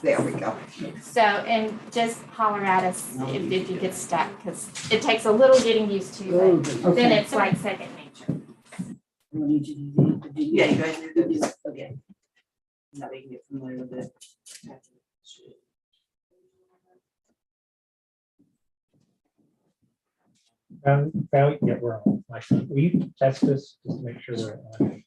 There we go. So, and just holler at us if you get stuck, because it takes a little getting used to, but then it's like second nature. We need you to do the Yeah, you guys do this. Okay. Now we can get familiar with it. Yeah, we're on. Will you test this just to make sure we're on?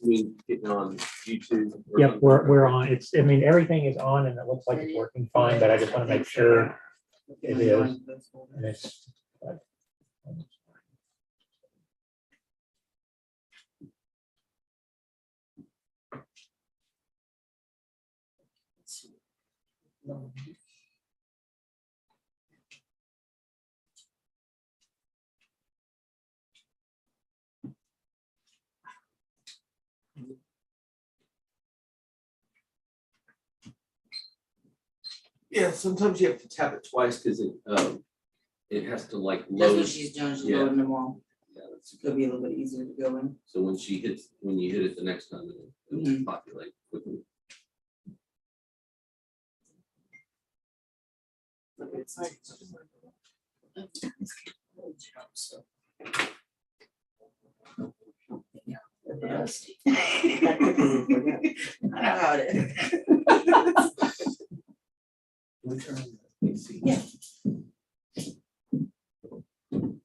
We getting on YouTube. Yep, we're on. It's, I mean, everything is on and it looks like it's working fine, but I just want to make sure it is. And it's. Yeah, sometimes you have to tap it twice because it has to like That's load. what she's doing, she's Yeah. loading them all. Yeah, that's It'll be a little bit easier to go in. so when you hit it the next time, it'll Mhm. populate quickly. I know how it is. Yeah.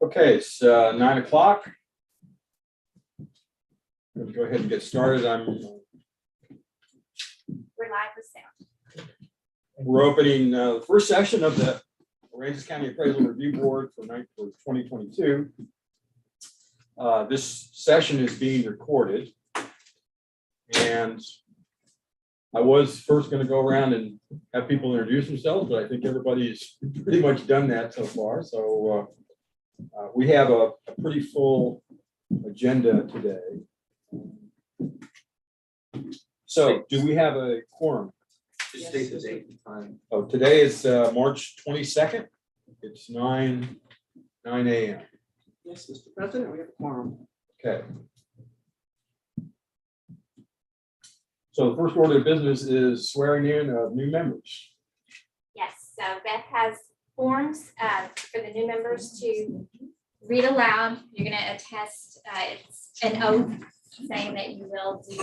Okay, it's 9 o'clock. We'll go ahead and get started. We're live with sound. We're opening the first session of the Aransas County Appraisal Review Board for 2022. This session is being recorded. And I was first going to go around and have people introduce themselves, but I think everybody's pretty much done that so far. So we have a pretty full agenda today. So do we have a quorum? Just state the date and time. Oh, today is March 22nd. It's 9 a.m. Yes, Mr. President, we have a quorum. Okay. So the first order of business is swearing in of new members. Yes, so Beth has forms for the new members to read aloud. You're gonna attest, it's an oath saying that you will do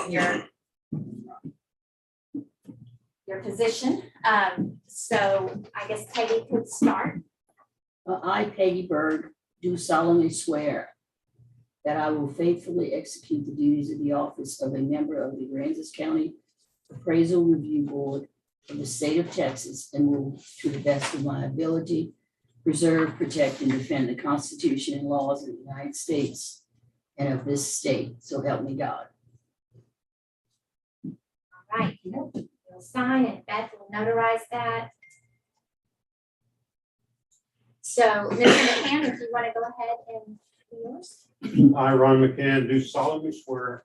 your position. So I guess Peggy could start. I, Peggy Berg, do solemnly swear that I will faithfully execute the duties of the office of a member of the Aransas County Appraisal Review Board of the state of Texas and will, to the best of my ability, preserve, protect, and defend the Constitution and laws of the United States and of this state. So help me God. All right, you'll sign and Beth will notarize that. So Mr. McCann, if you want to go ahead and do yours. I, Ron McCann, do solemnly swear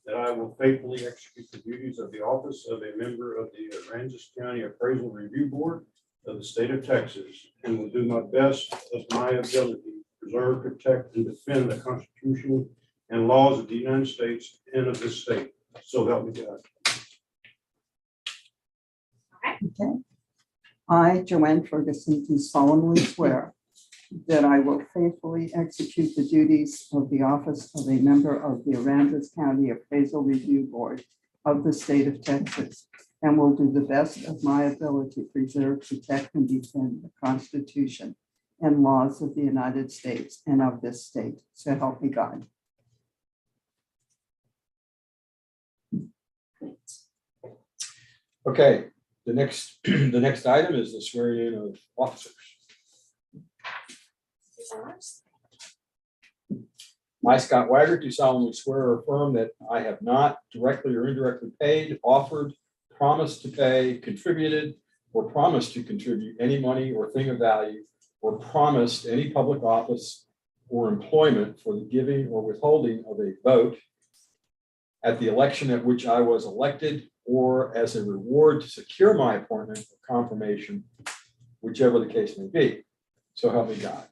that I will faithfully execute the duties of the office of a member of the Aransas County Appraisal Review Board of the state of Texas and will do my best of my ability to preserve, protect, and defend the Constitution and laws of the United States and of this state. So help me God. Okay. I, Joanne Ferguson, do solemnly swear that I will faithfully execute the duties of the office of a member of the Aransas County Appraisal Review Board of the state of Texas and will do the best of my ability to preserve, protect, and defend the Constitution and laws of the United States and of this state. So help me God. Okay, the next item is the swearing in of officers. I, Scott Waggart, do solemnly swear or affirm that I have not directly or indirectly paid, offered, promised to pay, contributed, or promised to contribute any money or thing of value, or promised any public office or employment for the giving or withholding of a vote at the election at which I was elected, or as a reward to secure my appointment or confirmation, whichever the case may be. So help me God.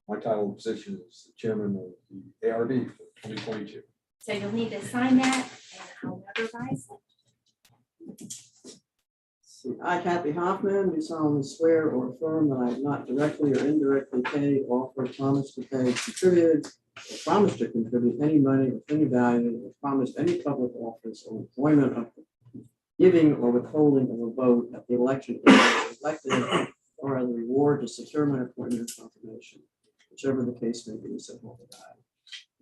My title of position is the chairman of the ARB for 2022. So you'll need to sign that and I'll notarize it. I, Kathy Hoffman, do solemnly swear or affirm that I have not directly or indirectly paid, offered, promised to pay, contributed, or promised to contribute any money or thing of value, or promised any public office or employment of giving or withholding of a vote at the election of the elected, or as a reward to secure my appointment or confirmation, whichever the case may be, so help me God.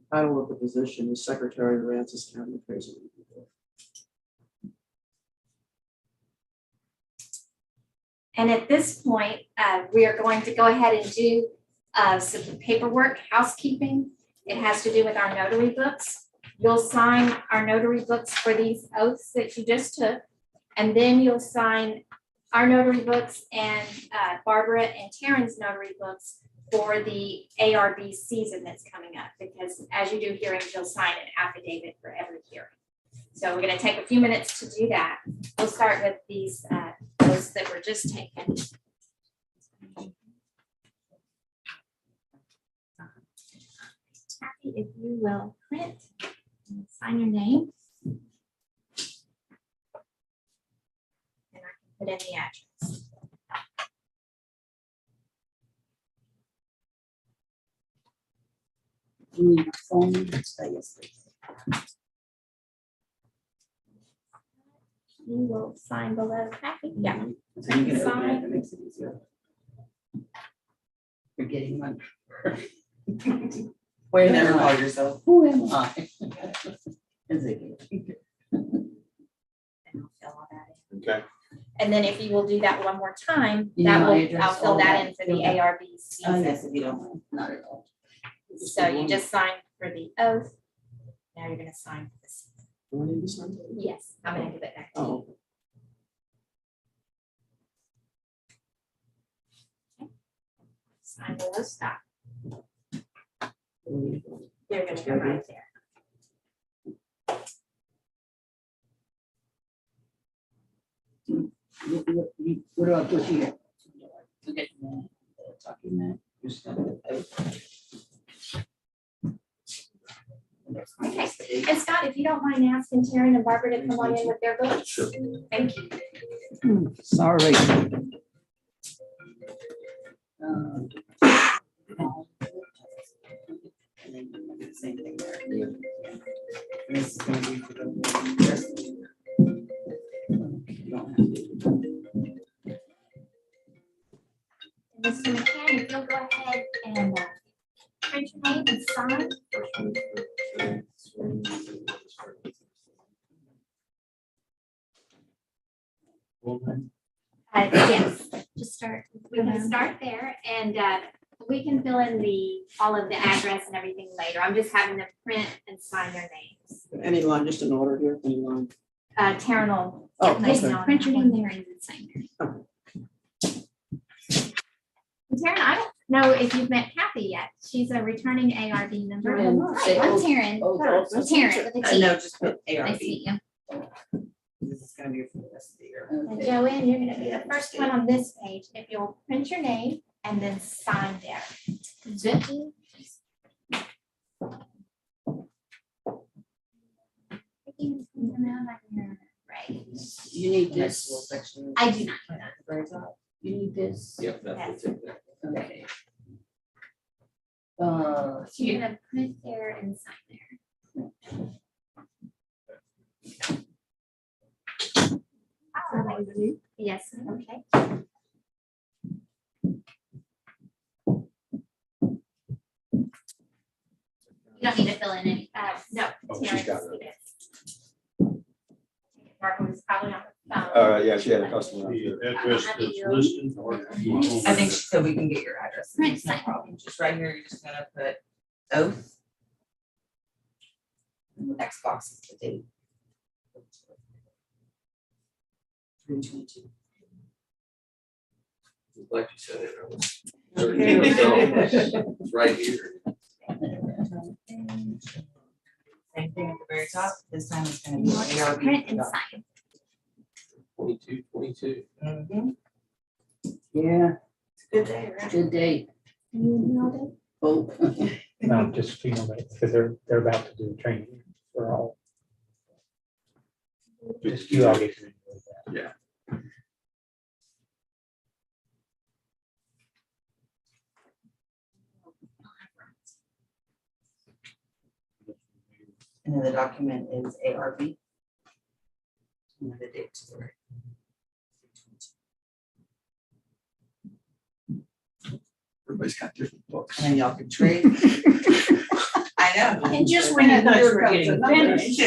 The title of the position is Secretary of Aransas County Appraisal Review Board. And at this point, we are going to go ahead and do some paperwork, housekeeping. It has to do with our notary books. You'll sign our notary books for these oaths that you just took. And then you'll sign our notary books and Barbara and Taryn's notary books for the ARB season that's coming up. Because as you do hearings, you'll sign an affidavit for every hearing. So we're going to take a few minutes to do that. We'll start with these oaths that were just taken. Kathy, if you will print and sign your name. And I can put in the address. You need a phone, yes, please. You will sign below Kathy. Yeah. So you can open it, Sign. that makes it easier. You're getting one. Way to never call yourself. Who am I? Is it? And I'll fill all that in. Okay. And then if you will do that one more time, You that need my will, address, I'll fill all that that. in for the Okay. ARB Oh, season. yes, if you don't mind, not at all. So you just sign for the oath. Now you're gonna sign for this. Do I need to sign? Yes, I'm gonna give it back to you. Oh, Sign below, stop. okay. They're gonna go right there. What do I put here? Okay. Document. Okay, and Scott, if you don't mind asking Taryn and Barbara to come on in with their books. Sure. Thank you. Sorry. And then you do the same thing there. This is gonna be for the rest of the year. You don't have to. Mr. McCann, if you'll go ahead and print your name and sign. Yes, just start. We can start there and we can fill in all of the address and everything later. I'm just having them print and sign their names. Any line, just an order here, any line. Taryn will. Oh, place okay. it on print your name there and then sign there. Taryn, I don't know if you've met Kathy yet. She's a returning ARB member. And say I'm oath. Taryn. Oath I'm also. Taryn with a T. No, just put Nice to ARB. meet you. This is gonna be for the rest of the year. And Joanne, you're gonna be the first one on this page. If you'll print your name and then sign there. Zip. Right. You need Next little this. section. I do not know At the very top. You need this. Yep, that's it. Okay. So you're gonna print there and sign there. Yes, okay. You don't need to fill in any, no. Oh, she's Terrence got it. did. Barbara was probably on the phone. Yeah, she had a customer. The address that's listed. I think so we can get your address. Print It's no sign. problem. Just right here, you're just gonna put oath. And the next box is the date. 3/22. I'm glad you said it. I was certain myself. It's right here. Same thing at the very top. This time it's gonna be You want to ARB. print and sign. 22. Mhm. Yeah, It's a good day, right? good date. You nailed it. Oh. Just a few more minutes, because they're about to do training. for all. Just you all get to enjoy that. Yeah. And then the document is ARB. And then the dates for it. Everybody's got different books. And then y'all can trade. I know. And just when you guys were getting finished.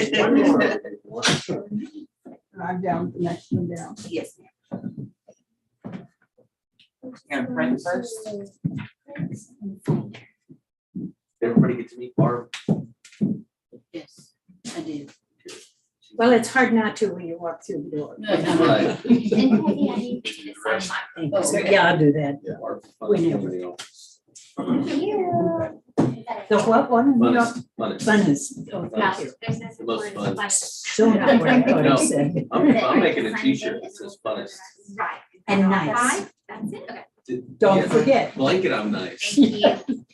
I'm down, the next one down. Yes, ma'am. You gonna print first? Everybody get to meet Barb. Yes, I did. Well, it's hard not to when you walk through the door. Right. And Peggy, I need you to sign my. Oh, So, yeah, I'll do that. Barb's the We funnest know. company office. You. The what one? Funnest, funnest. Funnest. Oh, No, thank you. there's no The most word, fun. funnest. So not what I thought No. he said. I'm making a t-shirt that says funnest. Right. And All nice. five? That's it, okay. Don't Yeah. forget. Blanket, I'm nice. Thank you.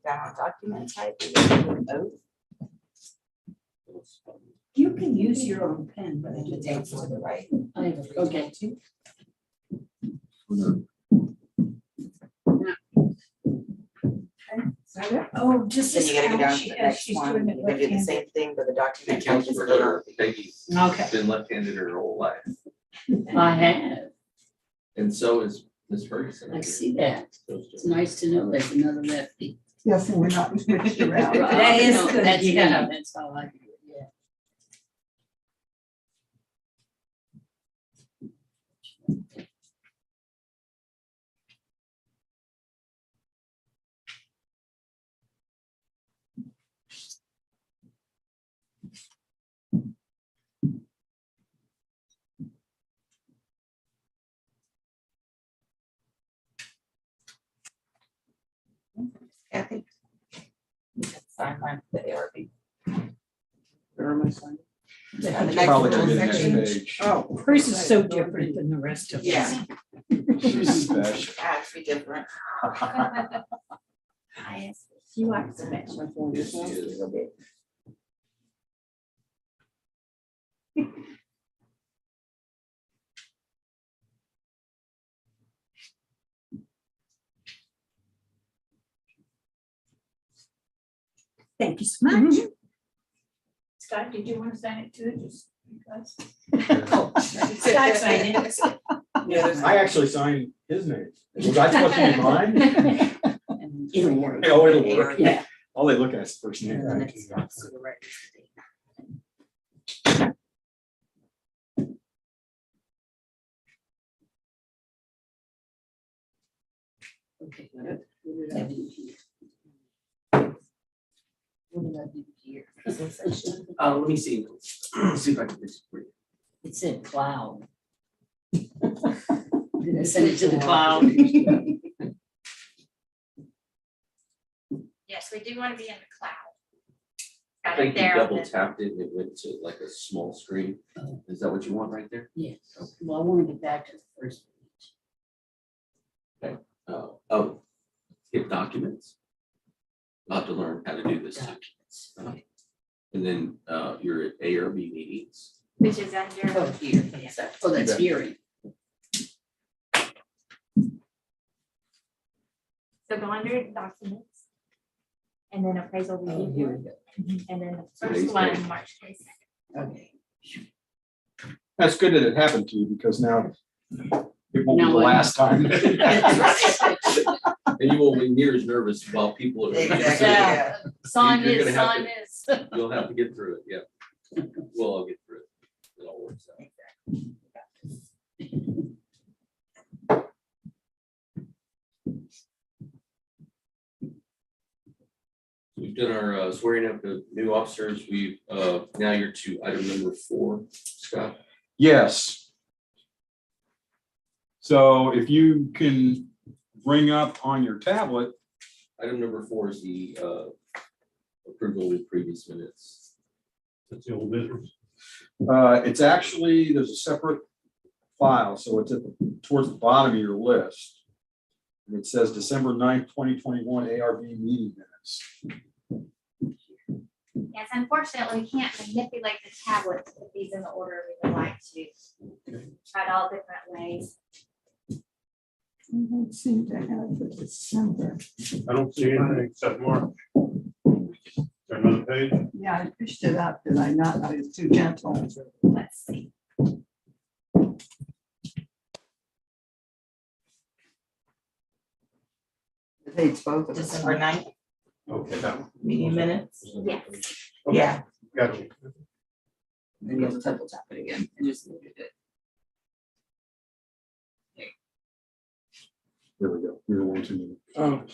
Down on document type. You can do an oath. You can use your own pen, but And then the dates to the right. Okay. Oh, just. Then you gotta go as down how to she- the as next she's one. doing You're it gonna do the left-handed. same thing, but the It document type counts is for ARB. her. Peggy's Okay. been left-handed her whole life. I have, And so is Miss Ferguson. I see that. It's nice to know there's another lefty. Yes, and we're not switched around. That is No, good, That's me, yeah. that's how I do it, yeah. Kathy. You can sign mine for the ARB. Where am I signing? The next Probably gonna little be the next section. page. Oh. Hers is so different than the rest of us. Yeah. She's special. Has to be different. You are special. Yes, she is. Thank you so much. Scott, did you want to sign it too? Just because. Scott signed it. Yeah, there's- I actually signed his name. Was I supposed to be mine? And it'll work. Oh, it'll work. Yeah. All they look at is the first name. And the next one to the right is the date. Okay, good. What did I do here? What did I do here? Let me see. See if I can fix it for you. It said cloud. Did I send it to the cloud? Yes, we do want to be in the cloud. I Got it think you there. on double the- tapped it and it went to like a small screen. Oh. Is that what you want right there? Yes, well, I want to get back to the first page. Oh, hit documents. I'll have to learn how to do this. Documents. And then you're at ARB meetings. Which is under. Oh, here. Oh, that's hearing. So go under documents. And then appraisal Oh, review here we board, go. and then the Today's first one, date. March 22nd. Okay. That's good that it happened to you because now it won't be Now the what? last time. And you won't be near as nervous while people are. Exactly, Yeah. yeah. Sign You're this, gonna have sign to- this. You'll have to get through it, yeah. We'll all get through it. It all works out. We've done our swearing up of new officers. We've, now you're to item number 4, Scott. Yes. So if you can bring up on your tablet, Item number 4 is the approval of previous minutes. That's the old business. it's actually, there's a separate file, so it's towards the bottom of your list. And it says December 9th, 2021 ARB meeting minutes. Yes, unfortunately, we can't manipulate the tablet to put these in the order we would like to. Tried all different ways. I don't seem to have the December. I don't see anything except March. Is there another page? Yeah, I pushed it up, did I not? I was too gentle. Let's see. It hates both of us. December 9th, Okay, that one. meeting minutes. Yes. Okay, Yeah. got you. Maybe I'll double tap it again and just look at it. There we go. We're one, 2 minutes. Oh.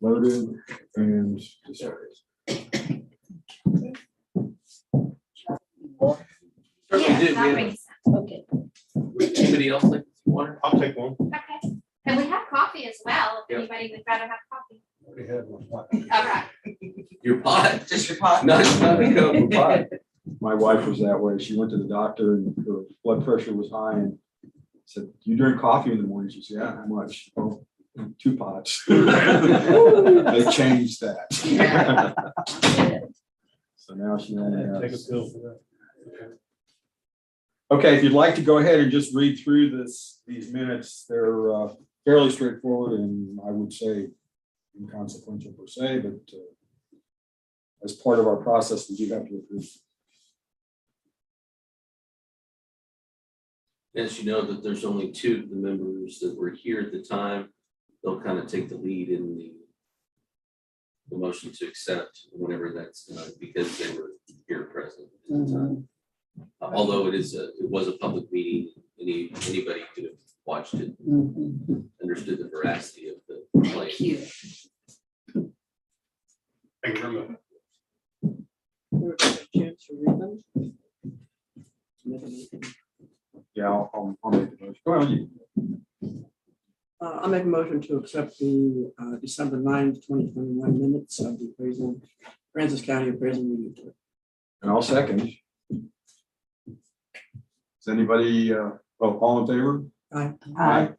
Loaded and decided. Certainly Yes, do. I'll We bring have- some. Okay. Anybody else like water? I'll take one. Okay. And we have coffee as well, if Yep. anybody would rather have coffee. Already had one. All right. Your pot? Just your pot. Not a cup of pot. My wife was that way. She went to the doctor and her blood pressure was high and said, "Do you drink coffee in the morning?" She said, "Yeah, how much?" "Oh, 2 pots." They changed that. So now she only Take a has. pill for that. Okay. Okay, if you'd like to go ahead and just read through these minutes, they're fairly straightforward and I would say inconsequential per se, but as part of our process, we do have to approve. As you know, that there's only 2 of the members that were here at the time. They'll kind of take the lead in the motion to accept whenever that's done, because they were here present at the time. Although it was a public meeting, anybody could have watched it, understood the veracity of the claim. Thank you. Thank you very much. Yeah, I'll make the motion. Go ahead. I'll make a motion to accept the December 9th, 2021 minutes of the appraisal, Aransas County Appraisal Review Board. And I'll second. Is anybody, all in favor? Aye.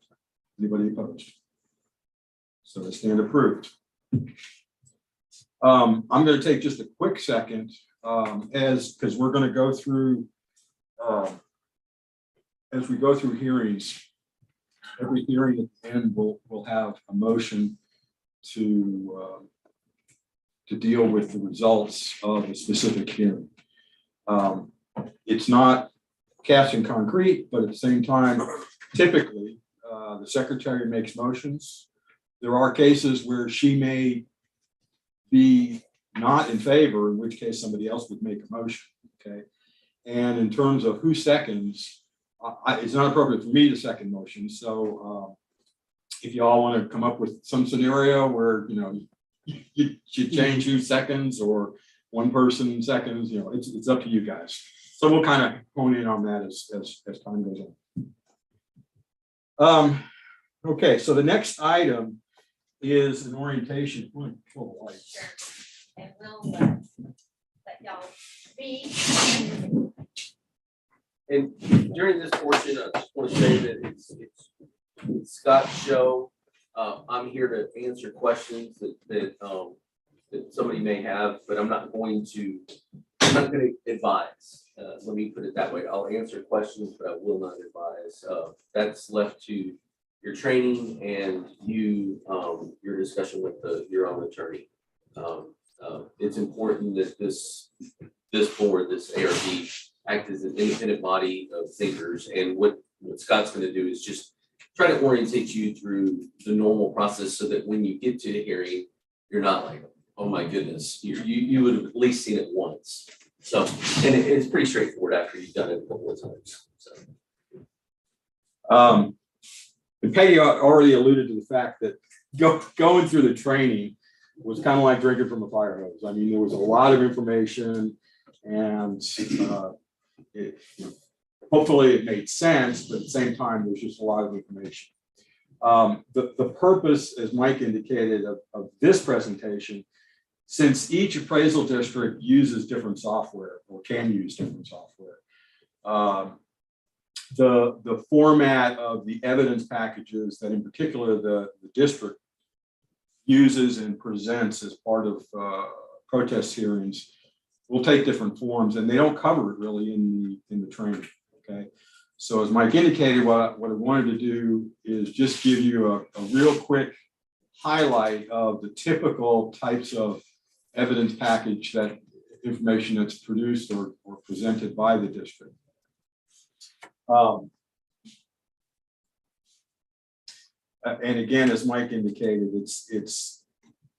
Anybody opposed? So they stand approved. I'm going to take just a quick second, because we're going to go through, as we go through hearings, every hearing at the end will have a motion to deal with the results of a specific hearing. It's not cast in concrete, but at the same time, typically, the secretary makes motions. There are cases where she may be not in favor, in which case somebody else would make a motion, okay? And in terms of who seconds, it's not appropriate for me to second motion, so if you all want to come up with some scenario where, you change who seconds or one person seconds, it's up to you guys. So we'll kind of hone in on that as time goes on. Okay, so the next item is an orientation. Sure. And we'll let y'all read. And during this portion, I just want to say that it's Scott's show. I'm here to answer questions that somebody may have, but I'm not going to advise. Let me put it that way. I'll answer questions, but I will not advise. That's left to your training and your discussion with your own attorney. It's important that this board, this ARB, act as an independent body of thinkers. And what Scott's going to do is just try to orientate you through the normal process so that when you get to a hearing, you're not like, oh my goodness, you would have at least seen it once. So, and it's pretty straightforward after you've done it a couple of times. So. And Peggy already alluded to the fact that going through the training was kind of like drinking from a fire hose. I mean, there was a lot of information and hopefully it made sense, but at the same time, there's just a lot of information. The purpose, as Mike indicated, of this presentation, since each appraisal district uses different software or can use different software, the format of the evidence packages that in particular the district uses and presents as part of protest hearings will take different forms, and they don't cover it really in the training. Okay, so as Mike indicated, what I wanted to do is just give you a real quick highlight of the typical types of evidence package, that information that's produced or presented by the district. And again, as Mike indicated, it's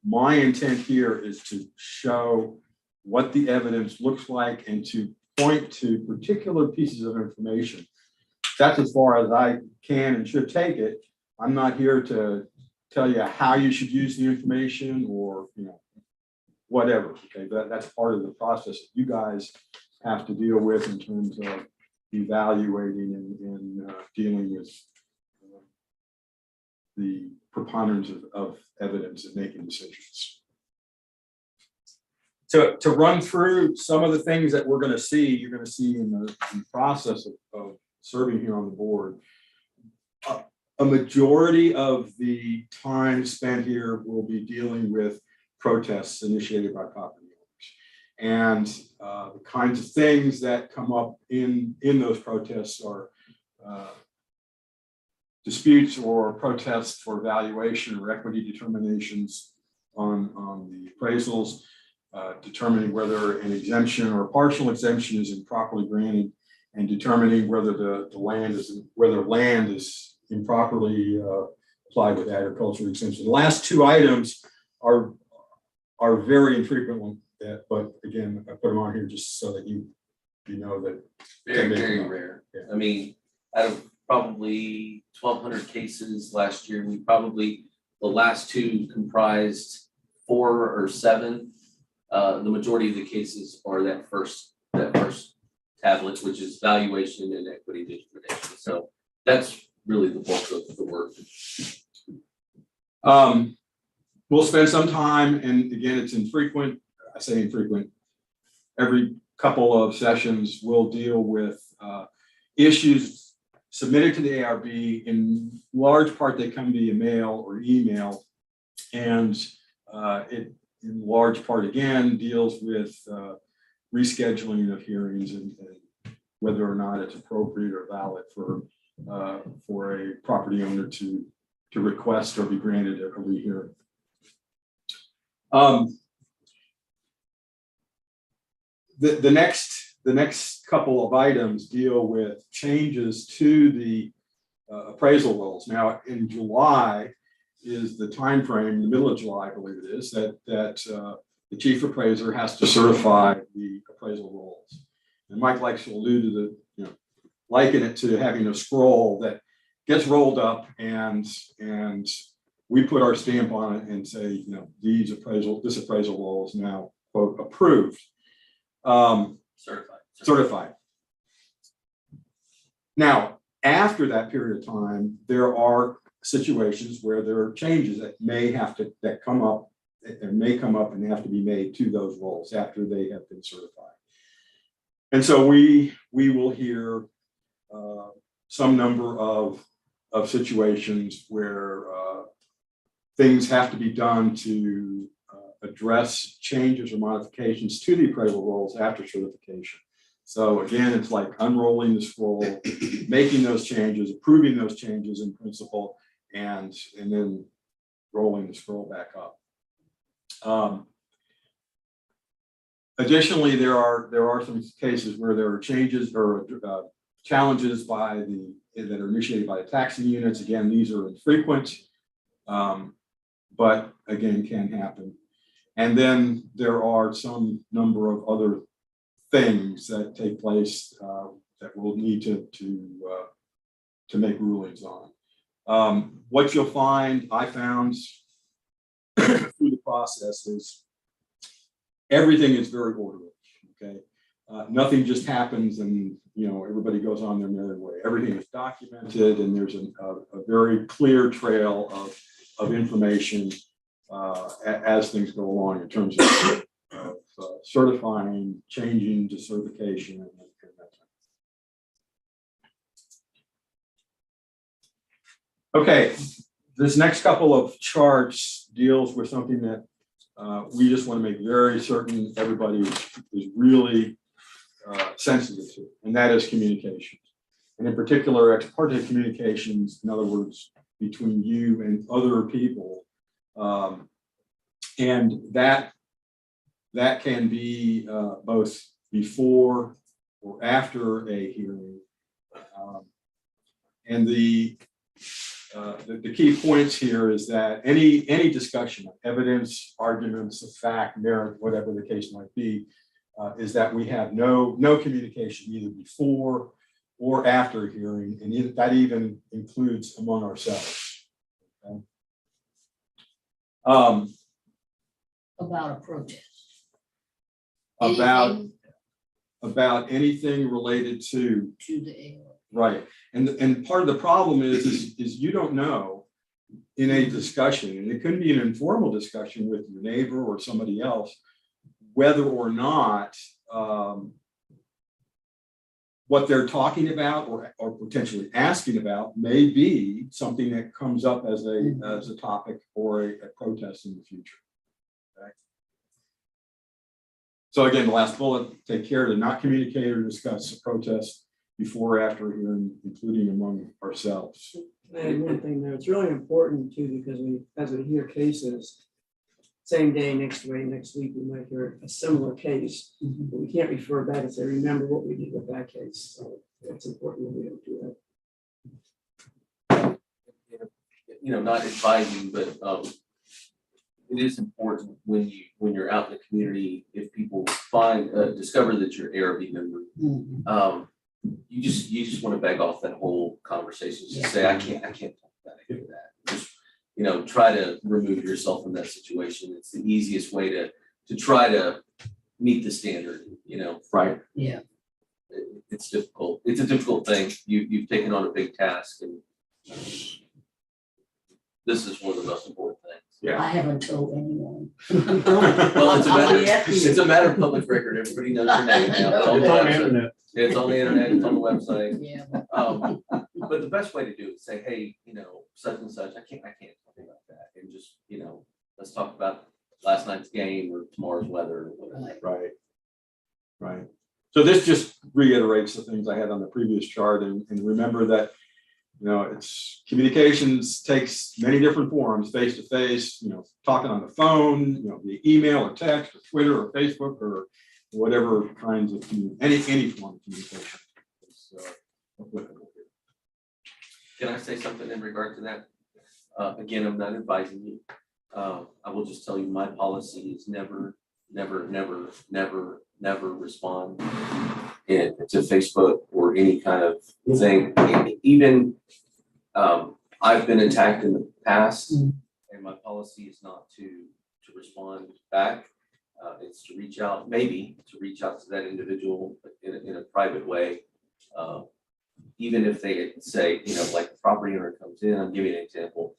my intent here is to show what the evidence looks like and to point to particular pieces of information. That's as far as I can and should take it. I'm not here to tell you how you should use the information or, you know, whatever. Okay, that's part of the process that you guys have to deal with in terms of evaluating and dealing with the preponderance of evidence and making decisions. To run through some of the things that we're going to see, you're going to see in the process of serving here on the board. A majority of the time spent here will be dealing with protests initiated by property owners. And the kinds of things that come up in those protests are disputes or protests for valuation or equity determinations on the appraisals, determining whether an exemption or partial exemption is improperly granted, and determining whether whether land is improperly applied with agricultural exemption. The last two items are very infrequent, but again, I put them on here just so that you know that. Very rare. Yeah. I mean, out of probably 1,200 cases last year, the last two comprised 4 or 7. The majority of the cases are that first tablet, which is valuation and equity determination. So that's really the bulk of the work. We'll spend some time, and again, it's infrequent. I say infrequent. Every couple of sessions, we'll deal with issues submitted to the ARB. In large part, they come via mail or email, and it, in large part, again, deals with rescheduling of hearings and whether or not it's appropriate or valid for a property owner to request or be granted a rehearing. The next couple of items deal with changes to the appraisal rolls. Now, in July is the time frame, the middle of July, I believe it is, that the chief appraiser has to certify the appraisal rolls. And Mike likes to allude to liken it to having a scroll that gets rolled up, and we put our stamp on it and say, this appraisal roll is now, quote, approved. Certified. Now, after that period of time, there are situations where there are changes that may come up and have to be made to those rolls after they have been certified. And so we will hear some number of situations where things have to be done to address changes or modifications to the appraisal rolls after certification. So again, it's like unrolling the scroll, making those changes, approving those changes in principle, and then rolling the scroll back up. Additionally, there are some cases where there are changes or challenges that are initiated by the taxing units. Again, these are infrequent, but again, can happen. And then there are some number of other things that take place that we'll need to make rulings on. What you'll find, I found through the process, is everything is very orderly. Okay, nothing just happens and everybody goes on their merry way. Everything is documented, and there's a very clear trail of information as things go along in terms of certifying, changing to certification, and that time. Okay, This next couple of charts deals with something that we just want to make very certain everybody is really sensitive to, and that is communication. And in particular, ex parte communications, in other words, between you and other people. And that can be both before or after a hearing. And the key points here is that any discussion of evidence, arguments of fact, merit, whatever the case might be, is that we have no communication either before or after a hearing, and that even includes among ourselves. Okay? About a protest. About anything related to the ARB. right. And part of the problem is you don't know in a discussion, and it could be an informal discussion with your neighbor or somebody else, whether or not what they're talking about or potentially asking about may be something that comes up as a topic for a protest in the future. Okay? So again, the last bullet, take care to not communicate or discuss a protest before or after hearing, including among ourselves. And one thing there, it's really important too, because as we hear cases, same day, next week, we might hear a similar case, but we can't refer back and say, remember what we did with that case. So it's important that we don't do that. You know, not advising, but it is important when you're out in the community, if people discover that you're ARB member, you just want to beg off that whole conversation. Just say, I can't talk about any of that. Just, you know, try to remove yourself from that situation. It's the easiest way to try to meet the standard, you know. Right. Yeah. It's difficult. It's a difficult thing. You've taken on a big task, and this is one of the most important things. Yeah. I haven't told anyone. Well, I'll be after you. it's a matter of public record. Everybody knows your name now. It's on the internet. It's on the internet, it's on the website. Yeah. But the best way to do it is say, hey, you know, such and such, I can't talk about that. And just, you know, let's talk about last night's game or tomorrow's weather or whatever. Right. So this just reiterates the things I had on the previous chart, and remember that, you know, it's communications takes many different forms, face to face, you know, talking on the phone, you know, via email or text or Twitter or Facebook or whatever kinds of any form of communication is applicable here. Can I say something in regard to that? Again, I'm not advising you. I will just tell you my policy is never respond to Facebook or any kind of thing. Even I've been attacked in the past, and my policy is not to respond back. It's to reach out to that individual in a private way. Even if they say, you know, like the property owner comes in, I'm giving you an example,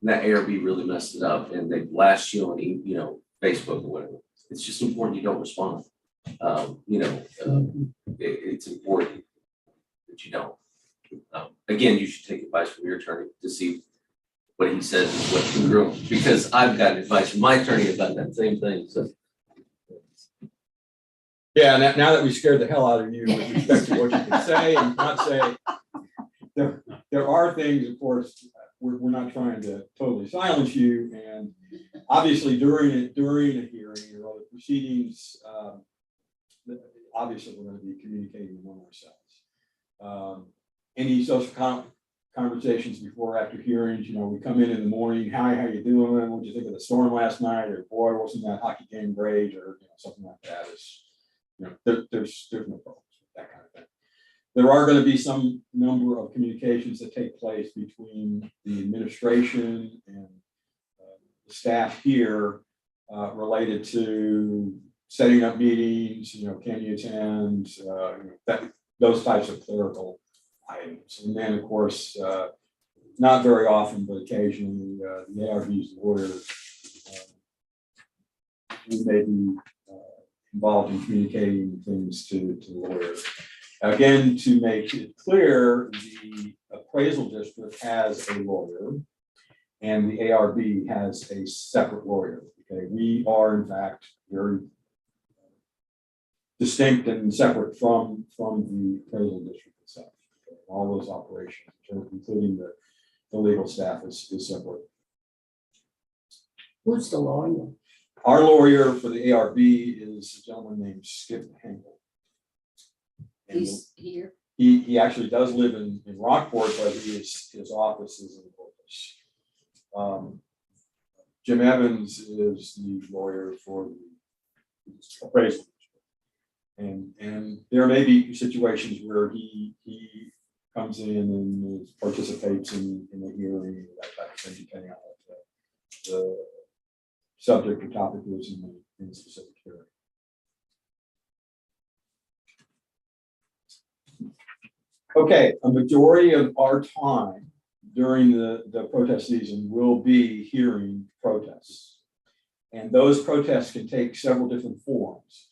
and that ARB really messed it up and they blast you on, you know, Facebook or whatever. It's just important you don't respond. It's important that you don't. Again, you should take advice from your attorney to see what he says is what's congruent, because I've gotten advice from my attorney about that same thing. So. Yeah, now that we scared the hell out of you with respect to what you can say and not say, there are things, of course, we're not trying to totally silence you, and obviously during a hearing or other proceedings, obviously we're going to be communicating among ourselves. Any social conversations before or after hearings, you know, we come in the morning, hi, how you doing? What'd you think of the storm last night? Or boy, wasn't that hockey game great? Or, you know, something like that. Is, you know, there's no problems with that kind of thing. There are going to be some number of communications that take place between the administration and the staff here related to setting up meetings, you know, can you attend, those types of clerical items. And then, of course, not very often, but occasionally, the ARB's lawyer, we may be involved in communicating things to lawyers. Again, to make it clear, the appraisal district has a lawyer, and the ARB has a separate lawyer. Okay, we are in fact very distinct and separate from the appraisal district itself. Okay, all those operations, including the legal staff, is separate. Who's the lawyer? Our lawyer for the ARB is a gentleman named Skip Henkel. And He's here. he actually does live in Rockport, but his office is in Corpus. Jim Evans is the lawyer for the appraisal. And there may be situations where he comes in and participates in the hearing, that type of thing, depending on what the subject or topic is in the specific hearing. Okay, a majority of our time during the protest season will be hearing protests. And those protests can take several different forms.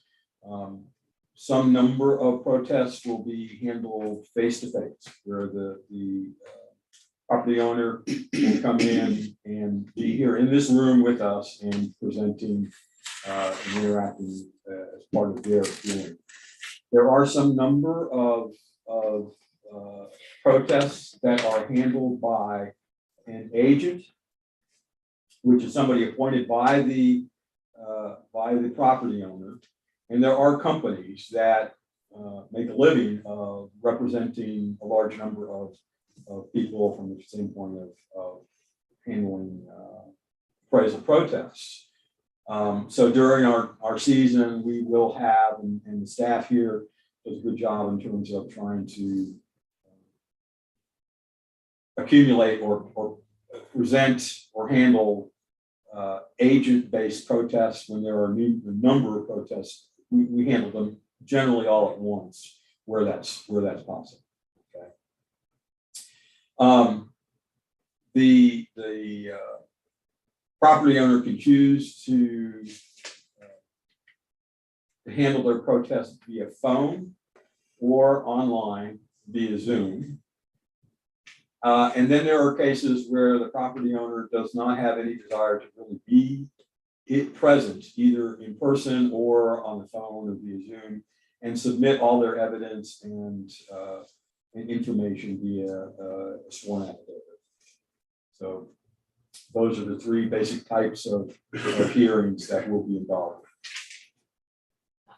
Some number of protests will be handled face-to-face, where the property owner will come in and be here in this room with us and presenting and interacting as part of their hearing. There are some number of protests that are handled by an agent, which is somebody appointed by the property owner. And there are companies that make a living of representing a large number of people from the standpoint of handling appraisal protests. So during our season, we will have, and the staff here does a good job in terms of trying to accumulate or present or handle agent-based protests. When there are a number of protests, we handle them generally all at once where that's possible. Okay. The property owner can choose to handle their protest via phone or online via Zoom. And then there are cases where the property owner does not have any desire to really be present, either in person or on the phone or via Zoom, and submit all their evidence and information via a sworn affidavit. So those are the three basic types of hearings that will be involved.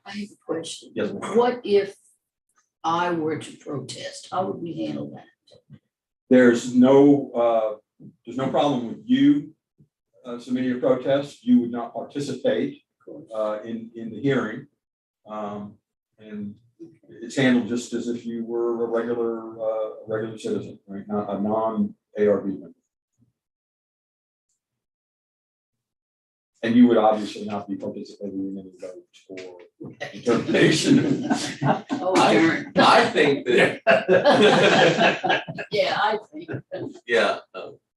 I have a question. Yes, ma'am. What if I were to protest? How would we handle that? There's no problem with you submitting a protest. You would not participate in the hearing, and it's handled just as if you were a regular citizen, right? Not a non-ARB member. And you would obviously not be participating in any vote or determination. Oh, darn. I think that, Yeah, I think. yeah,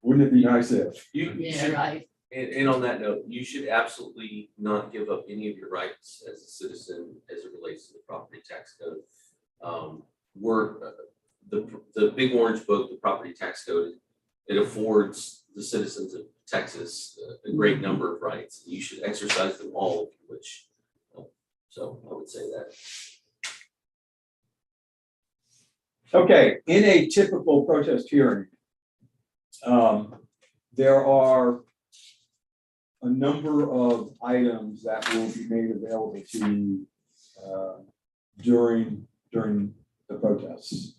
Wouldn't it be nice if? you Yeah, should, right. and on that note, you should absolutely not give up any of your rights as a citizen as it relates to the property tax code. The big orange book, the property tax code, it affords the citizens of Texas a great number of rights. You should exercise them all if you wish. So I would say that. Okay, in a typical protest hearing, there are a number of items that will be made available to you during the protests.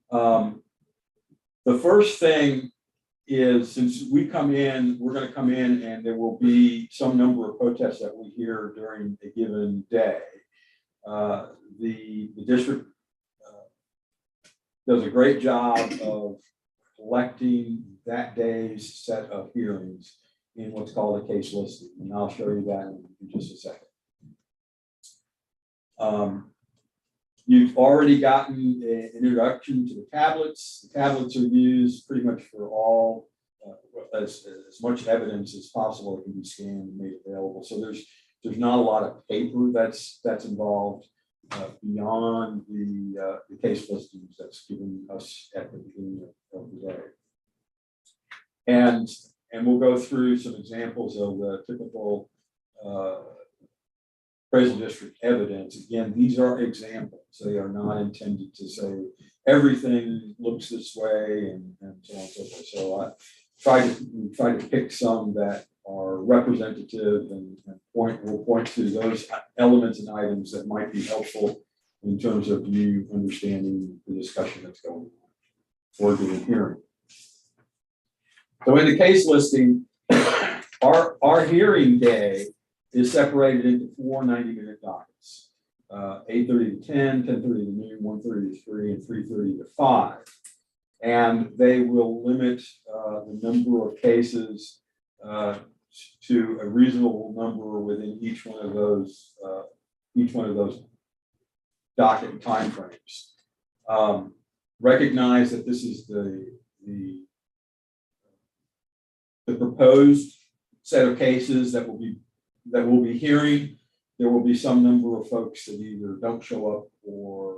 The first thing is, since we come in, we're going to come in and there will be some number of protests that we hear during a given day. The district does a great job of collecting that day's set of hearings in what's called a case listing, and I'll show you that in just a second. You've already gotten an introduction to the tablets. The tablets are used pretty much for all, as much evidence as possible that can be scanned and made available. So there's not a lot of paper that's involved beyond the case listings that's given us at the beginning of the day. And And we'll go through some examples of the typical appraisal district evidence. Again, these are examples. They are not intended to say everything looks this way and so on and so forth. So I try to pick some that are representative and will point to those elements and items that might be helpful in terms of you understanding the discussion that's going on for the hearing. So in the case listing, our hearing day is separated into 4 90-minute dockets. 8:30 to 10, 10:30 to noon, 1:30 to 3, and 3:30 to 5. And they will limit the number of cases to a reasonable number within each one of those docket timeframes. Recognize that this is the proposed set of cases that we'll be hearing. There will be some number of folks that either don't show up or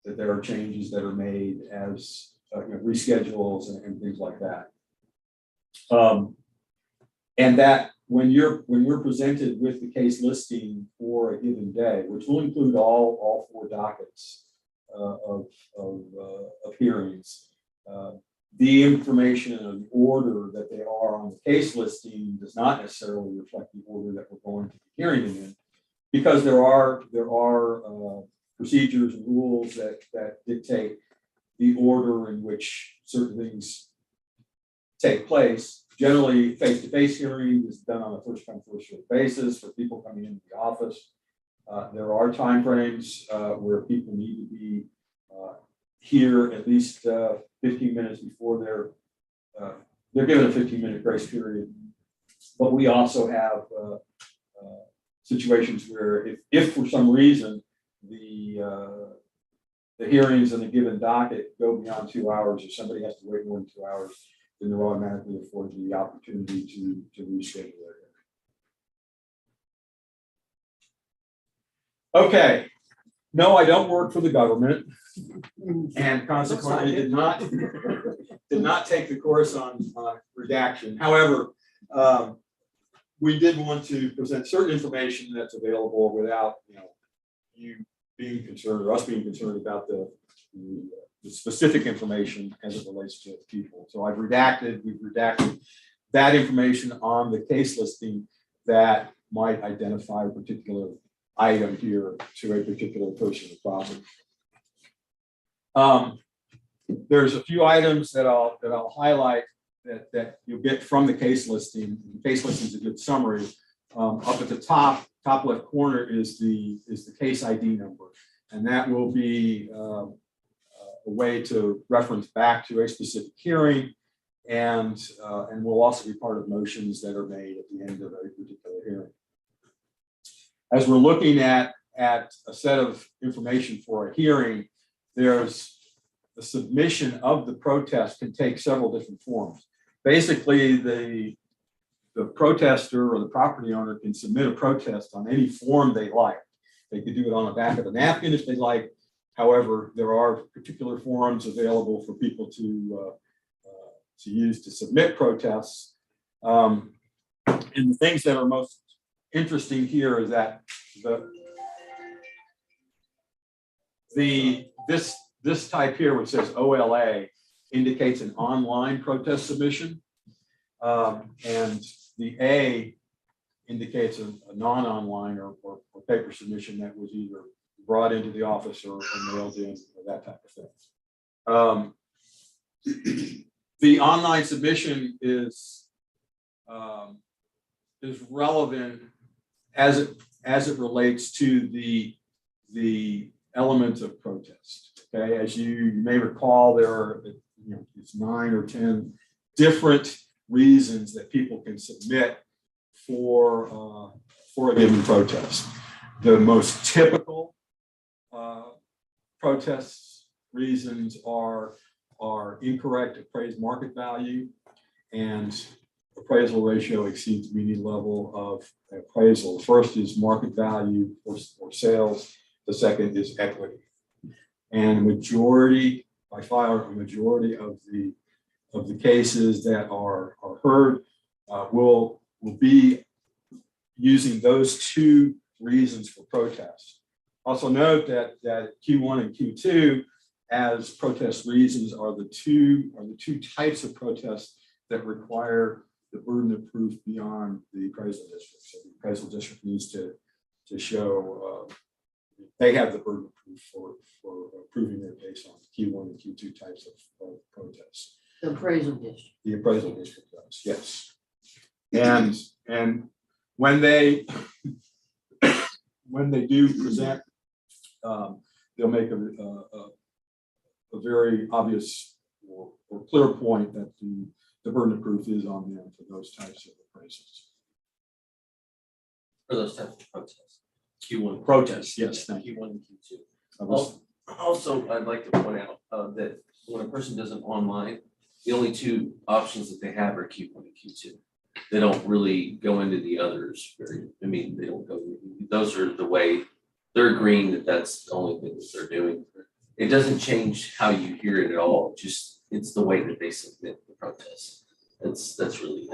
that there are changes that are made as reschedules and things like that. And that when you're presented with the case listing for a given day, which will include all 4 dockets of hearings, the information and the order that they are on the case listing does not necessarily reflect the order that we're going to be hearing them in, because there are procedures and rules that dictate the order in which certain things take place. Generally, face-to-face hearing is done on a first-come, first-served basis for people coming into the office. There are timeframes where people need to be here at least 15 minutes before they're given a 15-minute grace period. But we also have situations where if for some reason the hearings in a given docket go beyond 2 hours, or somebody has to wait more than 2 hours, then they're automatically afforded the opportunity to reschedule it. Okay. No, I don't work for the government, and consequently did not take the course on redaction. However, we did want to present certain information that's available without you being concerned or us being concerned about the specific information as it relates to people. So we've redacted that information on the case listing that might identify a particular item here to a particular person or property. There's a few items that I'll highlight that you'll get from the case listing. The case listing is a good summary. Up at the top left corner is the case ID number, and that will be a way to reference back to a specific hearing, and will also be part of motions that are made at the end of a particular hearing. As we're looking at a set of information for a hearing, there's the submission of the protest can take several different forms. Basically, the protester or the property owner can submit a protest on any form they like. They could do it on the back of a napkin if they like. However, there are particular forms available for people to use to submit protests. And the things that are most interesting here is that this type here, which says OLA, indicates an online protest submission, and the A indicates a non-online or paper submission that was either brought into the office or mailed in, or that type of thing. The online submission is relevant as it relates to the elements of protest. Okay, as you may recall, there are it's 9 or 10 different reasons that people can submit for a given protest. The most typical protest reasons are incorrect appraised market value, and appraisal ratio exceeds median level of appraisal. The first is market value for sales. The second is equity. And by far, a majority of the the cases that are heard will be using those two reasons for protest. Also note that Q1 and Q2 as protest reasons are the two types of protests that require the burden of proof beyond the appraisal district. So the appraisal district needs to show they have the burden of proof for proving their case on Q1 and Q2 types of protests. The appraisal district. The appraisal district does, yes. And when they do present, they'll make a very obvious or clear point that the burden of proof is on them for those types of appraisals. For those types of protests. Q1. Protests, yes, thank you. Q1 and Q2. I was- Also, I'd like to point out that when a person does it online, the only two options that they have are Q1 and Q2. They don't really go into the others they don't go, those are the way they're agreeing that that's the only thing that they're doing. It doesn't change how you hear it at all, just it's the way that they submit the protest. That's really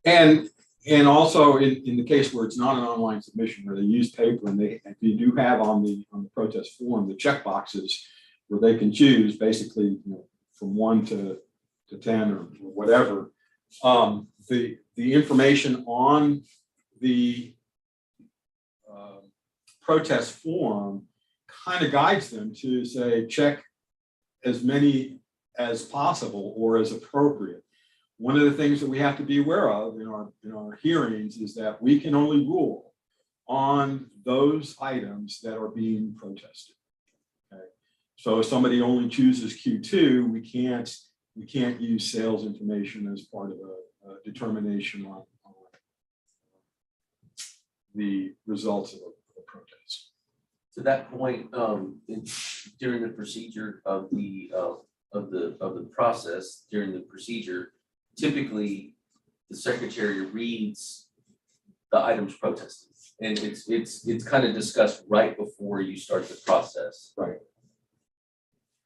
it. And also in the case where it's not an online submission, where they use paper and they do have on the protest form the check boxes where they can choose basically from 1 to 10 or whatever. The information on the protest form kind of guides them to say check as many as possible or as appropriate. One of the things that we have to be aware of in our hearings is that we can only rule on those items that are being protested. Okay, so if somebody only chooses Q2, we can't use sales information as part of a determination on the results of a protest. To that point, during the procedure of the process, during the procedure, typically the secretary reads the items protested, and it's kind of discussed right before you start the process. Right.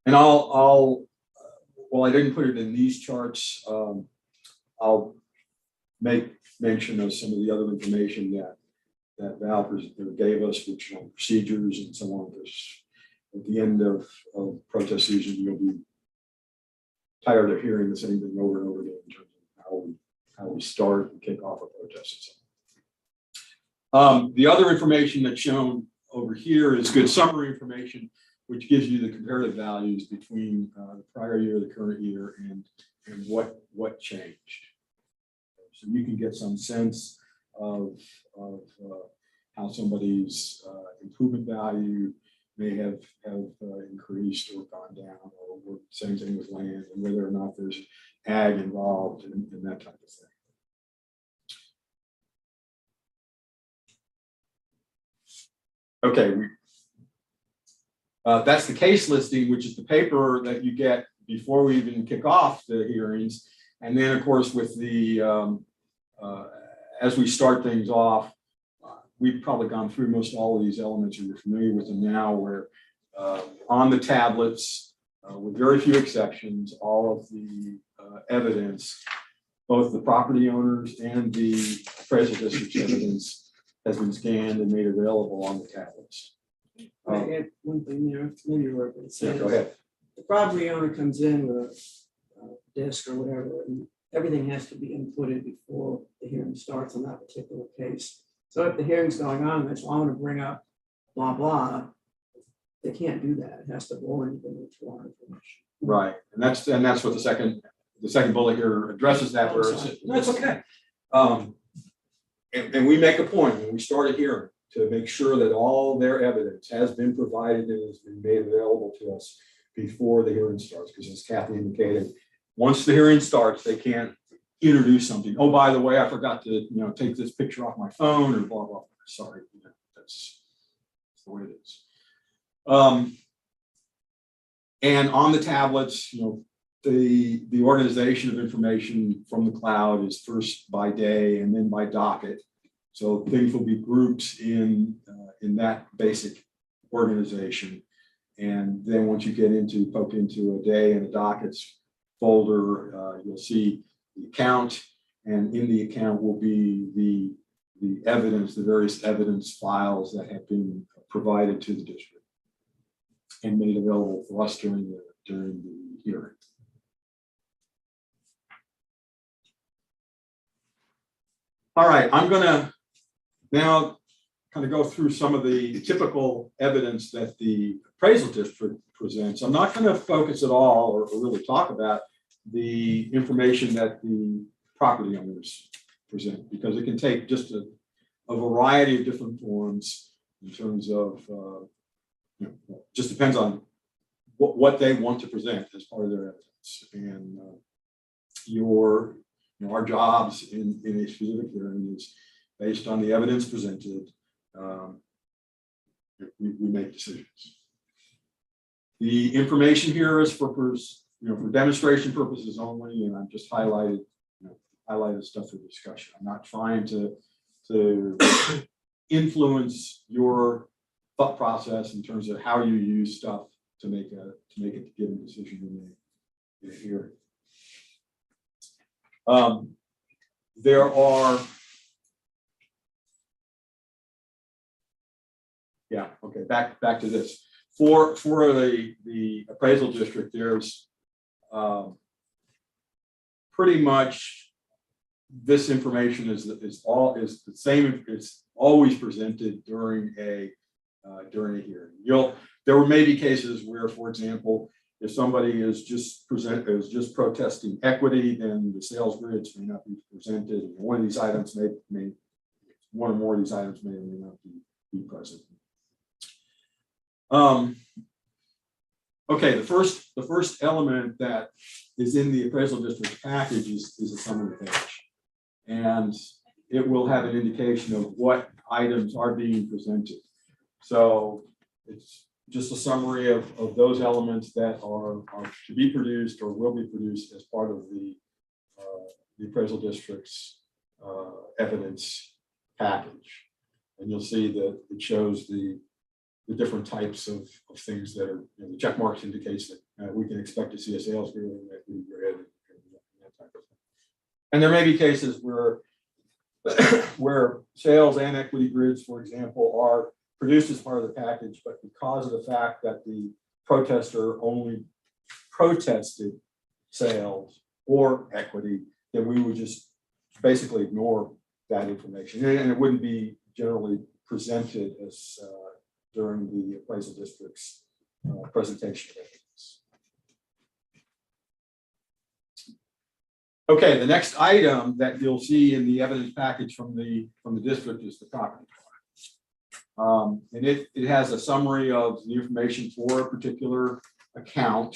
And I'll well, I didn't put it in these charts. I'll make mention of some of the other information that Val gave us, which on procedures and so on. Because at the end of protest season, you'll be tired of hearing the same thing over and over again in terms of how we start and kick off a protest. The other information that's shown over here is good summary information, which gives you the comparative values between the prior year, the current year, and what changed. So you can get some sense of how somebody's improvement value may have increased or gone down, or same thing with land, and whether or not there's ag involved in that type of thing. Okay, that's the case listing, which is the paper that you get before we even kick off the hearings. And then, of course, with the as we start things off, we've probably gone through most all of these elements, and you're familiar with them now, where on the tablets, with very few exceptions, all of the evidence, both the property owners and the appraisal district's evidence, has been scanned and made available on the tablets. I add one thing there, maybe work. Yeah, go ahead. The property owner comes in with a disc or whatever, and everything has to be inputted before the hearing starts on that particular case. So if the hearing's going on, that's why I want to bring up blah, blah, they can't do that. It has to go into the information. Right, and that's what the second bullet here addresses that. Where it's, that's okay. And we make a point when we start a hearing to make sure that all their evidence has been provided and has been made available to us before the hearing starts. Because as Kathy indicated, once the hearing starts, they can't introduce something. Oh, by the way, I forgot to take this picture off my phone or blah blah. Sorry, that's the way it is. And on the tablets, the organization of information from the cloud is first by day and then by docket. So things will be grouped in that basic organization. And then once you poke into a day and the dockets, folder, you'll see the account, and in the account will be the evidence, the various evidence files that have been provided to the district and made available for us during the hearing. All right, I'm gonna now kind of go through some of the typical evidence that the appraisal district presents. I'm not going to focus at all or really talk about the information that the property owners present, because it can take just a variety of different forms in terms of, just depends on what they want to present as part of their evidence. And our jobs in a specific hearing is based on the evidence presented. We make decisions. The information here is for demonstration purposes only, and I've just highlighted stuff for discussion. I'm not trying to influence your thought process in terms of how you use stuff to make a given decision in a hearing. There are. Yeah, okay, back to this. For the appraisal district, there's pretty much this information is the same. It's always presented during a hearing. There may be cases where, for example, if somebody is just protesting equity, then the sales grids may not be presented. One of these items one or more of these items may or may not be present. Okay, the first element that is in the appraisal district package is a summary page, and it will have an indication of what items are being presented. So it's just a summary of those elements that are to be produced or will be produced as part of the appraisal district's evidence package, and you'll see that it shows the different types of things that are, the check marks indicates that we can expect to see a sales grid and equity grid and that type of thing. And there may be cases where sales and equity grids, for example, are produced as part of the package, but because of the fact that the protester only protested sales or equity, then we would just basically ignore that information, and it wouldn't be generally presented as during the appraisal district's presentation of evidence. Okay, the next item that you'll see in the evidence package from the district is the property card. And it has a summary of the information for a particular account,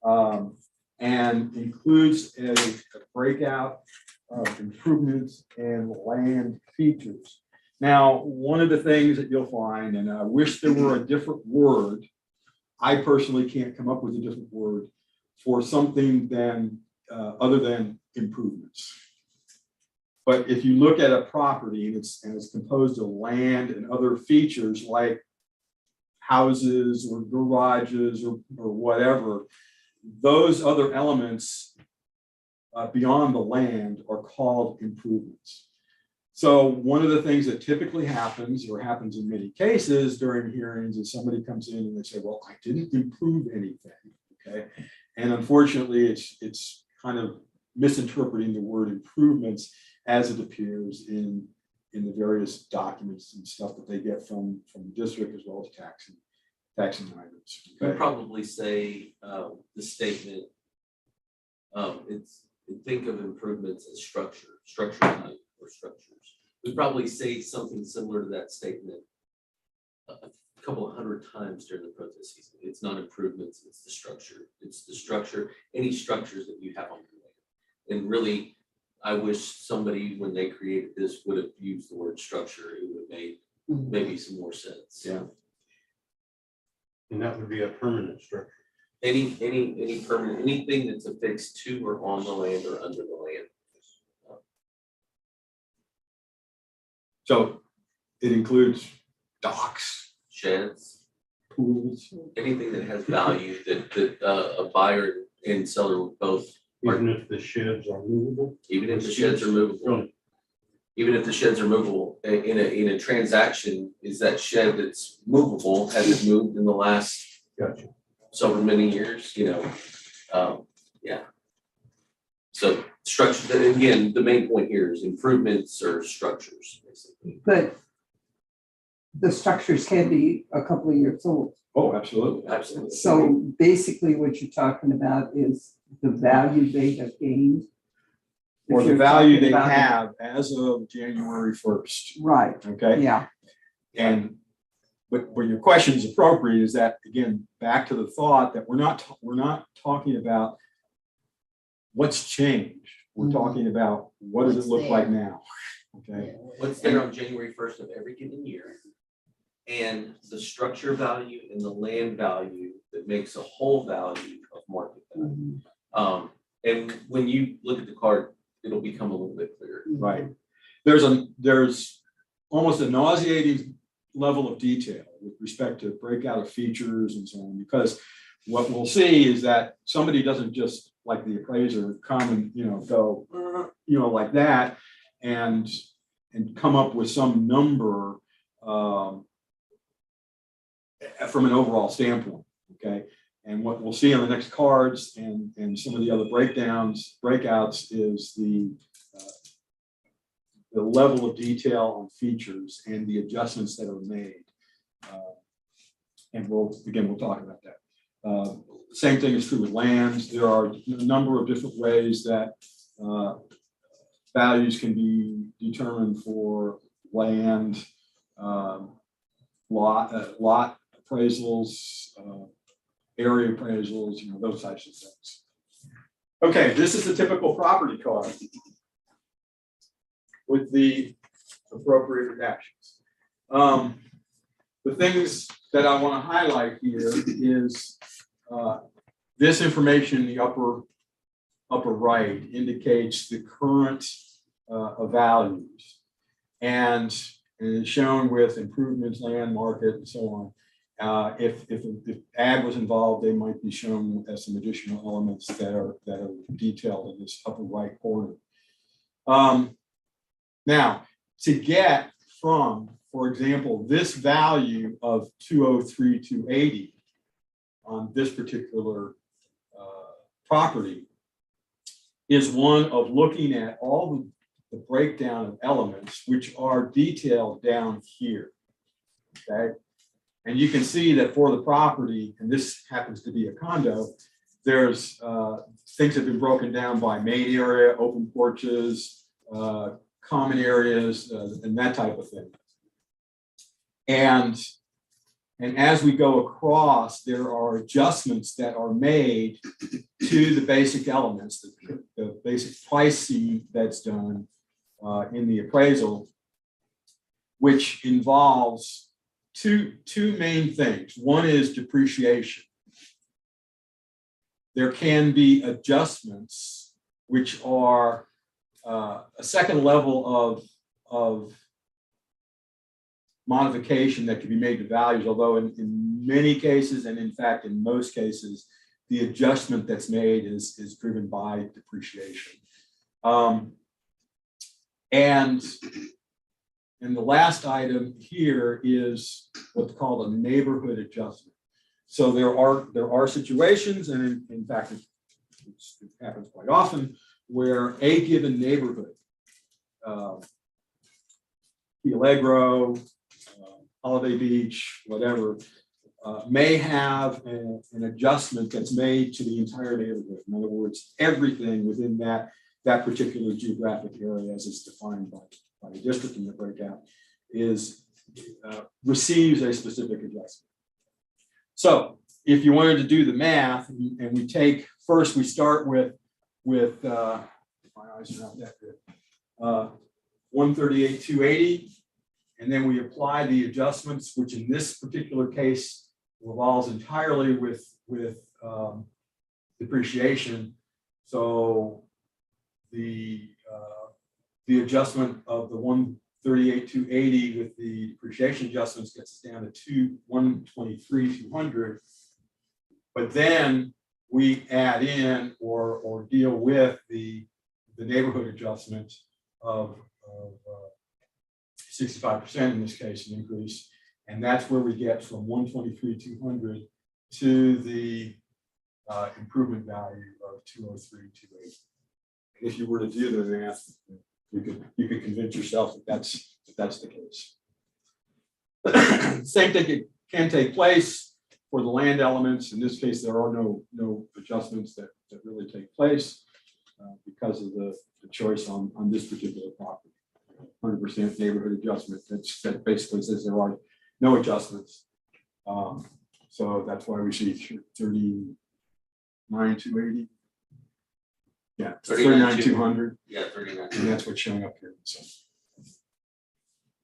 and includes a breakout of improvements and land features. Now, one of the things that you'll find, and I wish there were a different word, I personally can't come up with a different word for something other than improvements. But if you look at a property and it's composed of land and other features like houses or garages or whatever, those other elements beyond the land are called improvements. So one of the things that typically happens, or happens in many cases during hearings, is somebody comes in and they say, well, I didn't improve anything, okay? And unfortunately, it's kind of misinterpreting the word improvements as it appears in the various documents and stuff that they get from the district, as well as taxing items. Okay? I'd probably say the statement, think of improvements as structure type or structures. We'd probably say something similar to that statement a couple of hundred times during the protest season. It's not improvements, it's the structure. It's the structure, any structures that you have on your land. And really, I wish somebody, when they created this, would have used the word structure. It would have made maybe some more sense. Yeah. And that would be a permanent structure. Any permanent, anything that's affixed to or on the land or under the land. So it includes docks, Sheds, pools. anything that has value that a buyer and seller both, Even if the sheds are movable? even if the sheds are movable. Really? Even if the sheds are movable, in a transaction, is that shed that's movable, has it moved in the last Gotcha. several many years, yeah. So structure, again, the main point here is improvements or structures, basically. But the structures can be a couple of years old. Oh, absolutely. Absolutely. So basically what you're talking about is the value they have gained. Or If the you're value talking they about it- have as of January 1st, Right, okay? yeah, And, but where your question is appropriate is that, again, back to the thought that we're not talking about what's changed. We're talking about what does it look like now, okay? What's there on January 1st of every given year? And the structure value and the land value that makes a whole value of market value. And when you look at the card, it'll become a little bit clearer. Right. There's almost a nauseating level of detail with respect to breakout of features and so on, because what we'll see is that somebody doesn't just, like the appraiser, come and, go, like that and come up with some number from an overall standpoint, okay? And what we'll see on the next cards and some of the other breakouts is the level of detail on features and the adjustments that are made. And we'll talk about that. Same thing is true with lands. There are a number of different ways that values can be determined for land, lot appraisals, area appraisals, those types of things. Okay, this is the typical property card with the appropriate redactions. The things that I want to highlight here is this information in the upper right indicates the current values, and is shown with improvements, land market, and so on. If ag was involved, they might be shown as some additional elements that are detailed in this upper right corner. Now, to get from, for example, this value of 203,280 on this particular property is one of looking at all the breakdown of elements which are detailed down here. Okay. And you can see that for the property, and this happens to be a condo, there's things have been broken down by main area, open porches, common areas, and that type of thing. And as we go across, there are adjustments that are made to the basic elements, the basic pricing that's done in the appraisal, which involves two main things. One is depreciation. There can be adjustments which are a second level of modification that can be made to values, although in many cases, and in fact in most cases, the adjustment that's made is driven by depreciation. And the last item here is what's called a neighborhood adjustment. So there are situations, and in fact it happens quite often, where a given neighborhood, Key Allegro, Holiday Beach, whatever, may have an adjustment that's made to the entire neighborhood. In other words, everything within that particular geographic area, as it's defined by the district in the breakout, receives a specific adjustment. So if you wanted to do the math, and we start with my eyes are not that good, 138,280, and then we apply the adjustments, which in this particular case revolves entirely with depreciation. So the adjustment of the 138,280 with the depreciation adjustments gets us down to 123,200. But then we add in or deal with the neighborhood adjustment of 65% in this case, an increase. And that's where we get from 123,200 to the improvement value of 203,280. If you were to do the math, you could convince yourself that that's the case. Same thing can take place for the land elements. In this case, there are no adjustments that really take place because of the choice on this particular property. 100% neighborhood adjustment. That basically says there are no adjustments. So that's why we see 39,280. Yeah, 39,200. Yeah, 39. And that's what's showing up here. So,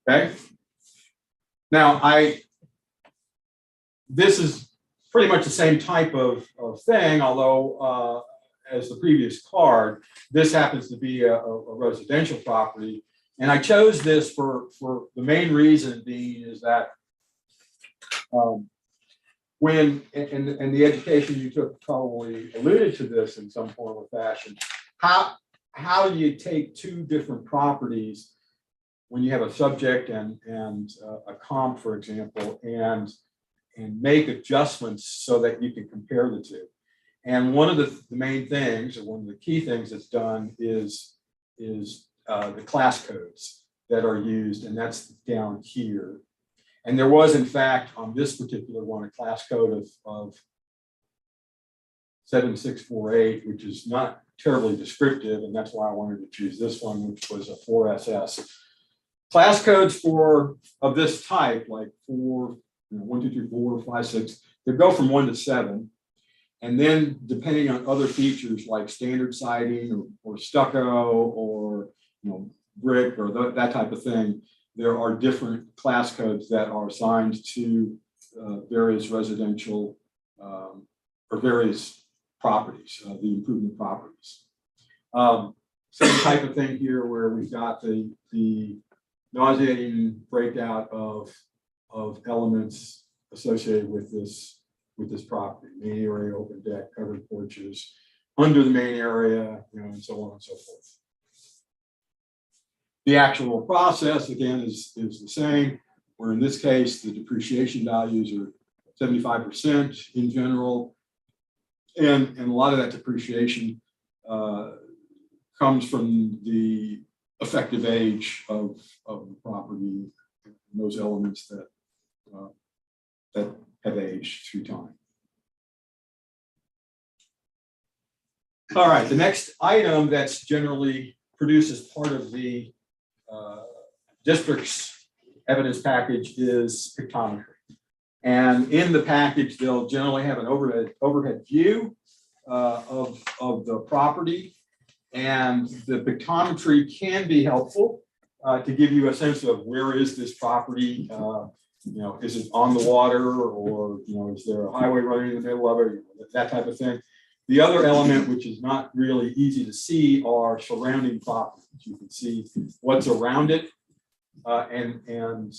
okay. Now this is pretty much the same type of thing, although as the previous card, this happens to be a residential property. And I chose this for the main reason being is that when, and the education you took probably alluded to this in some form or fashion, how do you take two different properties when you have a subject and a comp, for example, and make adjustments so that you can compare the two? And one of the main things, or one of the key things that's done is the class codes that are used, and that's down here. And there was, in fact, on this particular one, a class code of 7648, which is not terribly descriptive, and that's why I wanted to choose this one, which was a 4SS. Class codes of this type, like 4, 1, 2, 3, 4, 5, 6, they go from 1 to 7. And then depending on other features like standard siding or stucco or brick or that type of thing, there are different class codes that are assigned to various residential or various properties, the improvement properties. Same type of thing here where we've got the nauseating breakout of elements associated with this property: main area, open deck, covered porches, under the main area, and so on and so forth. The actual process, again, is the same, where in this case, the depreciation values are 75% in general. And a lot of that depreciation comes from the effective age of the property, and those elements that have aged through time. All right, the next item that's generally produced as part of the district's evidence package is spectometry. And in the package, they'll generally have an overhead view of the property. And the spectometry can be helpful to give you a sense of where is this property. Is it on the water, or is there a highway running in the middle of it, that type of thing. The other element, which is not really easy to see, are surrounding properties. You can see what's around it, and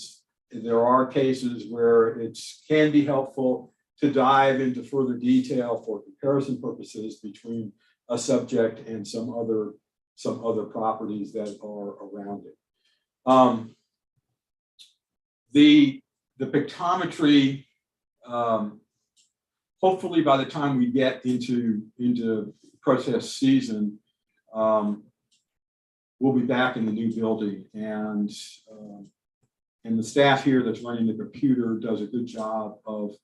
there are cases where it can be helpful to dive into further detail for comparison purposes between a subject and some other properties that are around it. The spectometry, hopefully by the time we get into protest season, we'll be back in the new building, and the staff here that's running the computer does a good job of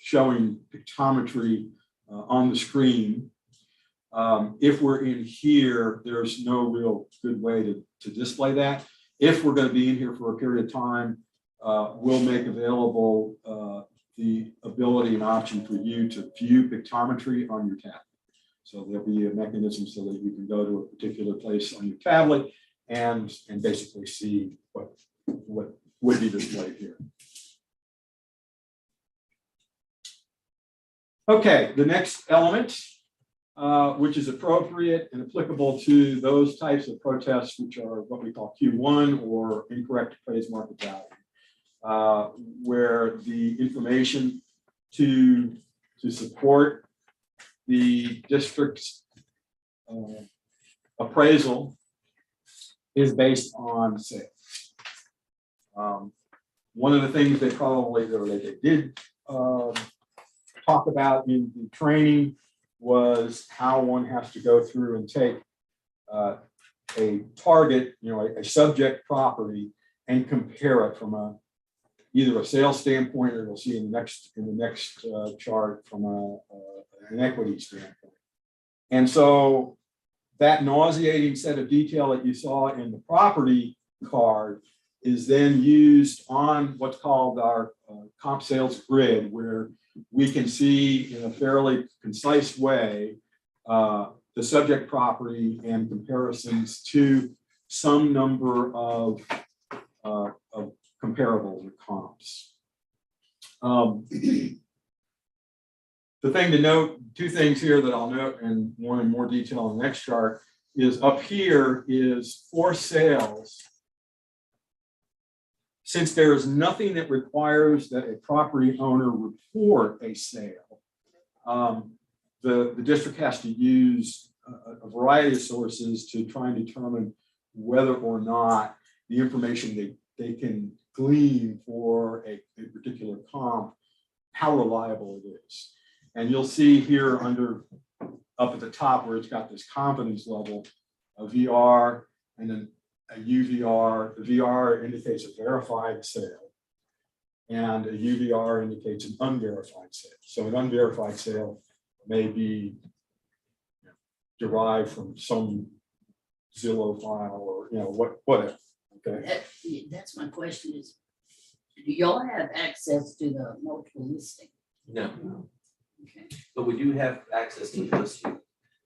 showing spectometry on the screen. If we're in here, there's no real good way to display that. If we're going to be in here for a period of time, we'll make available the ability and option for you to view spectometry on your tablet. So there'll be a mechanism so that you can go to a particular place on your tablet and basically see what would be displayed here. Okay, the next element, which is appropriate and applicable to those types of protests, which are what we call Q1 or incorrect appraised market value, where the information to support the district's appraisal is based on sales. One of the things they probably, or they did talk about in the training was how one has to go through and take a target, a subject property and compare it from either a sales standpoint, or you'll see in the next chart from an equity standpoint. And so that nauseating set of detail that you saw in the property card is then used on what's called our comp sales grid, where we can see in a fairly concise way the subject property and comparisons to some number of comparables or comps. The thing to note, two things here that I'll note, and one in more detail in the next chart, is up here is for sales. Since there is nothing that requires that a property owner report a sale, the district has to use a variety of sources to try and determine whether or not the information they can glean for a particular comp, how reliable it is. And you'll see here up at the top where it's got this confidence level, a VR and then a UVR. The VR indicates a verified sale, and a UVR indicates an unverified sale. So an unverified sale may be derived from some Zillow file or whatever. Okay. That's my question is, do y'all have access to the multiple listing? No, Okay. but we do have access to the listing,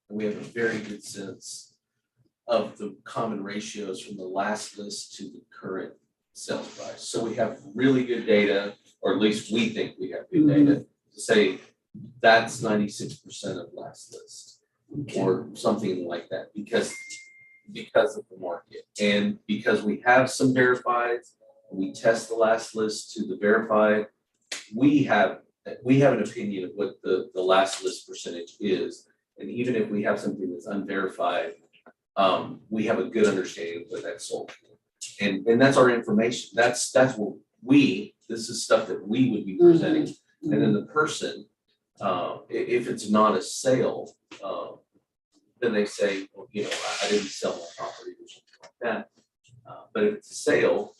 and we have a very good sense of the common ratios from the last list to the current sales price. So we have really good data, or at least we think we have good data to say that's 96% of last list, or something like that, because of the market, and because we have some verified, we test the last list to the verified. We have an opinion of what the last list percentage is, and even if we have something that's unverified, we have a good understanding of what that's sold for. And that's our information. That's what this is stuff that we would be presenting. And then the person, if it's not a sale, then they say, well, I didn't sell my property or something like that. But if it's a sale,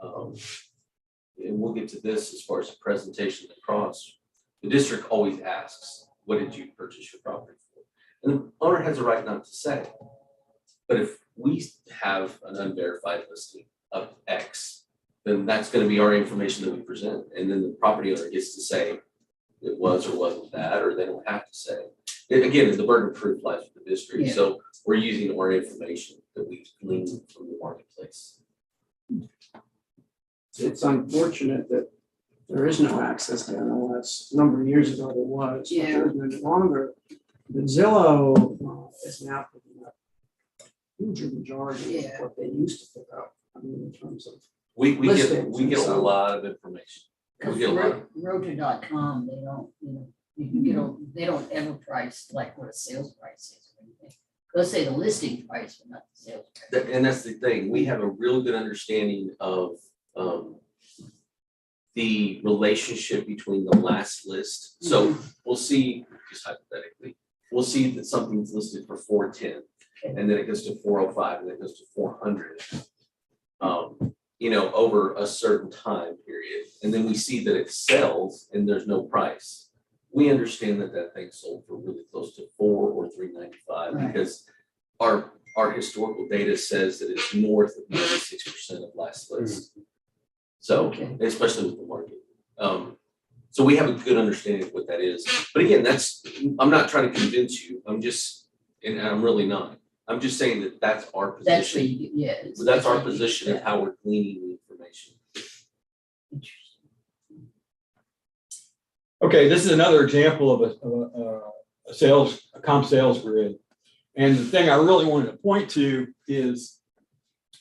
and we'll get to this as far as the presentation across, the district always asks, what did you purchase your property for? And the owner has a right not to say. But if we have an unverified listing of X, then that's going to be our information that we present. And then the property owner gets to say it was or wasn't that, or they don't have to say. Again, the burden of proof lies with the district. Yeah. So we're using our information that we've gleaned from the marketplace. It's unfortunate that there is no access to MLS. A number of years ago there was, but Yeah. there's no longer. The Zillow is now picking up a huge majority of what they used to pick up. I mean, in terms of We get listings and a so- lot of information. Because We get a lot of- Realtor.com, they don't, you can get they don't ever price like what a sales price is or anything. They'll say the listing price, but not the sales price. And that's the thing, we have a real good understanding of the relationship between the last list. So we'll see, just hypothetically, we'll see that something's listed for 410, and then it goes to 405, and then it goes to 400. Over a certain time period, and then we see that it sells and there's no price. We understand that thing sold for really close to 4 or 395 Right. because our historical data says that it's north of 96% of last list. So, Okay. especially with the market. So we have a good understanding of what that is. But again, I'm not trying to convince you. And I'm really not. I'm just saying that that's our position. That's where you, yeah. That's our position of how we're gleaning the information. Okay, this is another example of a comp sales grid. And the thing I really wanted to point to is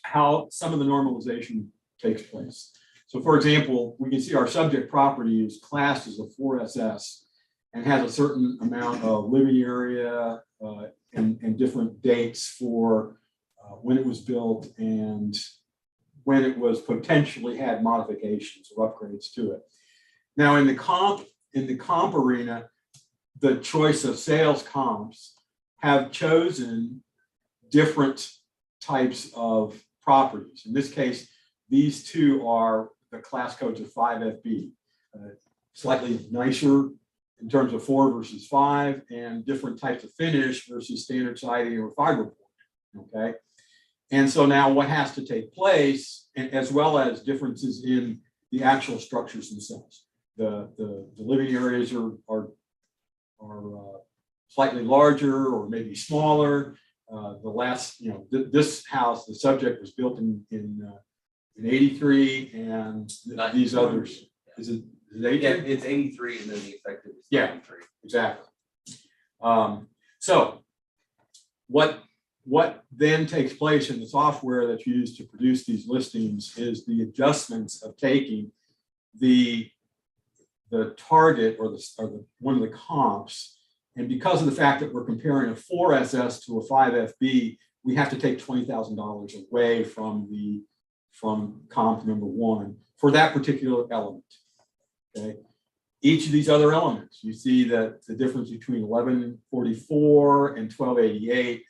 how some of the normalization takes place. So for example, we can see our subject property is classed as a 4SS. and has a certain amount of living area and different dates for when it was built and when it was potentially had modifications or upgrades to it. Now in the comp arena, the choice of sales comps have chosen different types of properties. In this case, these two are the class codes of 5FB, slightly nicer in terms of 4 versus 5, and different types of finish versus standard siding or fiberboard. Okay, and so now what has to take place, and as well as differences in the actual structures themselves. The living areas are slightly larger or maybe smaller. The last, this house, the subject was built in 83, and these others, is it 83? Yeah, it's 83 and then the effective is 93. Exactly. So what then takes place in the software that's used to produce these listings is the adjustments of taking the target or one of the comps. And because of the fact that we're comparing a 4SS to a 5FB, we have to take $20,000 away from comp number 1 for that particular element. Okay. Each of these other elements, you see that the difference between 1144 and 1288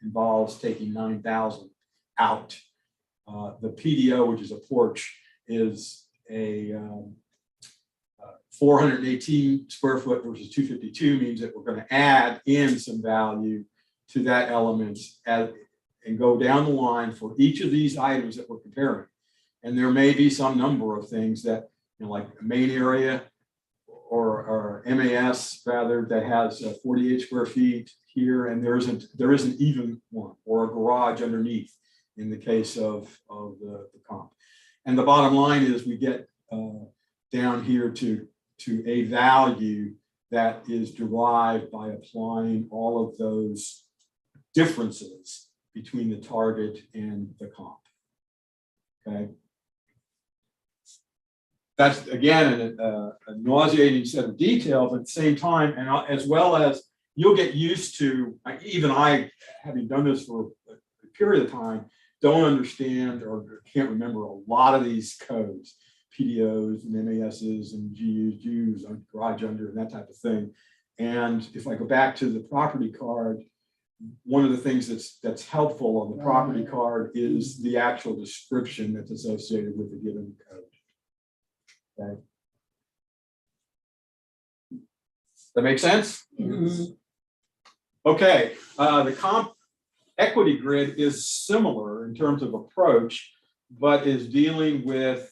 involves taking 9,000 out. The PDO, which is a porch, is a 418 square foot versus 252, means that we're going to add in some value to that element and go down the line for each of these items that we're comparing. And there may be some number of things that, like a main area or MAS rather, that has 48 square feet here, and there isn't even one, or a garage underneath in the case of the comp. And the bottom line is we get down here to a value that is derived by applying all of those differences between the target and the comp. Okay. That's again a nauseating set of detail, but at the same time, and as well as you'll get used to, even I, having done this for a period of time, don't understand or can't remember a lot of these codes, PDOs and MASs and GUs, Jews, garage under, and that type of thing. And if I go back to the property card, one of the things that's helpful on the property card is the actual description that's associated with a given code. Okay. That make sense? Mm-hmm. Okay, the comp equity grid is similar in terms of approach, but is dealing with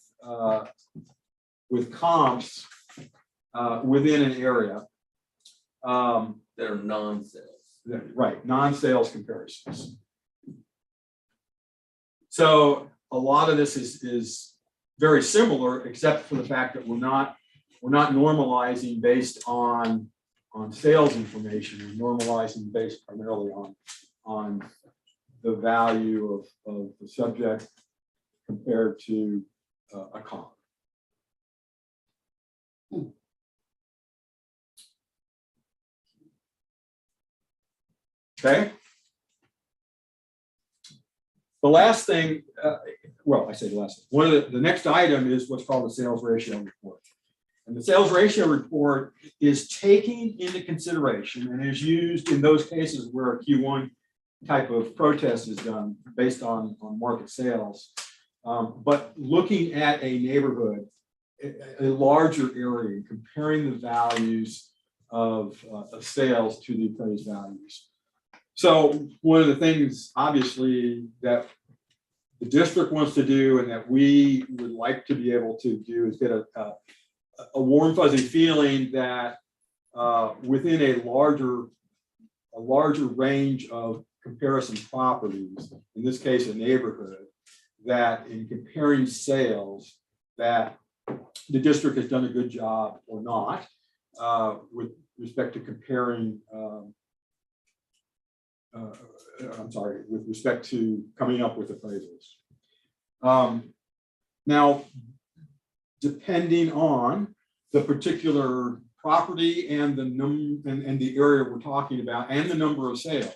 comps within an area. That are non-sales. Right, non-sales comparisons. So a lot of this is very similar, except for the fact that we're not normalizing based on sales information. We're normalizing based primarily on the value of the subject compared to a comp. Okay. The last thing, well, I say the last thing. One of the next item is what's called the sales ratio report. And the sales ratio report is taking into consideration and is used in those cases where a Q1 type of protest is done based on market sales. But looking at a neighborhood, a larger area, comparing the values of sales to the appraised values. So one of the things, obviously, that the district wants to do and that we would like to be able to do is get a warm, fuzzy feeling that within a larger range of comparison properties, in this case, a neighborhood, that in comparing sales, that the district has done a good job or not with respect to comparing with respect to coming up with appraisals. Now, depending on the particular property and the and the area we're talking about and the number of sales.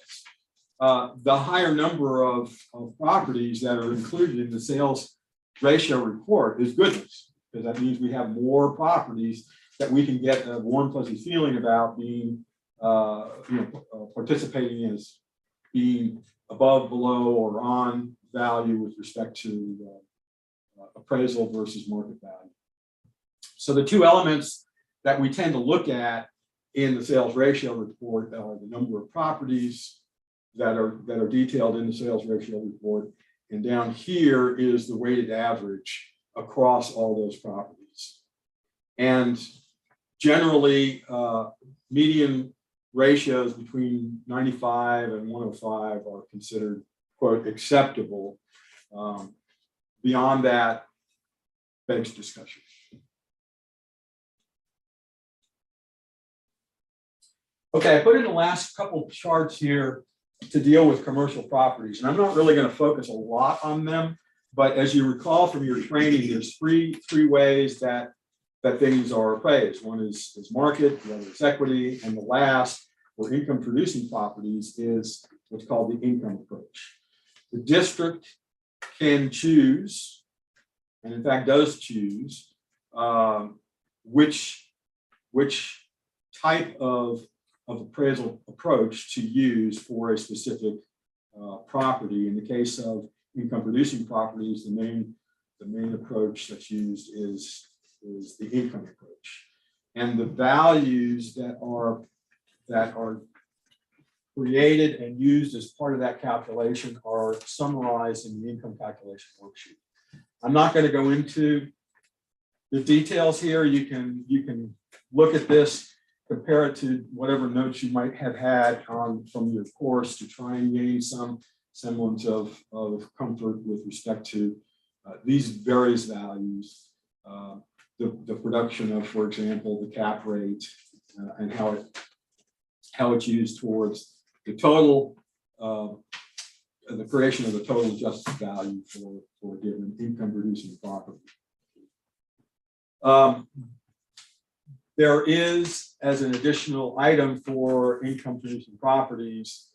The higher number of properties that are included in the sales ratio report is good news, because that means we have more properties that we can get a warm, fuzzy feeling about being, participating as being above, below, or on value with respect to appraisal versus market value. So the two elements that we tend to look at in the sales ratio report are the number of properties that are detailed in the sales ratio report, and down here is the weighted average across all those properties. And generally, median ratios between 95 and 105 are considered, quote, acceptable. Beyond that, begs discussion. Okay, I put in the last couple of charts here to deal with commercial properties, and I'm not really going to focus a lot on them, but as you recall from your training, there's three ways that things are appraised. One is market, the other is equity, and the last, for income producing properties, is what's called the income approach. The district can choose, and in fact does choose, which type of appraisal approach to use for a specific property. In the case of income producing properties, the main approach that's used is the income approach. And the values that are created and used as part of that calculation are summarized in the income calculation worksheet. I'm not going to go into the details here. You can look at this, compare it to whatever notes you might have had from your course to try and gain some semblance of comfort with respect to these various values. The production of, for example, the cap rate and how it's used towards the total, the creation of the total adjusted value for a given income producing property. There is, as an additional item for income producing properties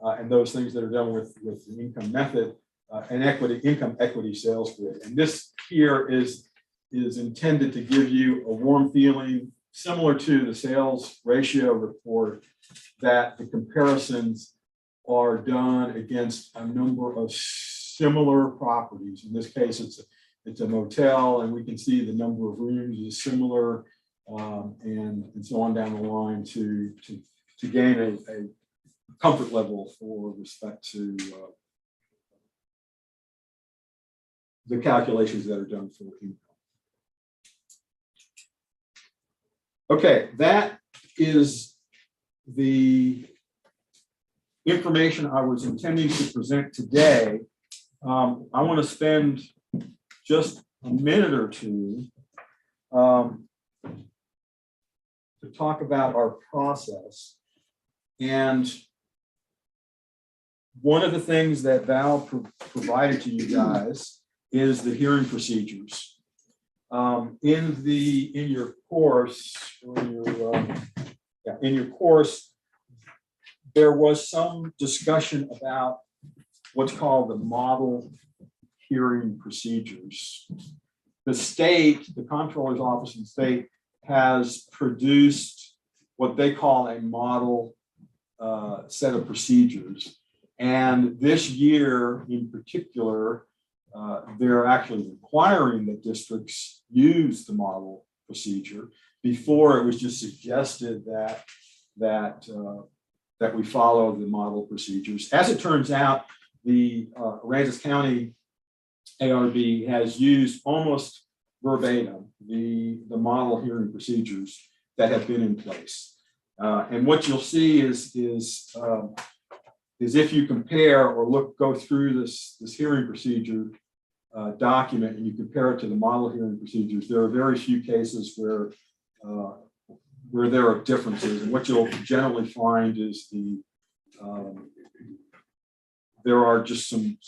and those things that are done with the income method, an income equity sales grid. And this here is intended to give you a warm feeling similar to the sales ratio report, that the comparisons are done against a number of similar properties. In this case, it's a motel, and we can see the number of rooms is similar, and so on down the line to gain a comfort level for respect to the calculations that are done for income. Okay, that is the information I was intending to present today. I want to spend just a minute or two to talk about our process. And one of the things that Val provided to you guys is the hearing procedures. In your course, there was some discussion about what's called the model hearing procedures. The state, the comptroller's office in the state, has produced what they call a model set of procedures. And this year in particular, they're actually requiring that districts use the model procedure. Before, it was just suggested that we follow the model procedures. As it turns out, the Aransas County ARB has used almost verbatim the model hearing procedures that have been in place. And what you'll see is if you compare or go through this hearing procedure document and you compare it to the model hearing procedures, there are very few cases where there are differences. And what you'll generally find is there are just some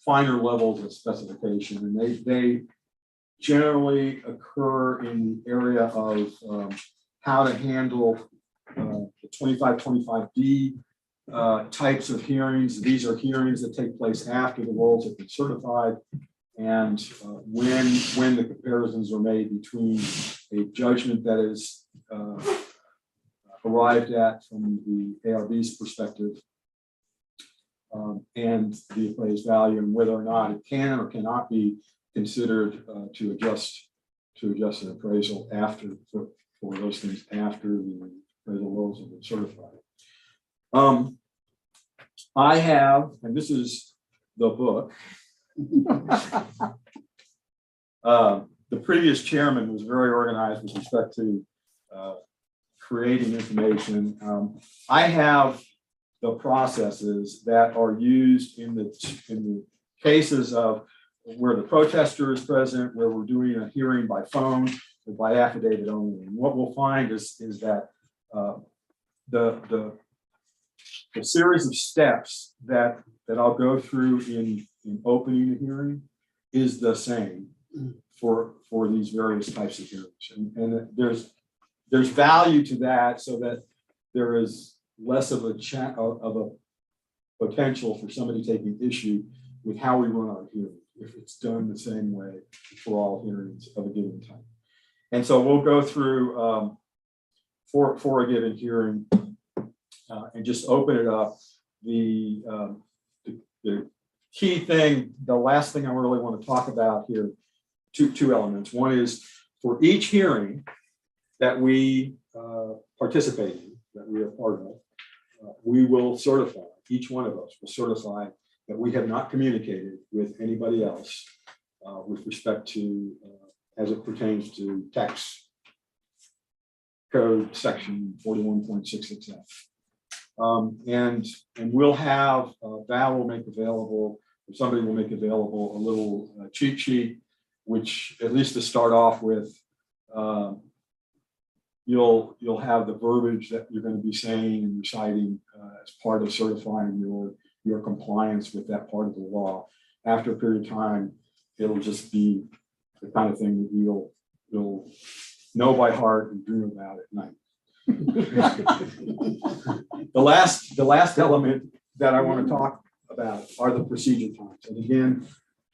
finer levels of specification, and they generally occur in the area of how to handle the 2525D types of hearings. These are hearings that take place after the rolls have been certified, and when the comparisons are made between a judgment that is arrived at from the ARB's perspective and the appraised value, and whether or not it can or cannot be considered to adjust an appraisal after for those things after the appraisal rolls have been certified. I have, and this is the book. The previous chairman was very organized with respect to creating information. I have the processes that are used in the cases of where the protester is present, where we're doing a hearing by phone or by affidavit only. And what we'll find is that the series of steps that I'll go through in opening the hearing is the same for these various types of hearings. And there's value to that, so that there is less of a potential for somebody taking issue with how we run our hearing, if it's done the same way for all hearings of a given type. And so we'll go through for a given hearing and just open it up. The key thing, the last thing I really want to talk about here, two elements. One is for each hearing that we participate in, that we are part of, we will certify, each one of us will certify that we have not communicated with anybody else with respect to, as it pertains to tax code section 41.66F. And we'll have, Val will make available, or somebody will make available a little cheat sheet, which, at least to start off with, you'll have the verbiage that you're going to be saying and reciting as part of certifying your compliance with that part of the law. After a period of time, it'll just be the kind of thing that you'll know by heart and dream about at night. The last element that I want to talk about are the procedure times. And again,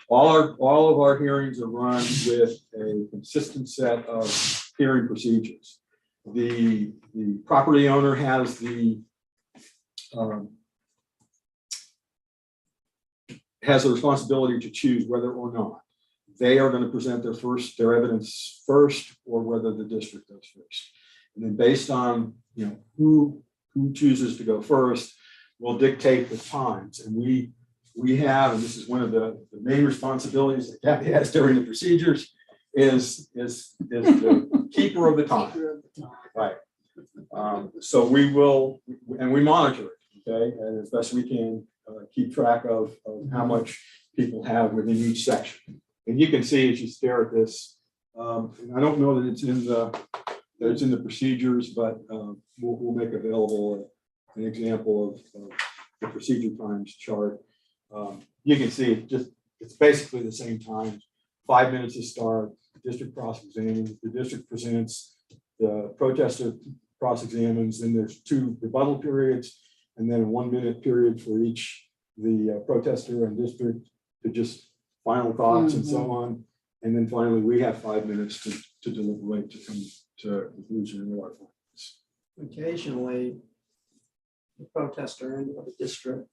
all of our hearings are run with a consistent set of hearing procedures. The property owner has the responsibility to choose whether or not they are going to present their evidence first, or whether the district does first. And then based on who chooses to go first will dictate the times. And we have, and this is one of the main responsibilities that Kathy has during the procedures, is the keeper of the time. Right. So we will, and we monitor it, okay, and as best we can keep track of how much people have within each section. And you can see as you stare at this, and I don't know that it's in the procedures, but we'll make available an example of the procedure times chart. You can see it's basically the same time. 5 minutes to start, district cross-examines, the district presents, the protester cross-examines, then there's 2 rebuttal periods, and then a 1 minute period for each, the protester and district to just final thoughts and so on. And then finally, we have 5 minutes to deliberate, to come to a conclusion with our findings. Occasionally, the protester and the district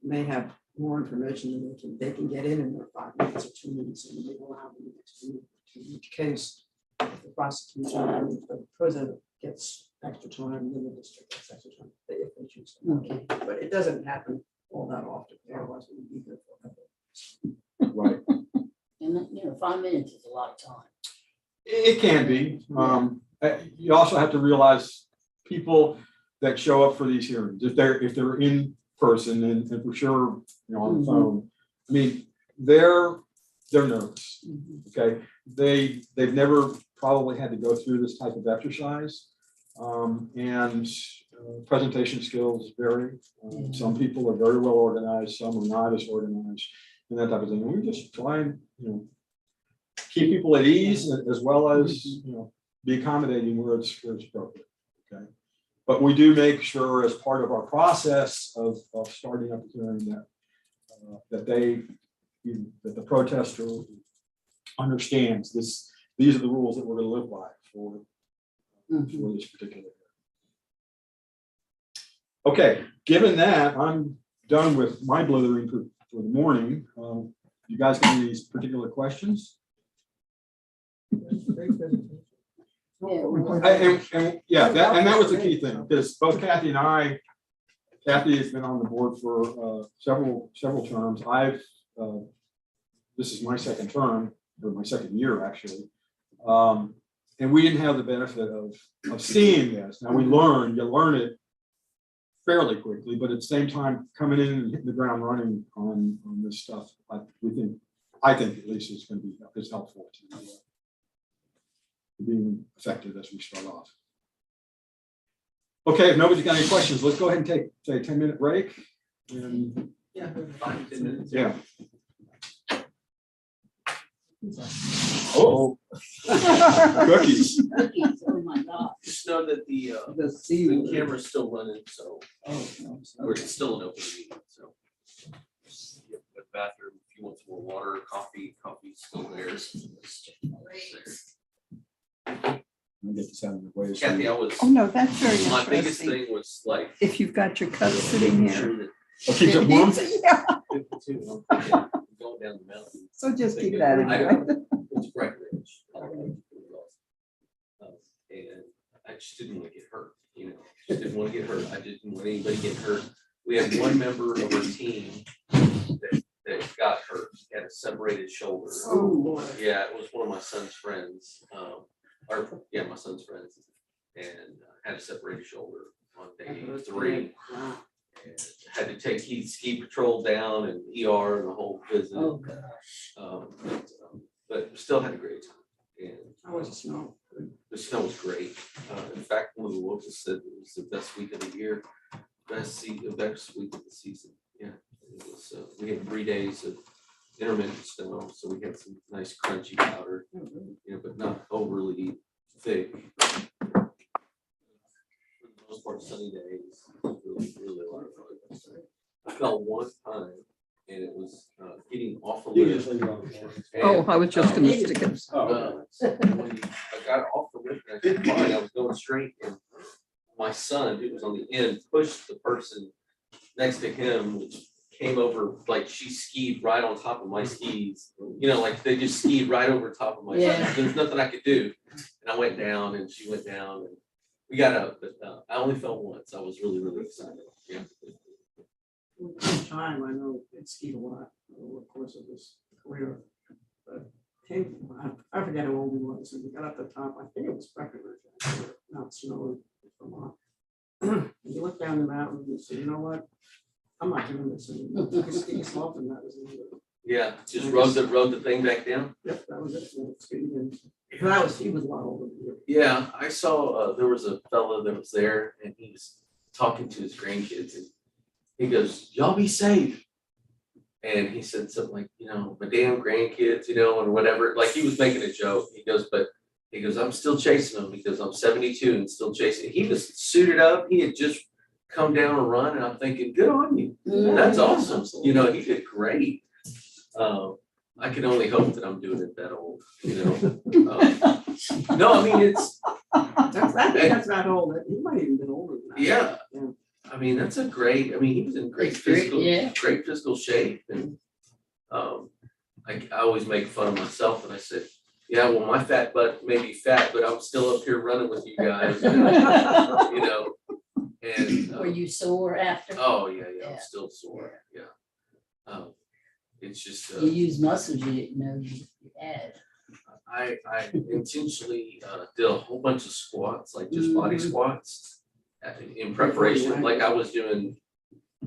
may have more information than they can get in their 5 minutes or 2 minutes, and they allow them to each case. If the prosecution and the president gets extra time, then the district gets extra time if they choose to. Okay. But it doesn't happen all that often, otherwise we would be here for a couple of Right. And 5 minutes is a lot of time. It can be. You also have to realize people that show up for these hearings, if they're in person and for sure, on the phone. I mean, they're nervous. Okay, they've never probably had to go through this type of exercise, and presentation skills vary. Some people are very well organized, some are not as organized, and that type of thing. And we just try and keep people at ease, as well as be accommodating where it's appropriate, okay? But we do make sure as part of our process of starting up a hearing that the protester understands these are the rules that we're going to live by for this particular hearing. Okay, given that, I'm done with my blithering for the morning. You guys got any particular questions? Yeah, that was the key thing, because both Kathy and I, Kathy has been on the board for several terms. This is my second term, or my second year actually. And we didn't have the benefit of seeing this. Now you learn it fairly quickly, but at the same time, coming in and hitting the ground running on this stuff, I think at least it's going to be helpful to being effective as we start off. Okay, if nobody's got any questions, let's go ahead and take a 10-minute break. And Yeah, 5 to 10 minutes. yeah. Oh, cookies. Cookies, oh my God. Just know that the camera's still running, so we're still an open meeting, so. The bathroom, if you want some more water, coffee's still there. I'll get this out of the way. Kathy, I was, Oh, no, that's very my biggest interesting. thing was like. If you've got your cup sitting here. Sure that I'll keep it warm. Yeah, 52, I'm thinking, going down the mountain. so just keep that in I- mind. It's Breckenridge. And I just didn't want to get hurt, just didn't want to get hurt. I didn't want anybody to get hurt. We had one member of our team that got hurt, had a separated shoulder. Oh, boy. Yeah, it was one of my son's friends, my son's friends, and had a separated shoulder on day 3. And had to take ski patrol down and ER and the whole visit. Oh, gosh. But still had a great time. And How was the snow? the snow was great. In fact, one of the locals said it was the best week of the year, best week of the season. Yeah, it was. We had 3 days of intermittent snow, so we had some nice crunchy powder, but not overly thick. For the most part, sunny days. Really a lot of fun. I fell one time, and it was getting off a You can lift. just leave it on the floor. Oh, I was just gonna stick it. When I got off the lift, and I said, fine, I was going straight, and my son, who was on the end, pushed the person next to him, which came over, like she skied right on top of my skis. Like they just skied right over top of my skis. There's nothing I could do. And I went down, and she went down, and we got up, but I only fell once. I was really, really excited. Yeah. One time, I know it skied a lot over the course of this career. But I forget how old he was, and we got up the top, I think it was Breckenridge, not Snow, Vermont. And you look down the mountain and you say, you know what? I'm not doing this anymore. I ski slope and that was it. Yeah, just rode the thing back down. Yep, that was it. He was a lot older than you. Yeah, I saw there was a fellow that was there, and he was talking to his grandkids, and he goes, "Y'all be safe." And he said something like, my damn grandkids, and whatever. Like he was making a joke. He goes, I'm still chasing them because I'm 72 and still chasing. He was suited up. He had just come down a run, and I'm thinking, good on you. That's awesome. He did great. I can only hope that I'm doing it that old, No, I mean, it's. That's not old. He might even been older than that. Yeah. I mean, that's a great, he was in great physical shape. And I always make fun of myself, and I said, yeah, well, my fat butt may be fat, but I'm still up here running with you guys. And Were you sore after? oh yeah, I'm still sore. Yeah. It's just You use muscles you didn't know you had. I intentionally did a whole bunch of squats, like just body squats in preparation. Like I was doing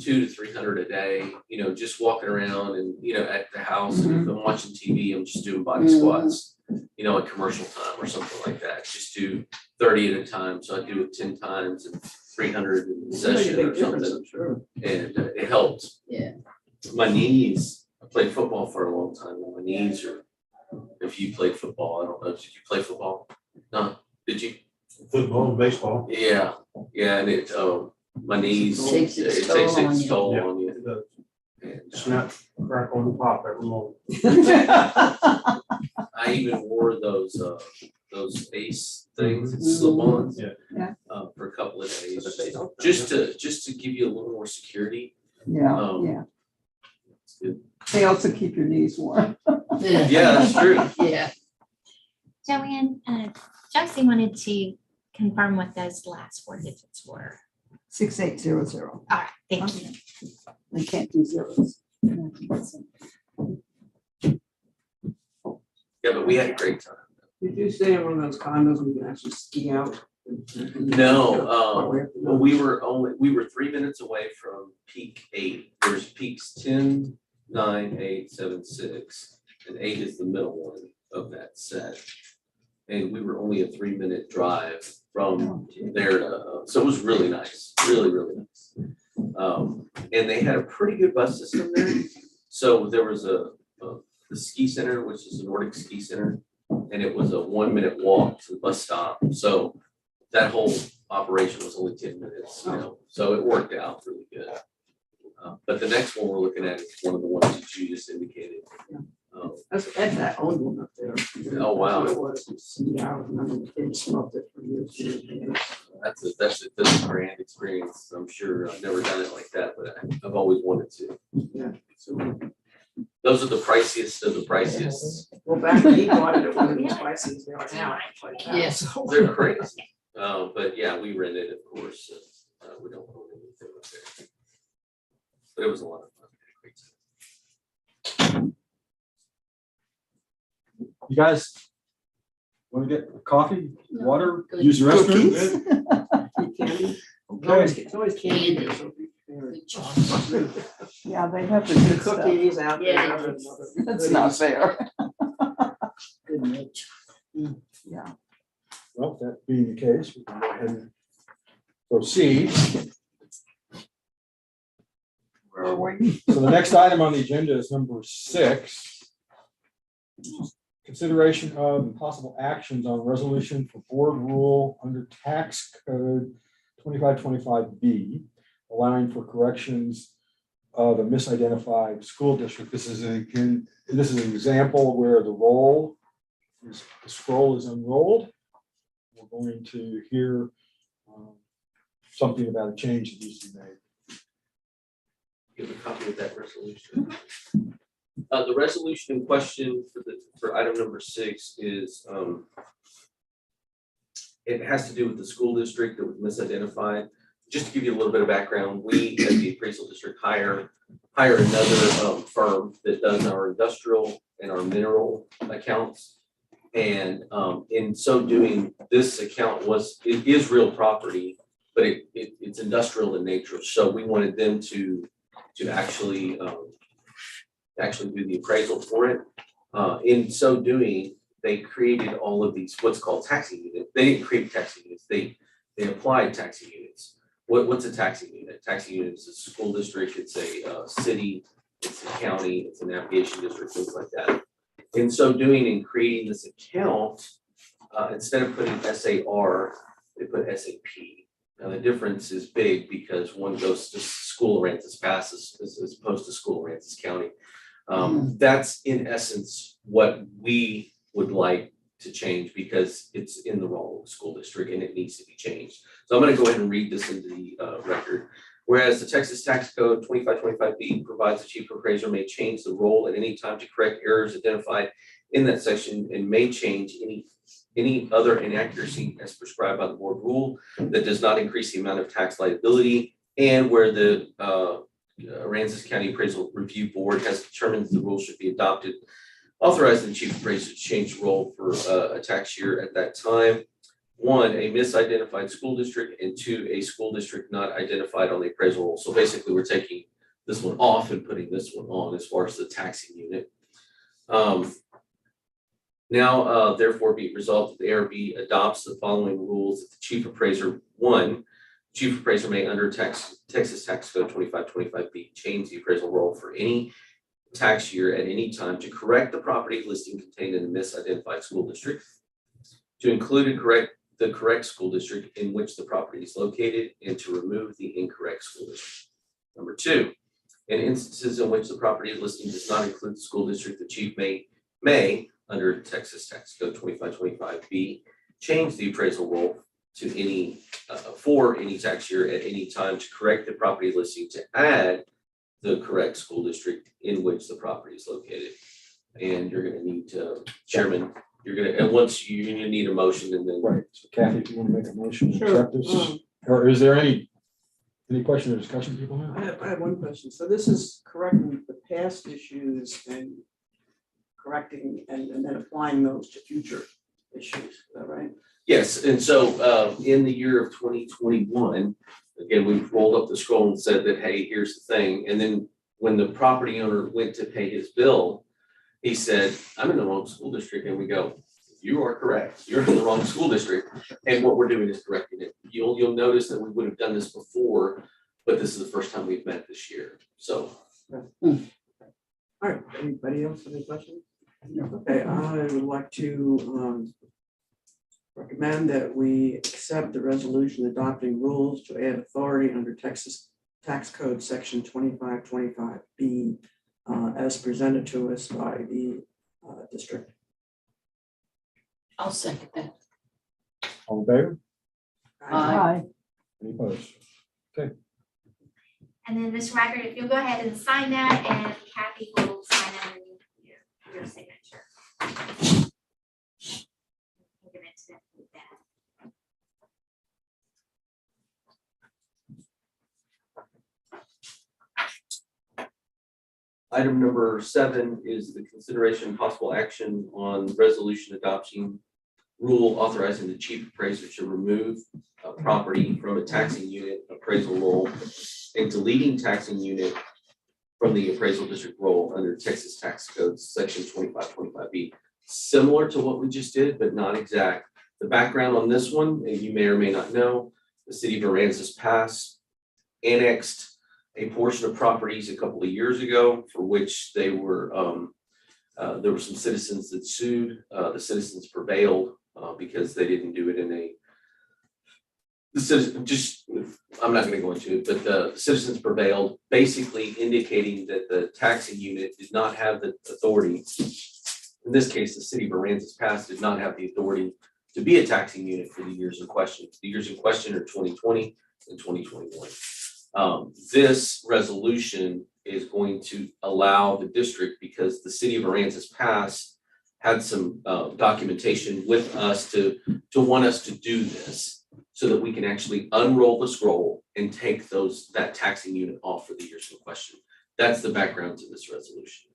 200 to 300 a day, just walking around and, at the house. And if I'm watching TV, I'm just doing body squats, at commercial time or something like that. Just do 30 at a time. So I do it 10 times and 300 in a session or something. Sure. And it helped. Yeah. My knees, I played football for a long time. My knees are, if you played football, I don't know, did you play football? No. Did you? Football and baseball. Yeah, and it, my knees, it Takes takes its toll on its you. toll Yeah. on you. The And, snap, crackle, and pop every moment. I even wore those ACE things, slip-ons. Yeah. Yeah. For a couple of days, But they don't- just to give you a little more security. Yeah, yeah. It's good. They also keep your knees warm. Yeah, that's true. Yeah. Joanne, Josie wanted to confirm what those last four digits were. 6800. All right, thank you. They can't do zeros. Yeah, but we had a great time. Did you stay in one of those condos where you can actually ski out? No, Well, we were 3 minutes away from peak 8. There's peaks 10, 9, 8, 7, 6, and 8 is the middle one of that set. And we were only a 3-minute drive from there to, so it was really nice, really, really nice. And they had a pretty good bus system there. So there was the ski center, which is the Nordic Ski Center, and it was a 1-minute walk to the bus stop. So that whole operation was only 10 minutes, you know, so it worked out really good. But the next one we're looking at is one of the ones that you just indicated. That's that old one up there. Oh, wow. That's what it was. Yeah, I remember the kids smoked it for years. That's a grand experience. I'm sure I've never done it like that, but I've always wanted to. Yeah. So, Those are the priciest of the priciest. well, back when he bought it, it wasn't as spicy as they are now. Yes. So- They're crazy. But yeah, we rented, of course. We don't own anything up there. But it was a lot of fun. Great time. You guys want to get coffee, water, Good. use the restroom? Cookies. Candy. Okay, It's always candy here, so be prepared. Good job. Yeah, they have the good stuff. Cookies out there. Yeah. and other That's not goodies. fair. Good Mitch. Yeah. well, that being the case, we can go ahead and proceed. Where are we? So the next item on the agenda is number 6. Consideration of and possible actions on resolution for board rule under tax code 2525B, allowing for corrections of a misidentified school district. This is an example where the scroll is unrolled. We're going to hear something about a change that needs to be made. Give a copy of that resolution. The resolution in question for item number 6 is, it has to do with the school district that was misidentified. Just to give you a little bit of background, we at the appraisal district hire another firm that does our industrial and our mineral accounts. And in so doing, this account it is real property, but it's industrial in nature. So we wanted them to actually do the appraisal for it. In so doing, they created all of these, what's called taxing units. They didn't create taxing units, they applied taxing units. What's a taxing unit? Taxing unit is a school district, it's a city, it's a county, it's a navigation district, things like that. In so doing, in creating this account, instead of putting SAR, they put SAP. Now the difference is big because one goes to school Aransas Pass as opposed to school Aransas County. That's in essence what we would like to change because it's in the wrong school district and it needs to be changed. So I'm going to go ahead and read this into the record. Whereas the Texas Tax Code 2525B provides the chief appraiser may change the role at any time to correct errors identified in that section and may change any other inaccuracy as prescribed by the board rule that does not increase the amount of tax liability, and where the Aransas County Appraisal Review Board has determined that the rule should be adopted, authorizing the chief appraiser to change the role for a tax year at that time. 1, a misidentified school district, and 2, a school district not identified on the appraisal roll. So basically, we're taking this one off and putting this one on as far as the taxing unit. Now, therefore, be it resolved that the ARB adopts the following rules that the chief appraiser, 1, chief appraiser may under Texas Tax Code 2525B change the appraisal roll for any tax year at any time to correct the property listing contained in the misidentified school district, to include and correct the correct school district in which the property is located and to remove the incorrect school district. Number two, in instances in which the property listing does not include the school district, the chief may under Texas Tax Code 2525B, change the appraisal roll to any, for any tax year at any time to correct the property listing to add the correct school district in which the property is located. And you're gonna need to, Chairman, and once you're gonna need a motion and then. Right, so Kathy, if you want to make a motion to Sure. accept this, or is there any question or discussion people have? I have one question. So this is correcting the past issues and correcting and then applying those to future issues, is that right? Yes, and so in the year of 2021, again, we rolled up the scroll and said that, hey, here's the thing. And then when the property owner went to pay his bill, he said, I'm in the wrong school district. And we go, you are correct. You're in the wrong school district. And what we're doing is correcting it. You'll notice that we would have done this before, but this is the first time we've met this year. So. All right, anybody else have any questions? Okay, I would like to recommend that we accept the resolution adopting rules to add authority under Texas Tax Code Section 2525B as presented to us by the district. I'll second that. All in favor? Aye. Any opposed? And then Ms. Raggard, if you'll go ahead and sign that, and Kathy will sign underneath your signature. Give it to them with that. Item number 7 is the consideration and possible action on resolution adopting rule authorizing the chief appraiser to remove a property from a taxing unit appraisal roll and deleting taxing unit from the appraisal district roll under Texas Tax Code Section 2525B. Similar to what we just did, but not exact. The background on this one, and you may or may not know, the city of Aransas passed, annexed a portion of properties a couple of years ago for which they were, there were some citizens that sued. The citizens prevailed because they didn't do it in a, I'm not gonna go into it, but the citizens prevailed, basically indicating that the taxing unit did not have the authority. In this case, the city of Aransas Pass did not have the authority to be a taxing unit for the years in question. The years in question are 2020 and 2021. This resolution is going to allow the district, because the city of Aransas Pass had some documentation with us to want us to do this so that we can actually unroll the scroll and take that taxing unit off for the years in question. That's the background to this resolution.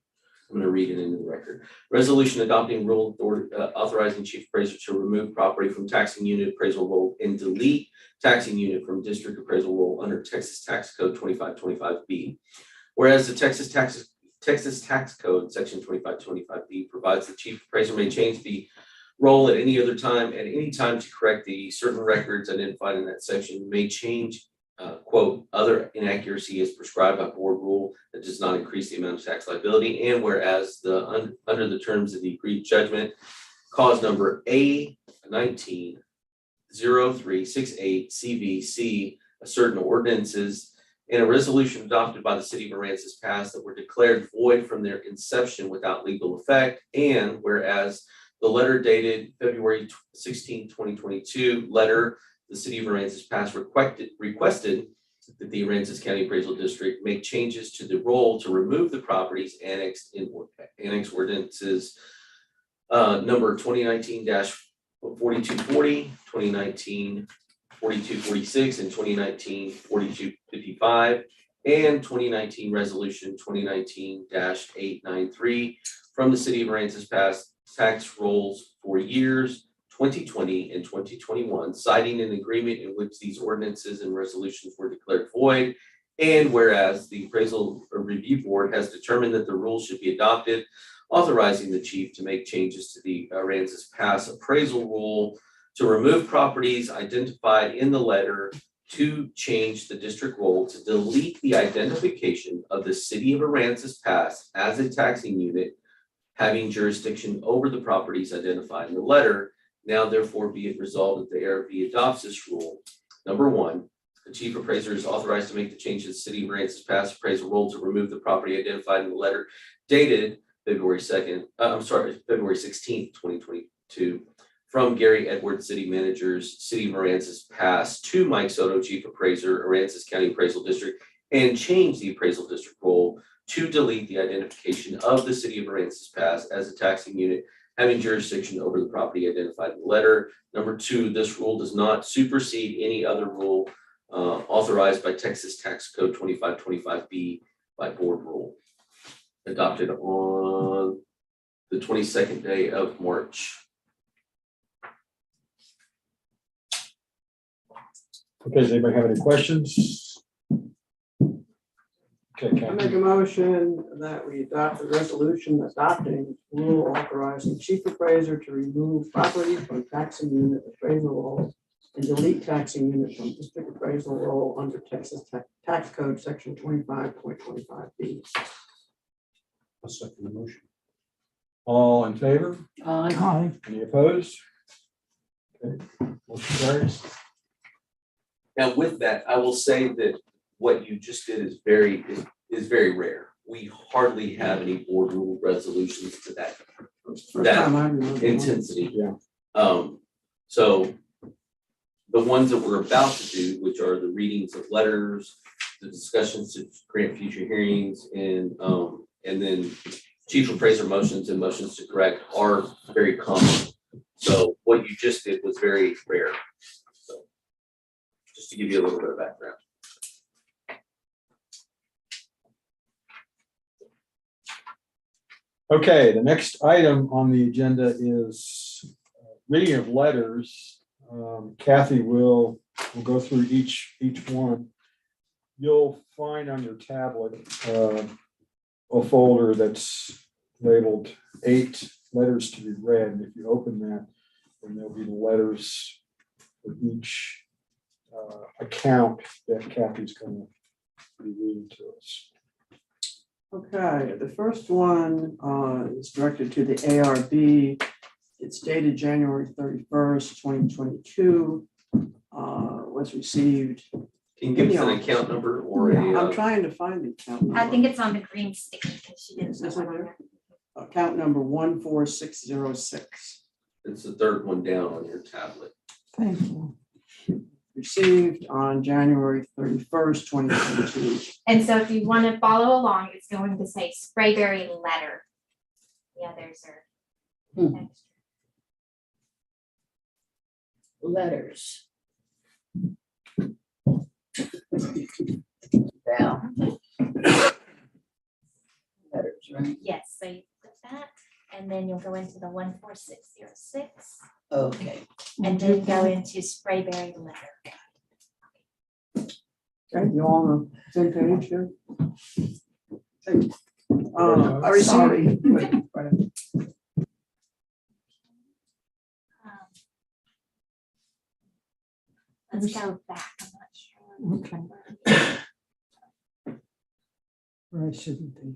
I'm going to read it into the record. Resolution adopting rule authorizing chief appraiser to remove property from taxing unit appraisal roll and delete taxing unit from district appraisal roll under Texas Tax Code 2525B. Whereas the Texas Tax Code Section 2525B provides the chief appraiser may change the roll at any time to correct the certain records identified in that section, may change quote, other inaccuracy is prescribed by board rule that does not increase the amount of tax liability. And whereas under the terms of the agreed judgment, cause number A190368 CVC, a certain ordinances and a resolution adopted by the city of Aransas Pass that were declared void from their inception without legal effect. And whereas the letter dated February 16, 2022 letter, the city of Aransas Pass requested that the Aransas County Appraisal District make changes to the roll to remove the properties annexed in annex ordinances number 2019-4240, 2019-4246, and 2019-4255, and 2019 resolution 2019-893 from the city of Aransas Pass tax rolls for years 2020 and 2021, citing an agreement in which these ordinances and resolutions were declared void. And whereas the Appraisal Review Board has determined that the rules should be adopted, authorizing the chief to make changes to the Aransas Pass appraisal rule to remove properties identified in the letter, to change the district roll, to delete the identification of the city of Aransas Pass as a taxing unit having jurisdiction over the properties identified in the letter, Now therefore be it resolved that the ARB adopts this rule. Number one, the chief appraiser is authorized to make the change to the city of Aransas past appraisal roll to remove the property identified in the letter dated February 16th, 2022, from Gary Edwards, city managers, city of Aransas pass to Mike Soto, chief appraiser, Aransas County Appraisal District, and change the appraisal district role to delete the identification of the city of Aransas pass as a taxing unit having jurisdiction over the property identified in the letter. Number two, this rule does not supersede any other rule authorized by Texas Tax Code 2525B by board rule, adopted on the 22nd day of March. Okay, does anybody have any questions? Okay, I make Kathy. a motion that we adopt the resolution adopting rule authorizing chief appraiser to remove property from taxing unit appraisal roll and delete taxing unit from district appraisal roll under Texas Tax Code section 25.25B. I'll second the motion. All in favor? Aye. Any opposed? Okay, motion carries. Now with that, I will say that what you just did is very rare. We hardly have any board rule resolutions to that First That time I remember. one. intensity. Yeah. So the ones that we're about to do, which are the readings of letters, the discussions to grant future hearings, and then chief appraiser motions and motions to correct are very common. So what you just did was very rare. So just to give you a little bit of background. Okay, the next item on the agenda is reading of letters. Kathy will go through each one. You'll find on your tablet a folder that's labeled 8 letters to be read. And if you open that, then there'll be the letters for each account that Kathy's going to be reading to us. Okay, the first one is directed to the ARB. It's dated January 31st, 2022. Was received. Can you give us an account number or I'm a, trying to find the account number. I think it's on the green sticky because she didn't. Is this one here? Account number 14606. it's the third one down on your tablet. Thank you. Received on January 31st, 2022. And so if you want to follow along, it's going to say Sprayberry letter. The others are extra. Letters. Yeah. Letters, right? Yes, so you put that, and then you'll go into the 14606, Okay. and then go into Sprayberry letter. Okay, you all on the same page here? Okay. I received. Sorry. Let's go back, I'm not sure. Okay. Or I shouldn't be.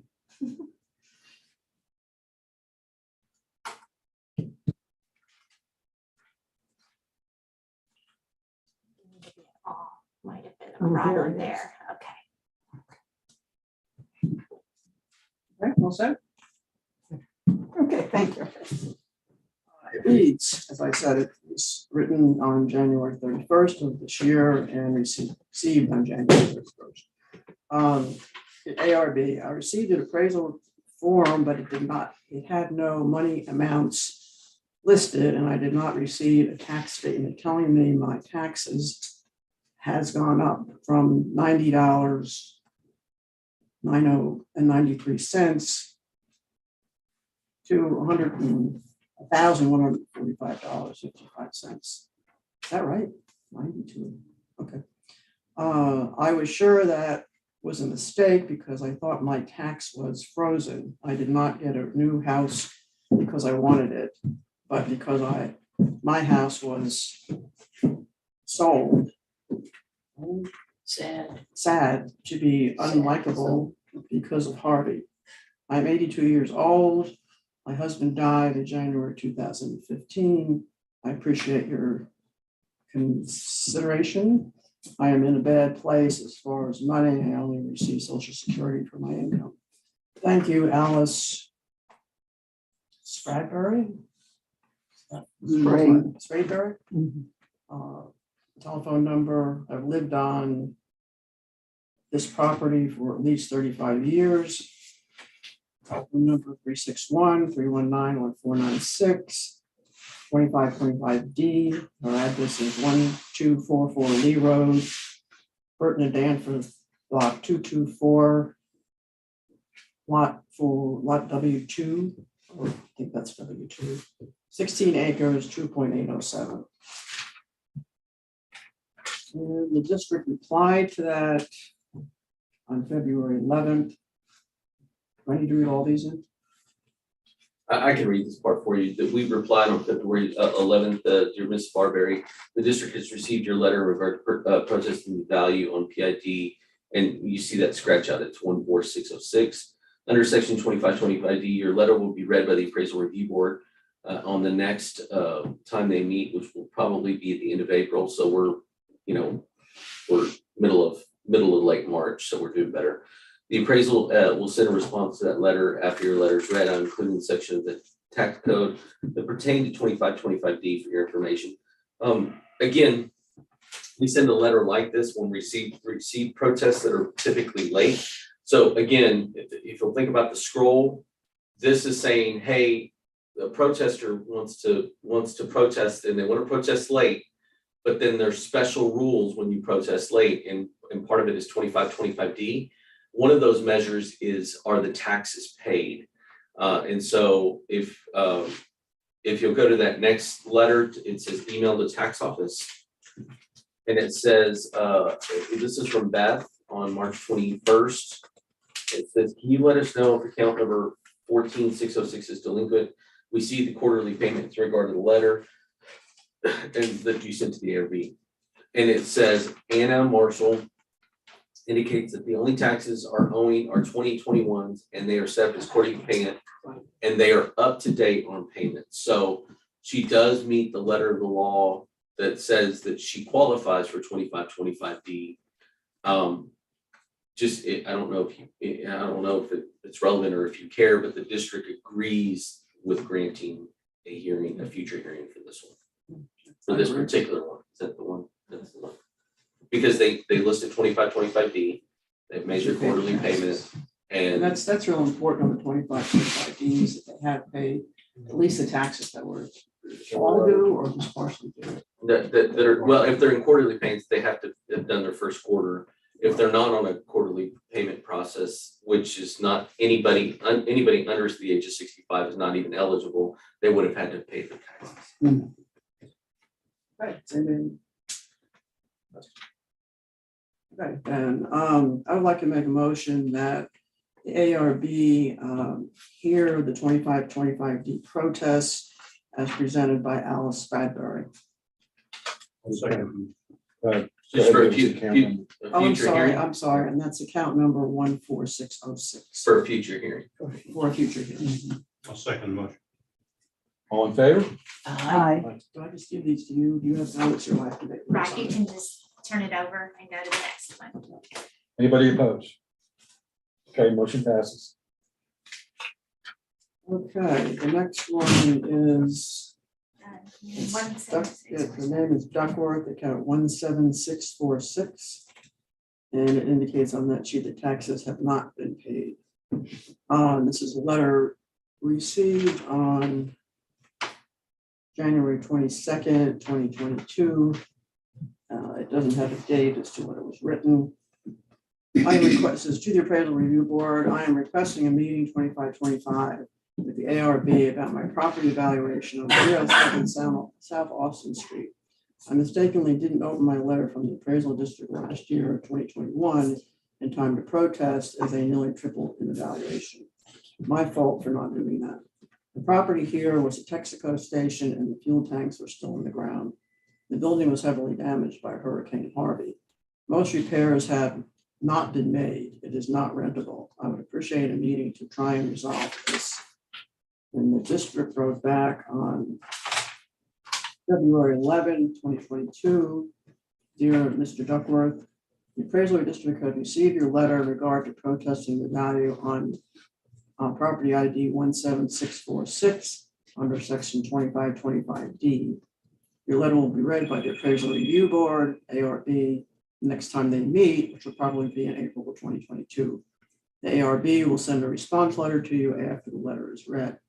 Might have been a Oh, there problem it is. there, okay. Okay, all set? Okay, thank you. It reads, as I said, it was written on January 31st of this year and received on January 31st. At ARB, I received an appraisal form, but it had no money amounts listed, and I did not receive a tax statement telling me my taxes has gone up from $90.93 to $1,145.55. Is that right? 92. Okay. I was sure that was a mistake because I thought my tax was frozen. I did not get a new house because I wanted it, but because my house was sold. Sad to be unlikable because of Harvey. I'm 82 years old. My husband died in January 2015. I appreciate your consideration. I am in a bad place as far as money. I only receive Social Security for my income. Thank you, Alice Spradbury. Spradbury. Telephone number, I've lived on this property for at least 35 years. Telephone number 361-319-1496. 2525D. Our address is 1244 Lee Road, Burton and Danforth, block 224, lot W2, or I think that's W2, 16 acres, 2.807. And the district replied to that on February 11th. Do I need to read all these in? I can read this part for you, that we replied on February 11th, dear Ms. Barberry, the district has received your letter in regard to protesting the value on PID, and you see that scratch out, it's 14606. Under section 2525D, your letter will be read by the appraisal review board on the next time they meet, which will probably be at the end of April. So we're middle of late March, so we're doing better. The appraisal will send a response to that letter after your letter is read. I'm including the section of the tax code that pertain to 2525D for your information. Again, we send a letter like this when we receive protests that are typically late. So again, if you'll think about the scroll, this is saying, hey, the protester wants to protest, and they want to protest late, but then there's special rules when you protest late, and part of it is 2525D. One of those measures are the taxes paid. And so if you'll go to that next letter, it says email the tax office. And it says, this is from Beth on March 21st. It says, can you let us know if account number 14606 is delinquent? We see the quarterly payments in regard to the letter and that you sent to the ARB. And it says, Anna Marshall indicates that the only taxes are owing are 2021s, and they are set as quarterly payment, and they are up to date on payment. So she does meet the letter of the law that says that she qualifies for 2525D. I don't know if it's relevant or if you care, but the district agrees with granting a future hearing for this one, for this particular one. Is that the one? That's the one. Because they listed 2525D, they've made their quarterly payment, And and that's real important on the 2525Ds that they have paid at least the taxes that were all due or just partially due. that are, well, if they're in quarterly payments, they have to have done their first quarter. If they're not on a quarterly payment process, which is not anybody under the age of 65 is not even eligible, they would have had to pay their taxes. Right, and then. Right, and I would like to make a motion that the ARB hear the 2525D protests as presented by Alice Spradbury. Second. Just for a Oh, future hearing, I'm sorry, and that's account number 14606 for a future hearing. for a future hearing. I'll second the motion. All in favor? Aye. Do I just give these to you? Do you have notes or do I have to make? notes Right, on you it? can just turn it over and go to the next one. Anybody opposed? Okay, motion passes. Okay, the next one is. The name is Duckworth, account 17646. And it indicates on that sheet that taxes have not been paid. This is a letter received on January 22nd, 2022. It doesn't have a date as to when it was written. This is to the appraisal review board. I am requesting a meeting 2525 with the ARB about my property valuation of 307 South Austin Street. I mistakenly didn't open my letter from the appraisal district last year, 2021, in time to protest as they nearly tripled in the valuation. My fault for not doing that. The property here was a Texaco station and the fuel tanks were still in the ground. The building was heavily damaged by Hurricane Harvey. Most repairs have not been made. It is not rentable. I would appreciate a meeting to try and resolve this. And the district wrote back on February 11, 2022. Dear Mr. Duckworth, the appraisal district has received your letter in regard to protesting the value on property ID 17646 under section 2525D. Your letter will be read by the appraisal review board, ARB, next time they meet, which will probably be in April of 2022. The ARB will send a response letter to you after the letter is read.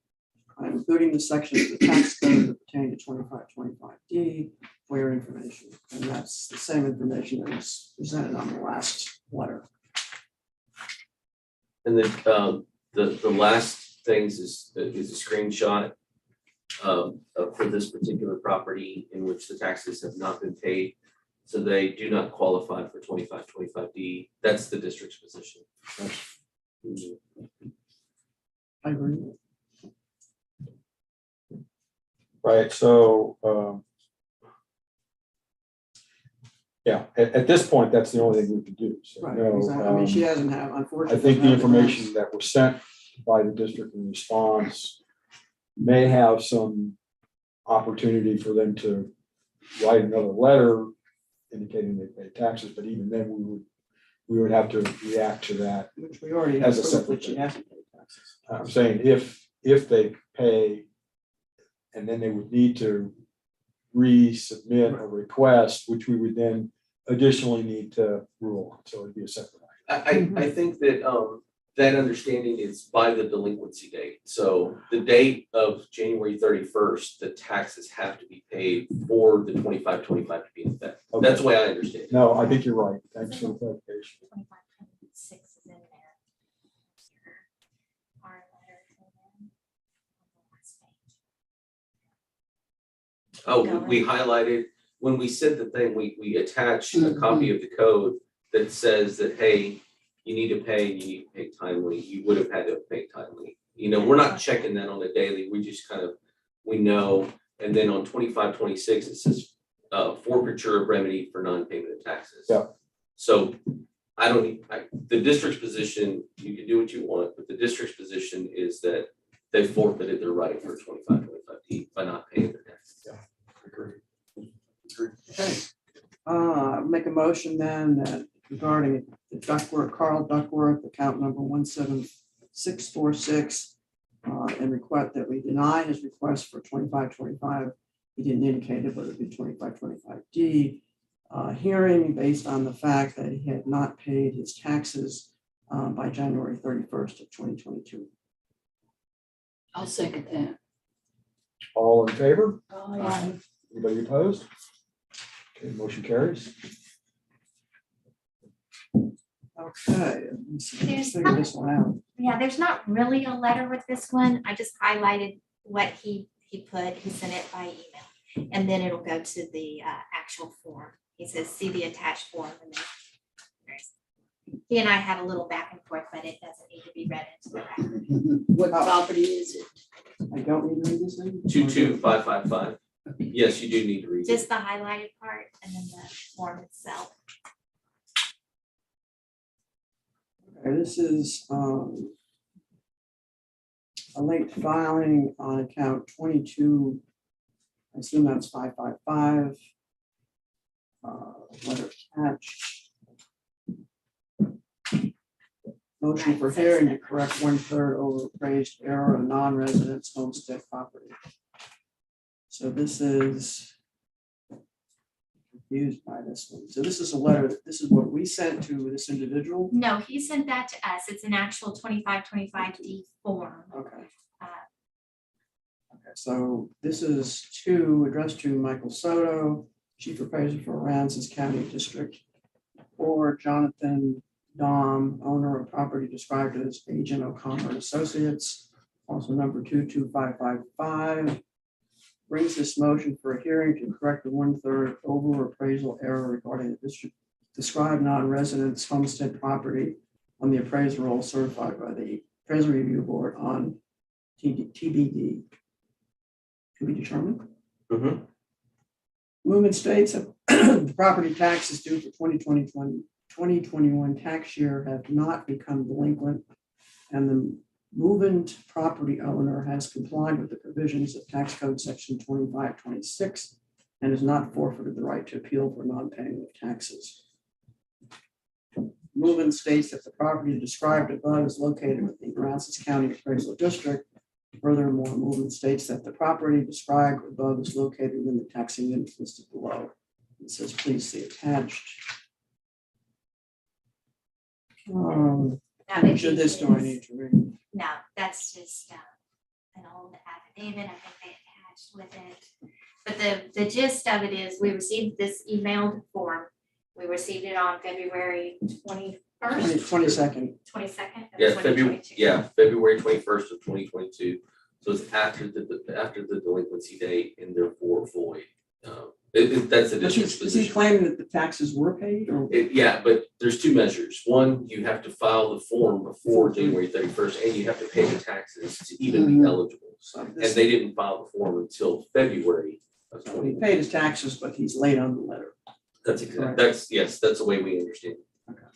I'm including the sections of the tax code that pertain to 2525D for your information. And that's the same information that was presented on the last letter. And then the last things is a screenshot for this particular property in which the taxes have not been paid. So they do not qualify for 2525D. That's the district's position. I agree. Right, so, yeah, at this point, that's the only thing we can do. So, Right, no, exactly. I mean, she hasn't had, I unfortunately. think the hasn't had information that was sent by the district in response may have some opportunity for them to write another letter indicating they pay taxes, but even then we would have to react to that. Which we already have As a proof separate that she thing. hasn't paid taxes. I'm saying if they pay, and then they would need to resubmit a request, which we would then additionally need to rule on. So it'd be a separate. I think that that understanding is by the delinquency date. So the date of January 31st, the taxes have to be paid for the 2525 to be in effect. Okay. That's the way I understand it. No, I think you're right. Thanks for the clarification. 2526 is in there. Our letter came in on the last page. Oh, we highlighted, when we said the thing, we attached a copy of the code that says that, hey, you need to pay timely. You would have had to pay timely. You know, we're not checking that on a daily. We just kind of, we know. And then on 2526, it says forfeiture of remedy for non-payment of taxes. Yeah. So the district's position, you can do what you want, but the district's position is that they forfeited their right for 2525D by not paying their taxes. Yeah, agree. Okay. Make a motion then that regarding the Duckworth, Carl Duckworth, account number 17646, and request that we deny his request for 2525. He didn't indicate it, but it'd be 2525D. Hearing based on the fact that he had not paid his taxes by January 31st of 2022. I'll second that. All in favor? Aye. Anybody opposed? Okay, motion carries. Okay, let's There's figure this one out. Yeah, there's not really a letter with this one. I just highlighted what he sent it by email. And then it'll go to the actual form. He says, see the attached form. And then he and I had a little back and forth, but it doesn't need to be read into the record. What property is it? I don't need to read this thing? 22555. Yes, you do need to read it. Just the highlighted part and then the form itself. Okay, this is a late filing on account 22. I assume that's 555. Letter attached. Motion for hearing to correct 1/3 overappraised error on non-residence homestead property. So this is confused by this one. So this is a letter, this is what we sent to this individual. No, he sent that to us. It's an actual 2525D form. Okay. Okay, so this is addressed to Michael Soto, Chief Appraiser for Aransas County District, or Jonathan Dom, owner of property described as Agent O'Connor and Associates, also number 22555. Brings this motion for a hearing to correct the 1/3 over appraisal error regarding the district described non-residence homestead property on the appraisal roll certified by the appraisal review board on TBD. To be determined. Mhm. Movement states that the property taxes due for 2021 tax year have not become delinquent, and the movement property owner has complied with the provisions of tax code section 2526 and has not forfeited the right to appeal for non-paying of taxes. Movement states that the property described above is located within the Aransas County Appraisal District. Furthermore, movement states that the property described above is located within the taxing units listed below. It says, please see attached. Now, Which of this do I need to read? No, that's just an old affidavit, I think they attached with it. But the gist of it is, we received this emailed form. We received it on February 21st, 22nd. 22nd. Yeah, February 21st of 2022. So it's after the delinquency date and therefore void. That's the But district's is he position. claiming that the taxes were paid or? Yeah, but there's two measures. One, you have to file the form before January 31st, and you have to pay the taxes to even be eligible. So And this- they didn't file the form until February of so he paid his taxes, but he's late on the letter. That's exactly, Correct. that's the way we understand it. Okay.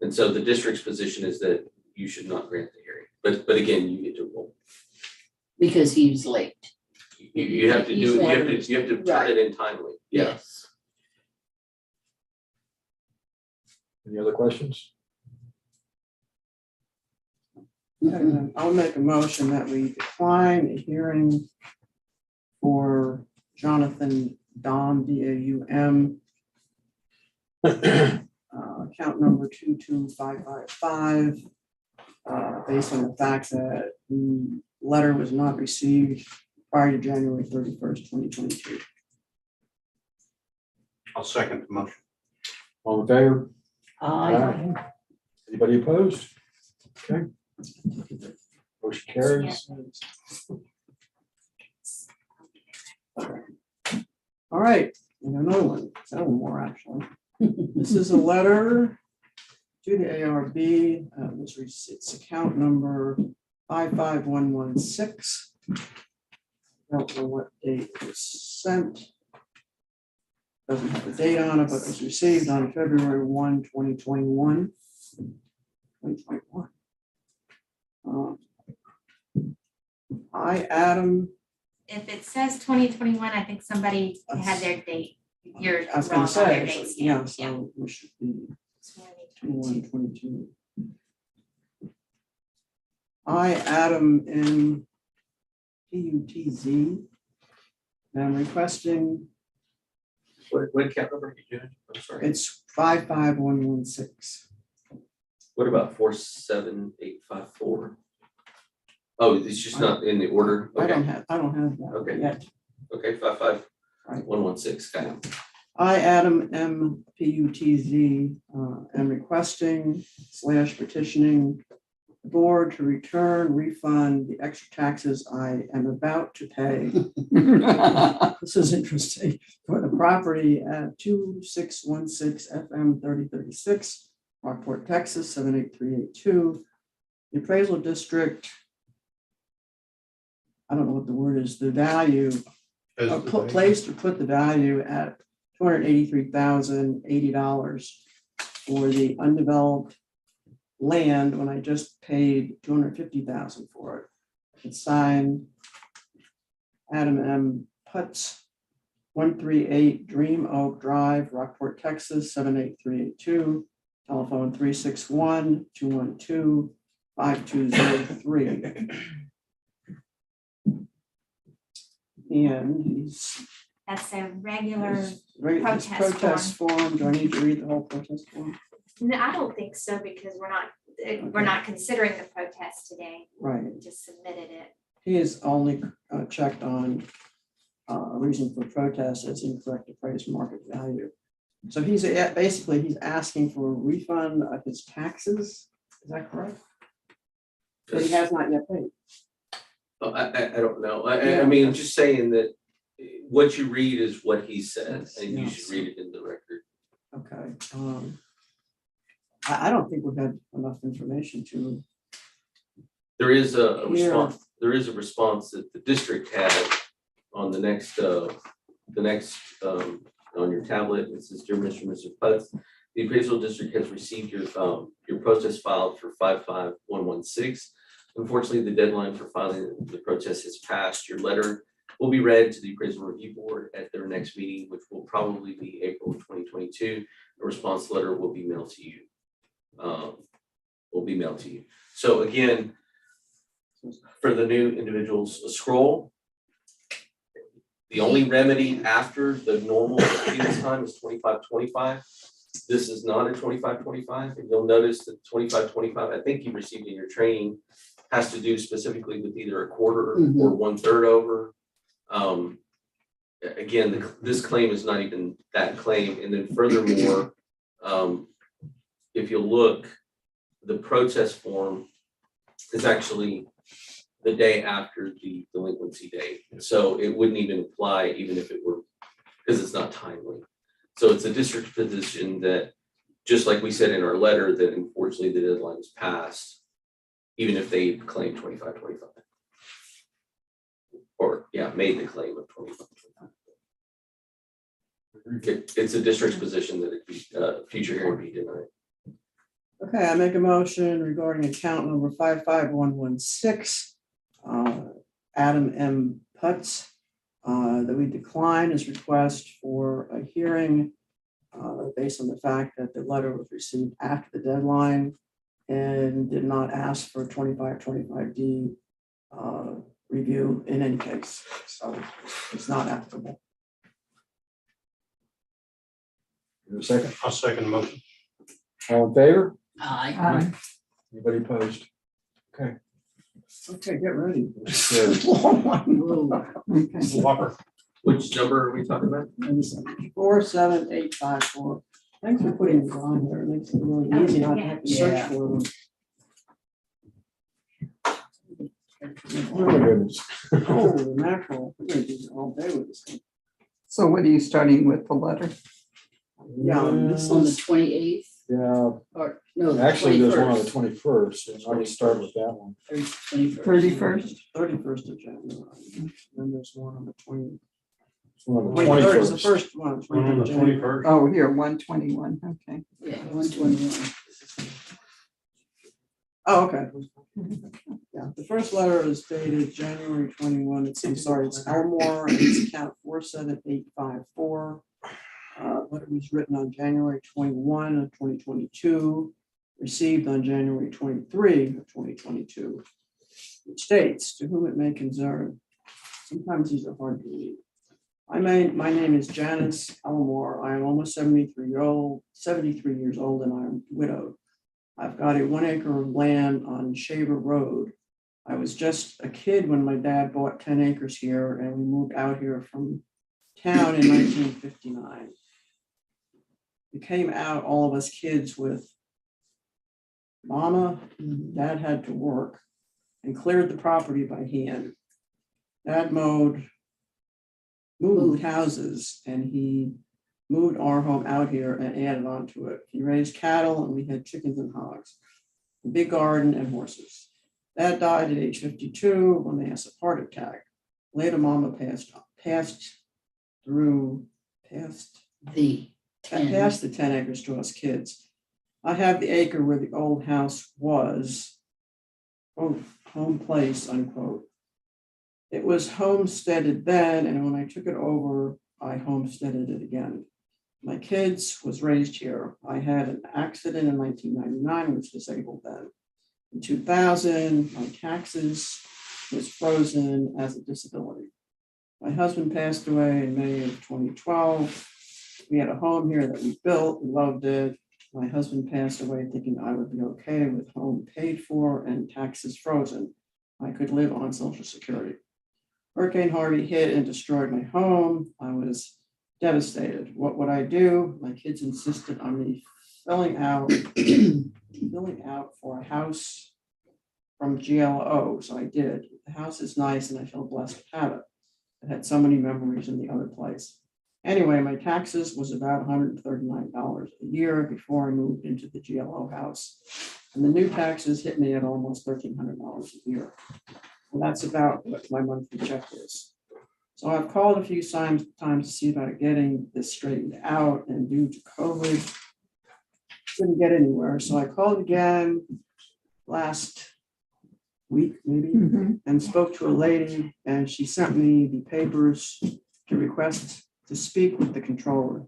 And so the district's position is that you should not grant the hearing, but again, you get to roll. Because he was late. You have to do, you have to turn it in timely, yeah. Yes. Any other questions? I'll make a motion that we decline a hearing for Jonathan Daum, DAUM, account number 22555, based on the fact that the letter was not received prior to January 31st, 2022. I'll second the motion. All in favor? Aye. Anybody opposed? Okay. Motion carries. All right, and another one, several more actually. This is a letter to the ARB, it's account number 55116. Don't know what date it was sent. Doesn't have a date on it, but it was received on February 1, 2021. 2021. Adam. If it says 2021, I think somebody had their date. You're I was wrong gonna on their say, dates. yeah, so we should be 21, 2022. 22. I, Adam M. PUTZ. And I'm requesting, What account number are you doing? I'm sorry. it's 55116. What about 47854? Oh, it's just not in the order? I Okay, don't have that Okay. yet. okay, 55116, got it. I, Adam M. PUTZ, am requesting / petitioning the board to return, refund the extra taxes I am about to pay. This is interesting, for the property at 2616 FM 3036, Rockport, Texas, 78382. The appraisal district, I don't know what the word is, the value, placed or put the value at $283,080 for the undeveloped land when I just paid $250,000 for it. It's signed Adam M. Putz, 138 Dream Oak Drive, Rockport, Texas, 78382, telephone 361-212-5203. And he's That's a regular, This protest form, do I need to read the whole protest form? no, I don't think so, because we're not considering the protest today. Right, We just submitted it. he is only checked on a reason for protest as incorrect appraised market value. So he's basically, he's asking for a refund of his taxes, is that correct? That he has not yet paid. Oh, I don't know. I mean, I'm just saying that what you read is what he said, and you should read it in the record. Okay. I don't think we've had enough information to. There is a Yeah. response, that the district had on the next, on your tablet. It says, dear Mr. and Mrs. Putz, the appraisal district has received your protest filed for 55116. Unfortunately, the deadline for filing the protest has passed. Your letter will be read to the appraisal review board at their next meeting, which will probably be April 2022. A response letter will be mailed to you. So again, for the new individuals, a scroll. The only remedy after the normal appeals time is 25-25. This is not a 25-25, and you'll notice that 25-25, I think you received in your training, has to do specifically with either a quarter or 1/3 over. Again, this claim is not even that claim, and then furthermore, if you look, the protest form is actually the day after the delinquency date. So it wouldn't even apply even if it were, because it's not timely. So it's a district position that, just like we said in our letter, that unfortunately the deadline is passed, even if they claim 25-25. Or, yeah, made the claim of 25-25. It's a district's position that it future hearing be denied. Okay, I make a motion regarding account number 55116. Adam M. Putz, that we decline his request for a hearing based on the fact that the letter was received after the deadline and did not ask for 25-25D review in any case. So it's not applicable. Your second, I'll second the motion. all in favor? Aye. Anybody opposed? Okay. Okay, get ready. Whoa. Okay. Walker. Which number are we talking about? 47854. Thanks for putting these on here. It makes it really easy not to have to search Yeah. for them. Oh my goodness. Holy mackerel. We're gonna do this all day with this thing. So what are you starting with, the letter? Yeah, this On the is, 28th, Yeah, or no, the actually, there's one on the 21st. 21st, and I would start with that one. 31st. 31st? 31st of January. Then there's one on the 20. It's one on the 23rd is the 21st. first one. On the 23rd of January. 21st. Oh, here, 121, okay. Yeah, 121. Oh, okay. Yeah, the first letter is dated January 21. I'm sorry, it's Elmore, and it's account 47854. Letter was written on January 21 of 2022, received on January 23 of 2022. It states, to whom it may concern. Sometimes these are hard to read. My name is Janice Elmore. I am almost 73 years old, and I am widowed. I've got a 1 acre of land on Shaver Road. I was just a kid when my dad bought 10 acres here, and we moved out here from town in 1959. We came out, all of us kids, with mama, dad had to work and cleared the property by hand. Dad moved houses, and he moved our home out here and added on to it. He raised cattle, and we had chickens and hogs, a big garden and horses. Dad died at age 52 when they had a heart attack. Later, mama passed the 10 acres to us kids. I have the acre where the old house was, quote, home place, unquote. It was homesteaded then, and when I took it over, I homesteaded it again. My kids was raised here. I had an accident in 1999, which disabled them. In 2000, my taxes was frozen as a disability. My husband passed away in May of 2012. We had a home here that we built, we loved it. My husband passed away thinking I would be okay with home paid for and taxes frozen. I could live on Social Security. Hurricane Harvey hit and destroyed my home. I was devastated. What would I do? My kids insisted on me filling out for a house from GLO, so I did. The house is nice, and I feel blessed to have it. I had so many memories in the other place. Anyway, my taxes was about $139 a year before I moved into the GLO house. And the new taxes hit me at almost $1,300 a year. And that's about what my monthly check is. So I've called a few times to see about getting this straightened out, and due to COVID, couldn't get anywhere. So I called again last week maybe, and spoke to a lady, and she sent me the papers to request to speak with the comptroller.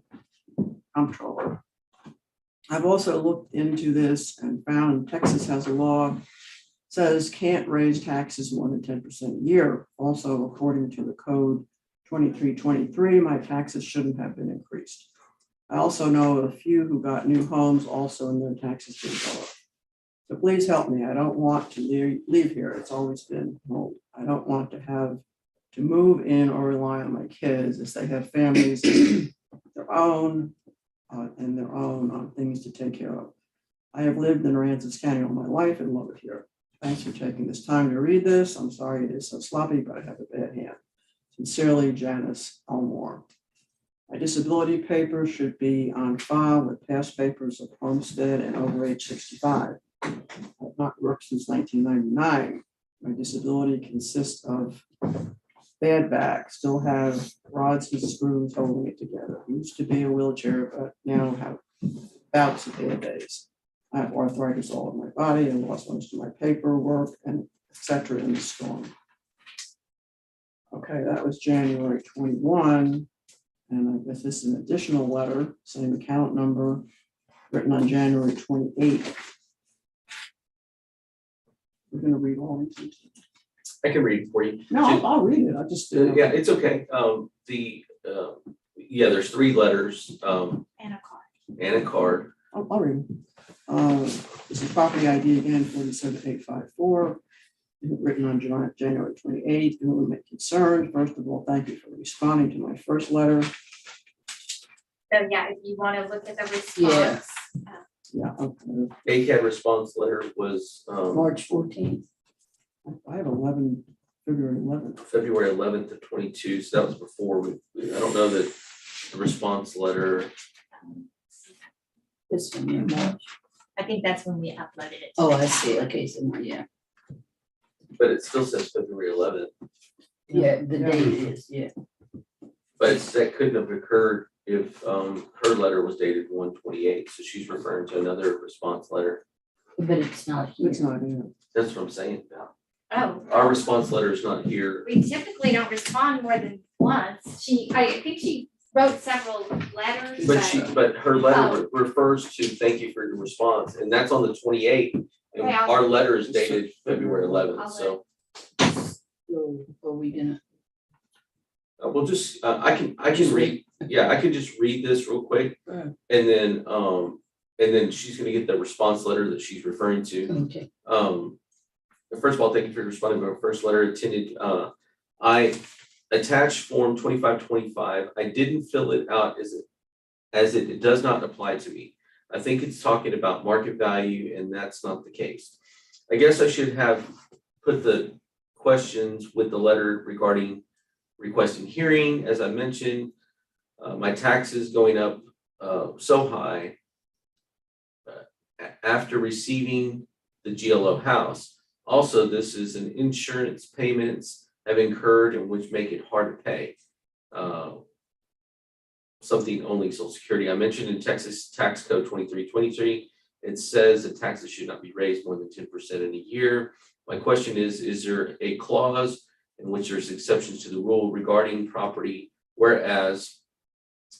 I've also looked into this and found Texas has a law says can't raise taxes more than 10% a year. Also, according to the code 2323, my taxes shouldn't have been increased. I also know a few who got new homes also and their taxes didn't go up. So please help me. I don't want to leave here. It's always been home. I don't want to have to move in or rely on my kids as they have families of their own and their own on things to take care of. I have lived in Aransas County all my life and love it here. Thanks for taking this time to read this. I'm sorry it is so sloppy, but I have a bad hand. Sincerely, Janice Elmore. My disability papers should be on file with past papers of Homestead and over age 65. I have not worked since 1999. My disability consists of bad back, still have rods and screws holding it together. Used to be a wheelchair, but now have bouts of bad days. I have arthritis all over my body and lost most of my paperwork and etc. in the storm. Okay, that was January 21. And I guess this is an additional letter, same account number, written on January 28th. We're gonna read all these. I can read it for you. No, I'll read it. I just. Yeah, it's okay. Yeah, there's 3 letters, And a card. and a card. I'll read them. This is property ID again, 47854, written on January 28th. And we make concern. First of all, thank you for responding to my first letter. So yeah, if you want to look at the response. Yeah, okay. ACAD response letter was March 14th. I have 11, February 11th. February 11th of 22, so that was before I don't know that the response letter, This one, yeah, March. I think that's when we uploaded it. to Oh, the I CAD. see. Okay, so, yeah. but it still says February 11th. Yeah, the date is, yeah. But that couldn't have occurred if her letter was dated 1/28, so she's referring to another response letter. But it's not here. It's not in. That's what I'm saying now. Oh. Our response letter is not here. We typically don't respond more than once. I think she wrote several letters. But her letter refers to thank you for your response, and that's on the 28th. And Okay, our letter is dated February 11th, so So are we gonna? we'll just, I can read, yeah, I can just read this real quick. Right. And then she's gonna get the response letter that she's referring to. Okay. First of all, thank you for responding to my first letter attended. I attached form 2525. I didn't fill it out as it does not apply to me. I think it's talking about market value, and that's not the case. I guess I should have put the questions with the letter regarding requesting hearing. As I mentioned, my taxes going up so high after receiving the GLO house. Also, this is an insurance payments have incurred and which make it hard to pay. Something only Social Security. I mentioned in Texas Tax Code 2323, it says that taxes should not be raised more than 10% in a year. My question is there a clause in which there's exceptions to the rule regarding property, whereas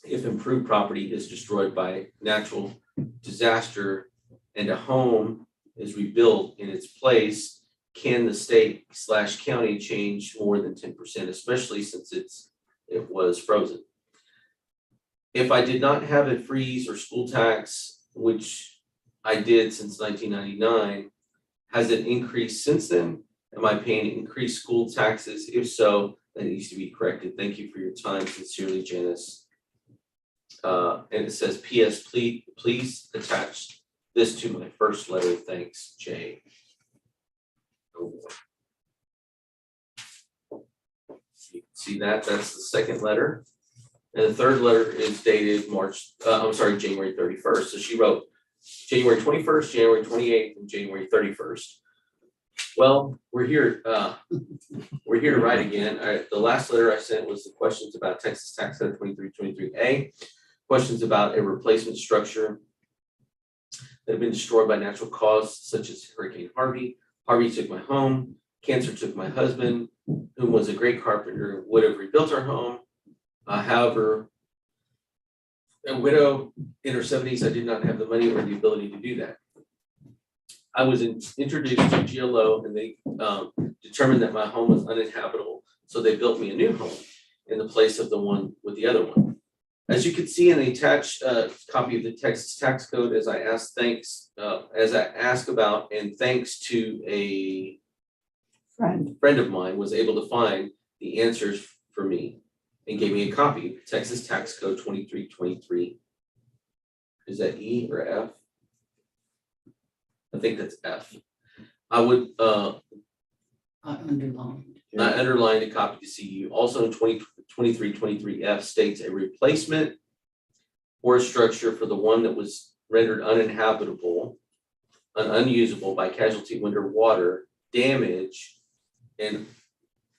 if improved property is destroyed by natural disaster and a home is rebuilt in its place, can the state/county change more than 10%, especially since it was frozen? If I did not have a freeze or school tax, which I did since 1999, has it increased since then? Am I paying increased school taxes? If so, that needs to be corrected. Thank you for your time. Sincerely, Janice. And it says, P.S. Please attach this to my first letter. Thanks, Jay. You can see that, that's the second letter. And the third letter is dated January 31st. So she wrote January 21st, January 28th, and January 31st. Well, we're here to write again. The last letter I sent was the questions about Texas Tax Code 2323A, questions about a replacement structure that have been destroyed by natural causes such as Hurricane Harvey, Harvey took my home. Cancer took my husband, who was a great carpenter, would have rebuilt our home. However, a widow in her 70s, I did not have the money or the ability to do that. I was introduced to GLO, and they determined that my home was uninhabitable, so they built me a new home in the place of the one with the other one. As you can see in the attached copy of the Texas tax code, as I ask about, and thanks to a friend of mine was able to find the answers for me and gave me a copy, Texas tax code 2323. Is that E or F? I think that's F. I would I underlined. I underlined a copy to CU. Also in 2323 F states a replacement or a structure for the one that was rendered uninhabitable and unusable by casualty, wind, or water damage. And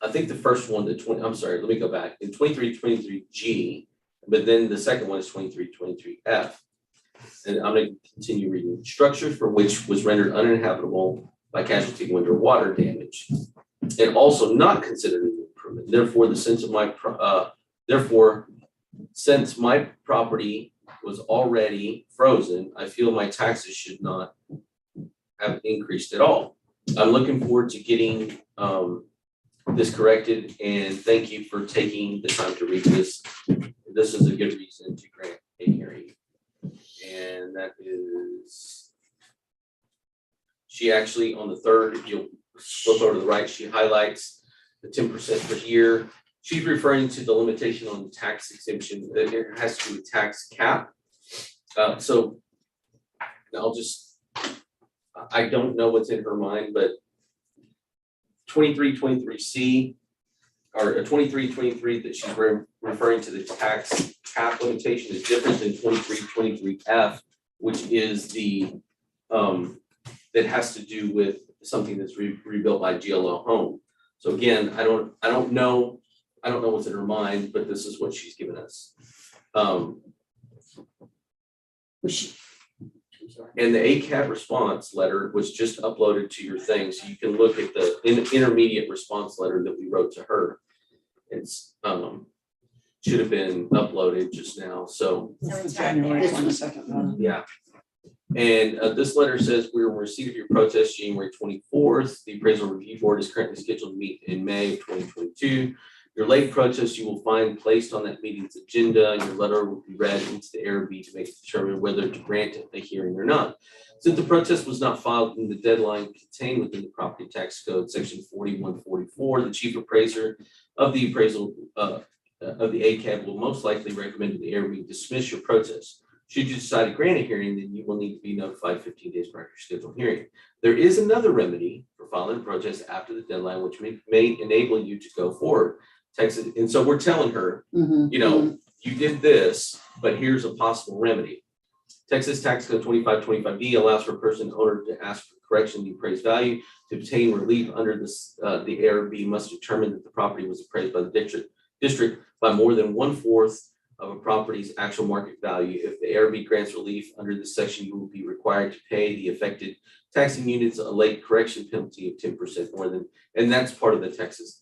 I think the first one, I'm sorry, let me go back. In 2323 G, but then the second one is 2323 F. And I'm going to continue reading. Structures for which was rendered uninhabitable by casualty, wind, or water damage, and also not considered an improvement. Therefore, since my property was already frozen, I feel my taxes should not have increased at all. I'm looking forward to getting this corrected, and thank you for taking the time to read this. This is a good reason to grant a hearing. And that is, she actually, on the third, if you'll flip over to the right, she highlights the 10% per year. She's referring to the limitation on tax exemption that it has to do with tax cap. So I don't know what's in her mind, but 2323C or 2323 that she's referring to the tax cap limitation is different than 2323F, which is the that has to do with something that's rebuilt by GLO home. So again, I don't know what's in her mind, but this is what she's given us. And the ACAD response letter was just uploaded to your thing, so you can look at the intermediate response letter that we wrote to her. It's should have been uploaded just now. So it's January right 22nd. yeah. And this letter says we're in receipt of your protest January 24th. The appraisal review board is currently scheduled to meet in May of 2022. Your late protest you will find placed on that meeting's agenda, and your letter will be read into the ARB to make it determine whether to grant a hearing or not. Since the protest was not filed in the deadline contained within the property tax code, section 4144, the chief appraiser of the appraisal of the ACAB will most likely recommend to the ARB dismiss your protest. Should you decide to grant a hearing, then you will need to be notified 15 days prior to your scheduled hearing. There is another remedy for filing a protest after the deadline, which may enable you to go forward. Texas, and so we're telling her, you know, you did this, but here's a possible remedy. Texas Tax Code 2525B allows for a person owner to ask for correction of the appraised value. To obtain relief under this, the ARB must determine that the property was appraised by the district by more than 1/4 of a property's actual market value. If the ARB grants relief under this section, you will be required to pay the affected taxing units a late correction penalty of 10% more than, and that's part of the Texas.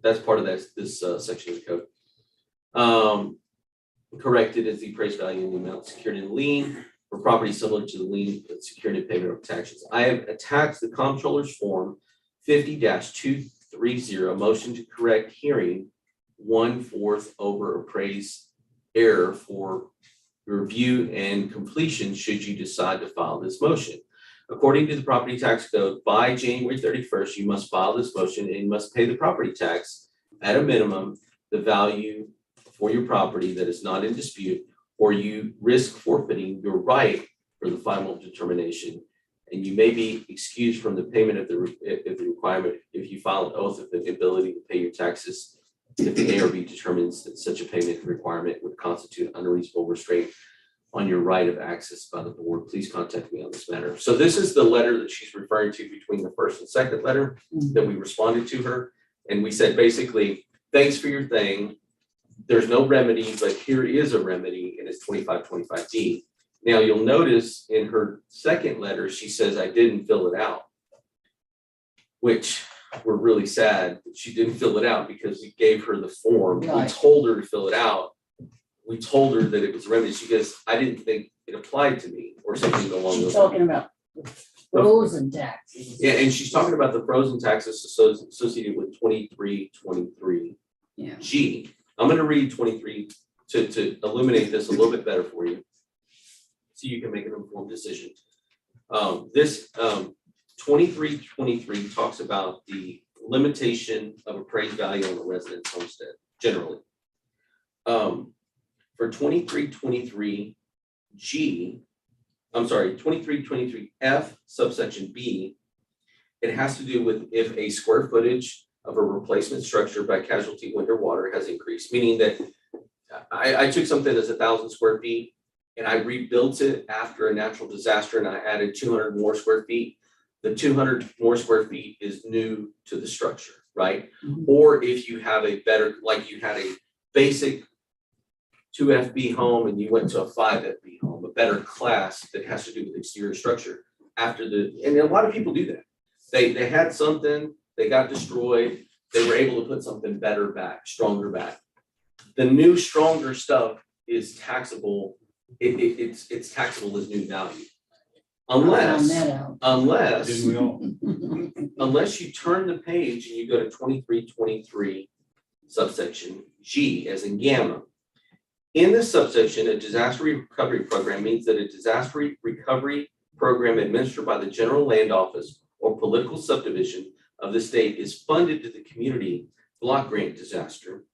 That's part of this section of the code. Corrected as the appraised value in the amount secured in lien for property similar to the lien secured in payment of taxes. I have attached the comptroller's form 50-230 motion to correct hearing 1/4 over appraised error for review and completion should you decide to file this motion. According to the property tax code, by January 31st, you must file this motion and must pay the property tax at a minimum, the value for your property that is not in dispute, or you risk forfeiting your right for the final determination. And you may be excused from the payment of the requirement if you file an oath of the ability to pay your taxes if the ARB determines that such a payment requirement would constitute unreasonable restraint on your right of access by the board. Please contact me on this matter. So this is the letter that she's referring to between the first and second letter that we responded to her. And we said, basically, thanks for your thing. There's no remedy, but here is a remedy, and it's 2525D. Now you'll notice in her second letter, she says, I didn't fill it out. which we're really sad that she didn't fill it out because we gave her the form. We Right. told her to fill it out. We told her that it was a remedy. She goes, I didn't think it applied to me or something along She's those lines. talking about frozen taxes. Yeah, and she's talking about the frozen taxes associated with 2323 Yeah. G. I'm gonna read 23 to illuminate this a little bit better for you, so you can make an informed decision. This 2323 talks about the limitation of appraised value on the residence homestead, generally. For 2323 G, I'm sorry, 2323 F subsection B, it has to do with if a square footage of a replacement structure by casualty, wind, or water has increased, meaning that I took something that's 1,000 square feet and I rebuilt it after a natural disaster and I added 200 more square feet. The 200 more square feet is new to the structure, right? Mhm. Or if you have a better, like you had a basic 2 FB home and you went to a 5 FB home, a better class that has to do with exterior structure after and a lot of people do that. They had something, they got destroyed, they were able to put something better back, stronger back. The new, stronger stuff is taxable. It's taxable as new value. Found that out. Unless Didn't we all? unless you turn the page and you go to 2323 subsection G as in gamma. In this subsection, a disaster recovery program means that a disaster recovery program administered by the general land office or political subdivision of the state is funded to the community block grant disaster.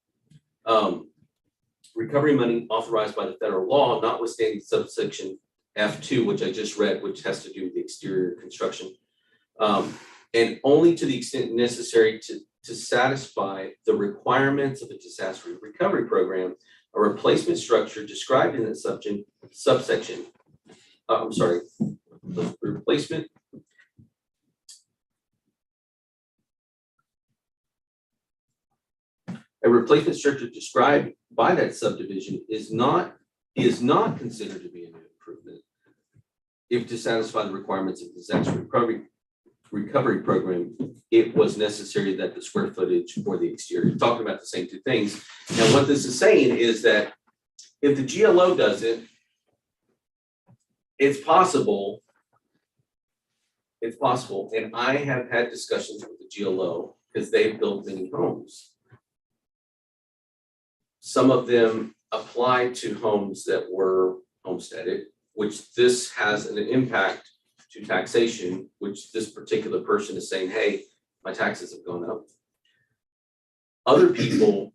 Recovery money authorized by the federal law, notwithstanding subsection F2, which I just read, which has to do with the exterior construction. And only to the extent necessary to satisfy the requirements of a disaster recovery program, a replacement structure described in that subsection, I'm sorry, the replacement. A replacement structure described by that subdivision is not considered to be a new improvement if to satisfy the requirements of the disaster recovery program, it was necessary that the square footage or the exterior, talking about the same two things. And what this is saying is that if the GLO does it, it's possible, and I have had discussions with the GLO because they've built many homes. Some of them apply to homes that were homesteaded, which this has an impact to taxation, which this particular person is saying, hey, my taxes have gone up. Other people,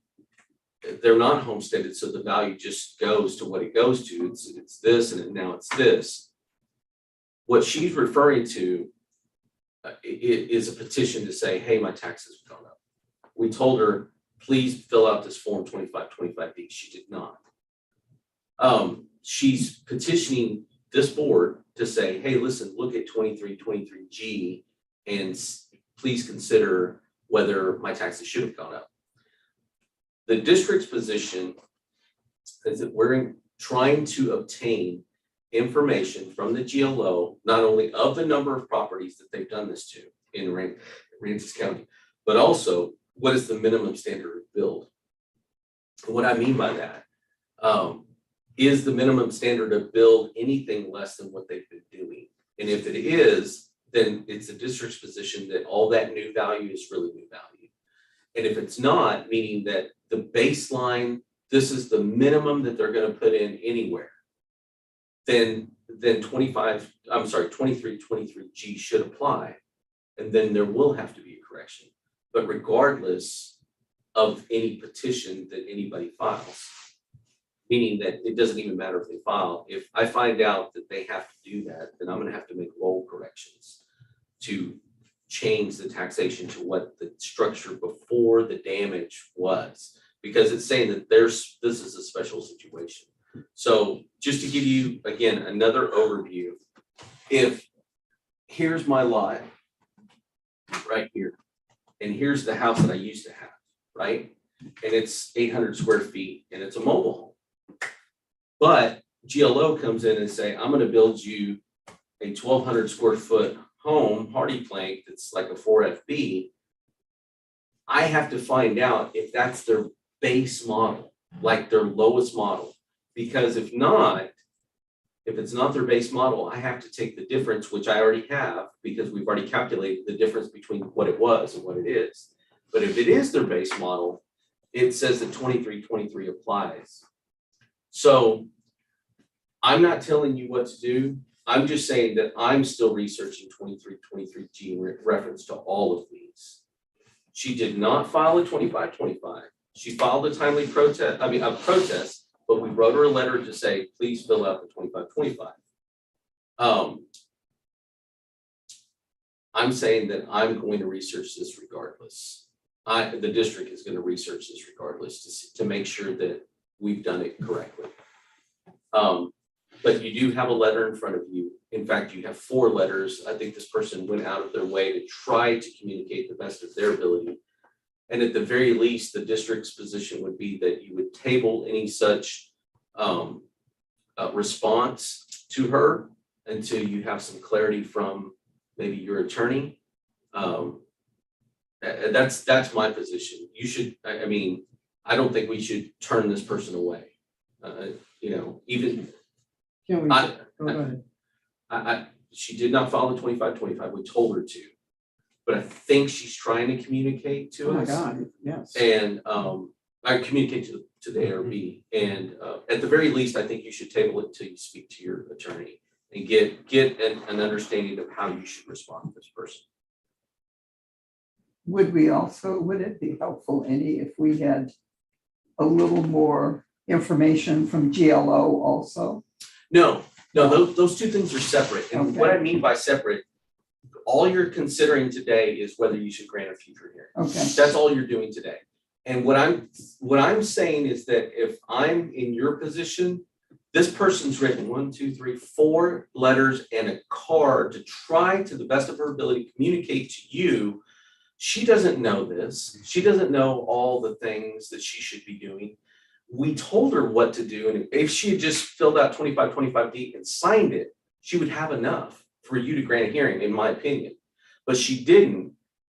they're not homesteaded, so the value just goes to what it goes to. It's this, and now it's this. What she's referring to is a petition to say, hey, my taxes have gone up. We told her, please fill out this form 2525B. She did not. She's petitioning this board to say, hey, listen, look at 2323G and please consider whether my taxes should have gone up. The district's position is that we're trying to obtain information from the GLO, not only of the number of properties that they've done this to in Aransas County, but also what is the minimum standard of build. And what I mean by that, is the minimum standard of build anything less than what they've been doing? And if it is, then it's the district's position that all that new value is really new value. And if it's not, meaning that the baseline, this is the minimum that they're going to put in anywhere, then 2323G should apply. And then there will have to be a correction. But regardless of any petition that anybody files, meaning that it doesn't even matter if they file, if I find out that they have to do that, then I'm going to have to make roll corrections to change the taxation to what the structure before the damage was, because it's saying that this is a special situation. So just to give you, again, another overview, if here's my lot right here, and here's the house that I used to have, right? And it's 800 square feet and it's a mobile home. But GLO comes in and say, I'm going to build you a 1,200 square foot home, hardy plank, that's like a 4FB, I have to find out if that's their base model, like their lowest model. Because if it's not their base model, I have to take the difference, which I already have, because we've already calculated the difference between what it was and what it is. But if it is their base model, it says that 2323 applies. So I'm not telling you what to do. I'm just saying that I'm still researching 2323G in reference to all of these. She did not file a 2525. She filed a timely protest, a protest, but we wrote her a letter to say, please fill out the 2525. I'm saying that I'm going to research this regardless. The district is going to research this regardless to make sure that we've done it correctly. But you do have a letter in front of you. In fact, you have 4 letters. I think this person went out of their way to try to communicate the best of their ability. And at the very least, the district's position would be that you would table any such response to her until you have some clarity from maybe your attorney. That's my position. You should, I don't think we should turn this person away. Even. Can we, I- go ahead. She did not follow the 2525. We told her to, but I think she's trying to communicate to Oh my us. God, yes. And I communicate to the ARB. And at the very least, I think you should table it until you speak to your attorney and get an understanding of how you should respond to this person. Would it be helpful, any, if we had a little more information from GLO also? No, those two things are separate. And what I mean by separate, all you're considering today is whether you should grant a future hearing. Okay, That's all you're doing today. And what I'm saying is that if I'm in your position, this person's written 1, 2, 3, 4 letters and a card to try to the best of her ability to communicate to you. She doesn't know this. She doesn't know all the things that she should be doing. We told her what to do. And if she had just filled out 2525D and signed it, she would have enough for you to grant a hearing, in my opinion. But she didn't.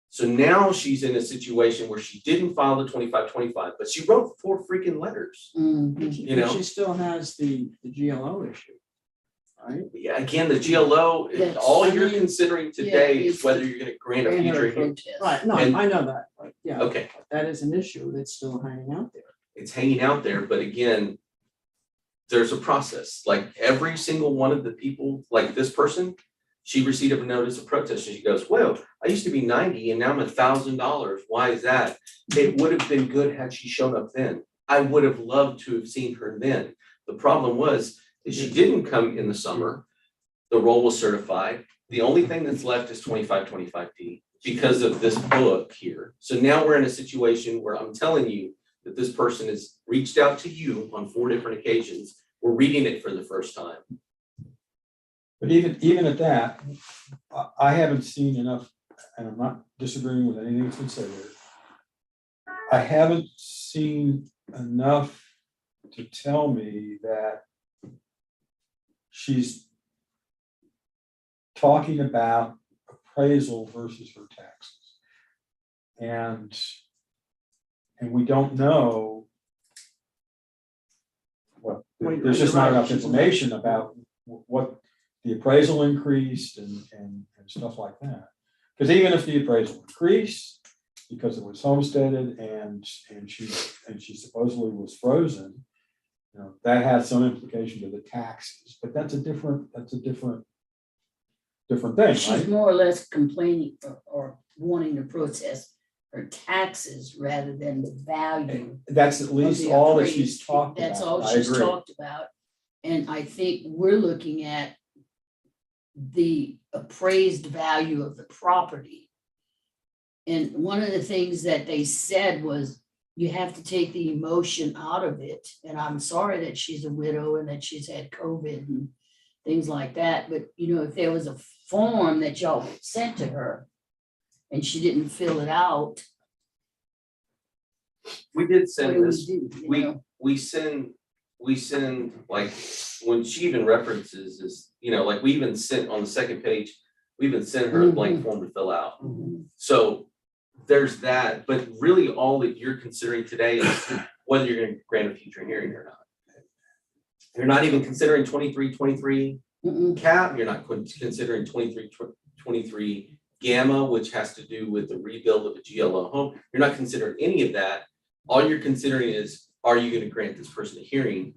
So now she's in a situation where she didn't file the 2525, but she wrote 4 freaking letters. You know? But she still has the GLO issue, right? Yeah, again, the GLO, Yes, all I you're mean, considering today yeah, is whether you're gonna grant a Grant her future a hearing. protest. Right, no, And- I know that, but yeah, Okay, that is an issue that's still hanging out there. it's hanging out there, but again, there's a process. Like every single one of the people, like this person, she received a notice of protest and she goes, well, I used to be 90 and now I'm $1,000. Why is that? It would have been good had she shown up then. I would have loved to have seen her then. The problem was that she didn't come in the summer. The roll was certified. The only thing that's left is 2525D because of this book here. So now we're in a situation where I'm telling you that this person has reached out to you on 4 different occasions. We're reading it for the first time. But even at that, I haven't seen enough, and I'm not disagreeing with anything that's been said here. I haven't seen enough to tell me that she's talking about appraisal versus her taxes. And we don't know what, there's just not enough information about what the appraisal increased and stuff like that. Because even if the appraisal increased because it was homesteaded and she supposedly was frozen, you know, that has some implication to the taxes, but that's a different thing, She's right? more or less complaining or wanting to protest her taxes rather than the value. That's at of least the all that appraised. she's talked about. That's all I she's agree. talked about. And I think we're looking at the appraised value of the property. And one of the things that they said was you have to take the emotion out of it. And I'm sorry that she's a widow and that she's had COVID and things like that. But you know, if there was a form that y'all sent to her and she didn't fill it out, We did what send do we this, do? You know? we send like, when she even references is, you know, like we even sent on the second page, We even sent her a blank form to fill out. Mhm. So there's that, but really all that you're considering today is whether you're gonna grant a future hearing or not. You're not even considering 23-23 Mm-mm. cap, you're not considering 23-23 gamma, which has to do with the rebuild of a GLO home. You're not considering any of that. All you're considering is, are you gonna grant this person a hearing?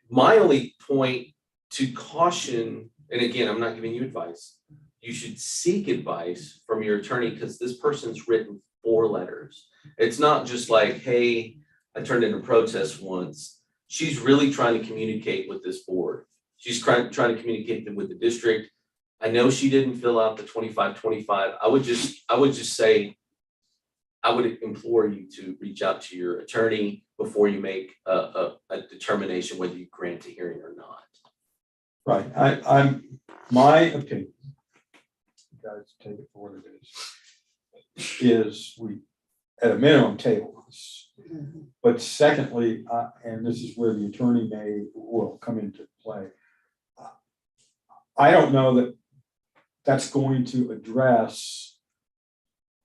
My only point to caution, and again, I'm not giving you advice, you should seek advice from your attorney because this person's written 4 letters. It's not just like, hey, I turned in a protest once. She's really trying to communicate with this board. She's trying to communicate with the district. I know she didn't fill out the 25-25. I would just say, I would implore you to reach out to your attorney before you make a determination whether you grant a hearing or not. Right, I'm, my opinion, you guys take it for what it is we, at a minimum, table this. Mhm. But secondly, and this is where the attorney will come into play. I don't know that that's going to address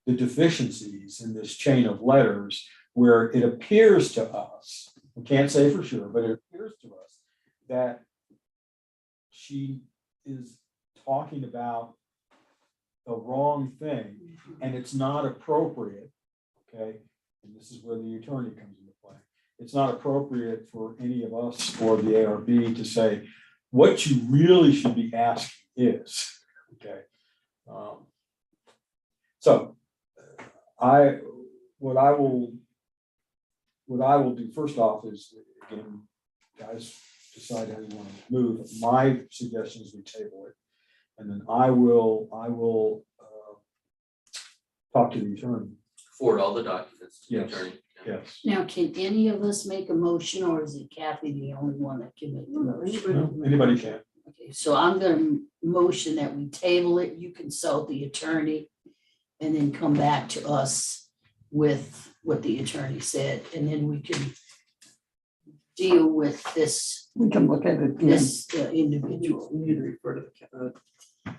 the deficiencies in this chain of letters where it appears to us, we can't say for sure, but it appears to us that she is talking about the wrong thing and it's not appropriate, okay? And this is where the attorney comes into play. It's not appropriate for any of us or the ARB to say, what you really should be asking is, okay? So what I will do first off is, again, guys, decide how you want to move. My suggestion is we table it. And then I will talk to the attorney. Forward all the documents to the Yes. attorney. Yes. Now, can any of us make a motion or is it Kathy the only one that can make the motion? No, anybody can. Okay, so I'm gonna motion that we table it, you consult the attorney, and then come back to us with what the attorney said, and then we can deal with this, We can look at it again. this individual. We need to refer to the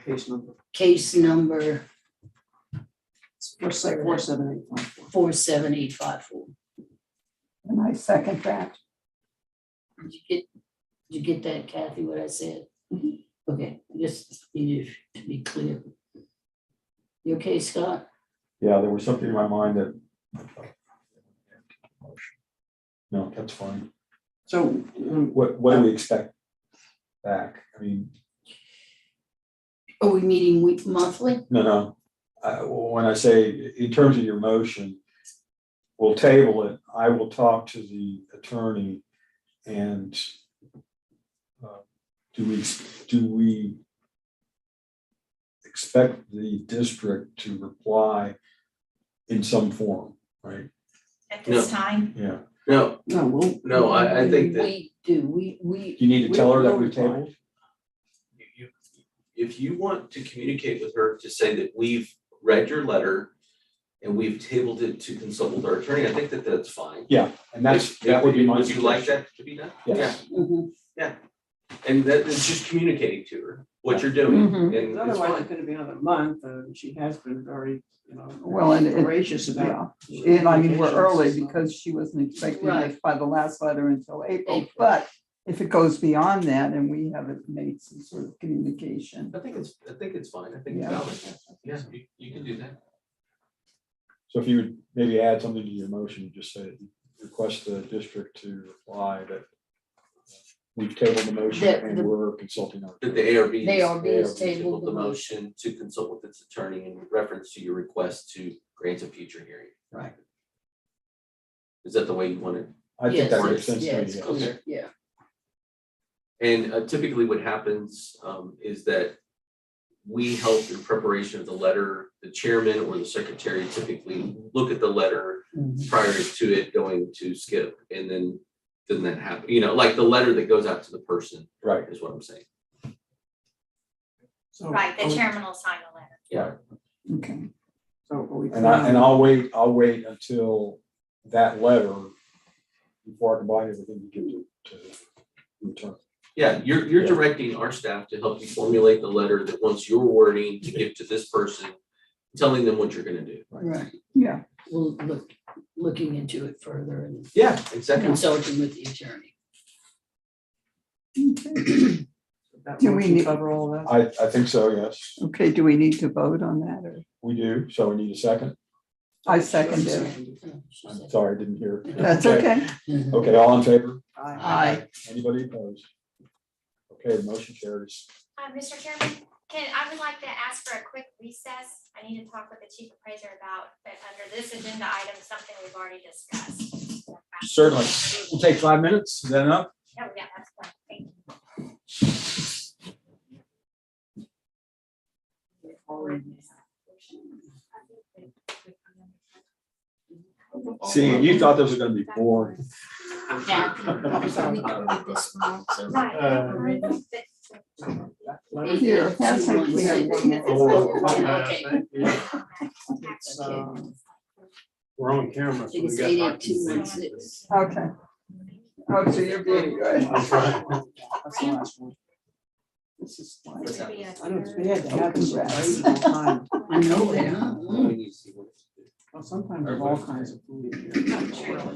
case number. Case number For say 47854. 47854. And I second that. Did you get that, Kathy, what I said? Okay, just needed to be clear. You okay, Scott? Yeah, there was something in my mind that. No, that's fine. So, What do we expect back? I mean, Are we meeting monthly? no. When I say in terms of your motion, we'll table it. I will talk to the attorney and do we expect the district to reply in some form, right? At this time, Yeah. No, I think that We do, we, You need to tell her that we We'll reply. tabled? if you want to communicate with her to say that we've read your letter and we've tabled it to consult with our attorney, I think that that's fine. Yeah, and that would be my. Would you like suggestion. that to be done? Yes. Mhm. And that is just communicating to her what you're doing. Mhm. And it's otherwise fine. it's gonna be another month, she has been very, Well, and it- gracious about. And I mean, we're early communications, so- because she wasn't expecting Right. this by the last letter until April. April. But if it goes beyond that and we haven't made some sort of communication. I think it's fine. I think it's Yeah. valid. Yeah, you can do that. So if you would maybe add something to your motion, just say, request the district to reply that we've tabled the motion That and the- we're consulting our. That the ARB. The ARB has tabled the motion to consult with its attorney in reference to your request to grant a future hearing. Right. Is that the way you want it? I think that Yes, makes sense yeah, to it's me. clear, yeah. And typically what happens is that we help in preparation of the letter, the chairman or the secretary typically look at the letter Mhm. prior to it going to Skip, and then that happen, like the letter that goes out to the person Right. is what I'm saying. So right, the are we- chairman will sign the letter. Yeah. Okay. So are we? And I'll wait until that letter before I combine everything to give to the attorney. Yeah, you're directing our staff to help you formulate the letter that wants your wording to give to this person, telling them what you're gonna do. Right, yeah. We'll looking into it further and Yeah, exactly. consulting with the attorney. That Do we motion need- cover all that? I think so, yes. Okay, do we need to vote on that or? We do. So we need a second. I second it. I'm sorry, I didn't hear. That's okay. Okay, all in favor? Aye. Anybody opposed? Okay, the motion carries. Mr. Chairman, I would like to ask for a quick recess. I need to talk with the chief appraiser about, but under this agenda item, something we've already discussed. Certainly. We'll take 5 minutes. Is that enough? Oh, yeah, that's fine. Thank you. See, you thought this was gonna be boring. Right. Here, have some clear. Oh, my bad. Okay. Thank you. It's, we're on camera. I so think we it's got 88216. Okay. Oh, so you're being good. I'm trying. That's the last one. This is fine. What's that? I know it's bad to have this Congrats. all the time. I know it, huh? We need to see what it's doing. Well, sometimes there's all kinds of food in here.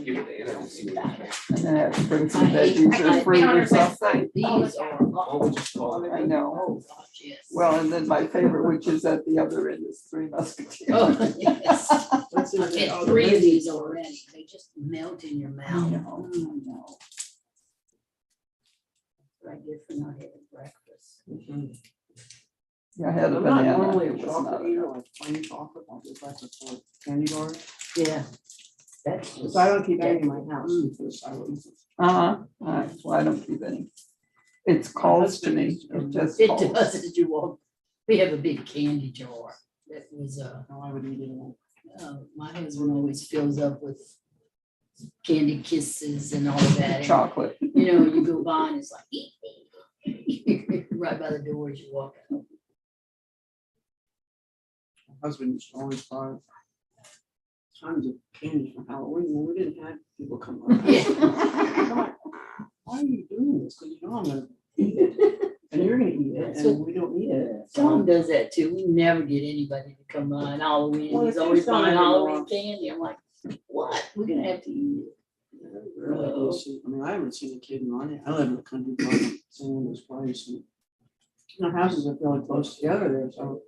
Give it to Anna and see what it's doing. And then I have to bring some veggies or fruit or something. These are. What would you call it? I know. Oh, gosh, yes. Well, and then my favorite, which is at the other end, is Three Musketeers. Oh, yes. What's in I've there? had Oh, 3 of the these already. They just melt in your I mouth. know, I Mm. know. What I did for not having breakfast. Mhm. Yeah, I had a I'm not banana. normally a It was chocolate not eater, enough. like plain chocolate, I'll just like to put candy bars. Yeah. That's So I don't keep any in my house Mm. because I wouldn't. Uh-huh, that's why I don't keep any. It calls to me, it just It calls. does as you walk. We have a big candy jar that was, No, I would eat it all. my husband always fills up with candy kisses and all of that. And, Chocolate. you know, you go by and it's like, eat, eat. Right by the door as you walk out. My husband used to always buy tons of candy for Halloween when we didn't have people come over. Yeah. I'm like, why are you doing this? Because you know I'm gonna eat it. And you're gonna eat it and we don't eat it. Tom does that too. We never get anybody to come by on Halloween. Well, He's the always kids don't buying anymore. Halloween candy. I'm like, what? We're gonna have to eat it. Really do see- I mean, I haven't seen a kid in money. I live in the country, but I'm seeing this place. And our houses are fairly close together there, so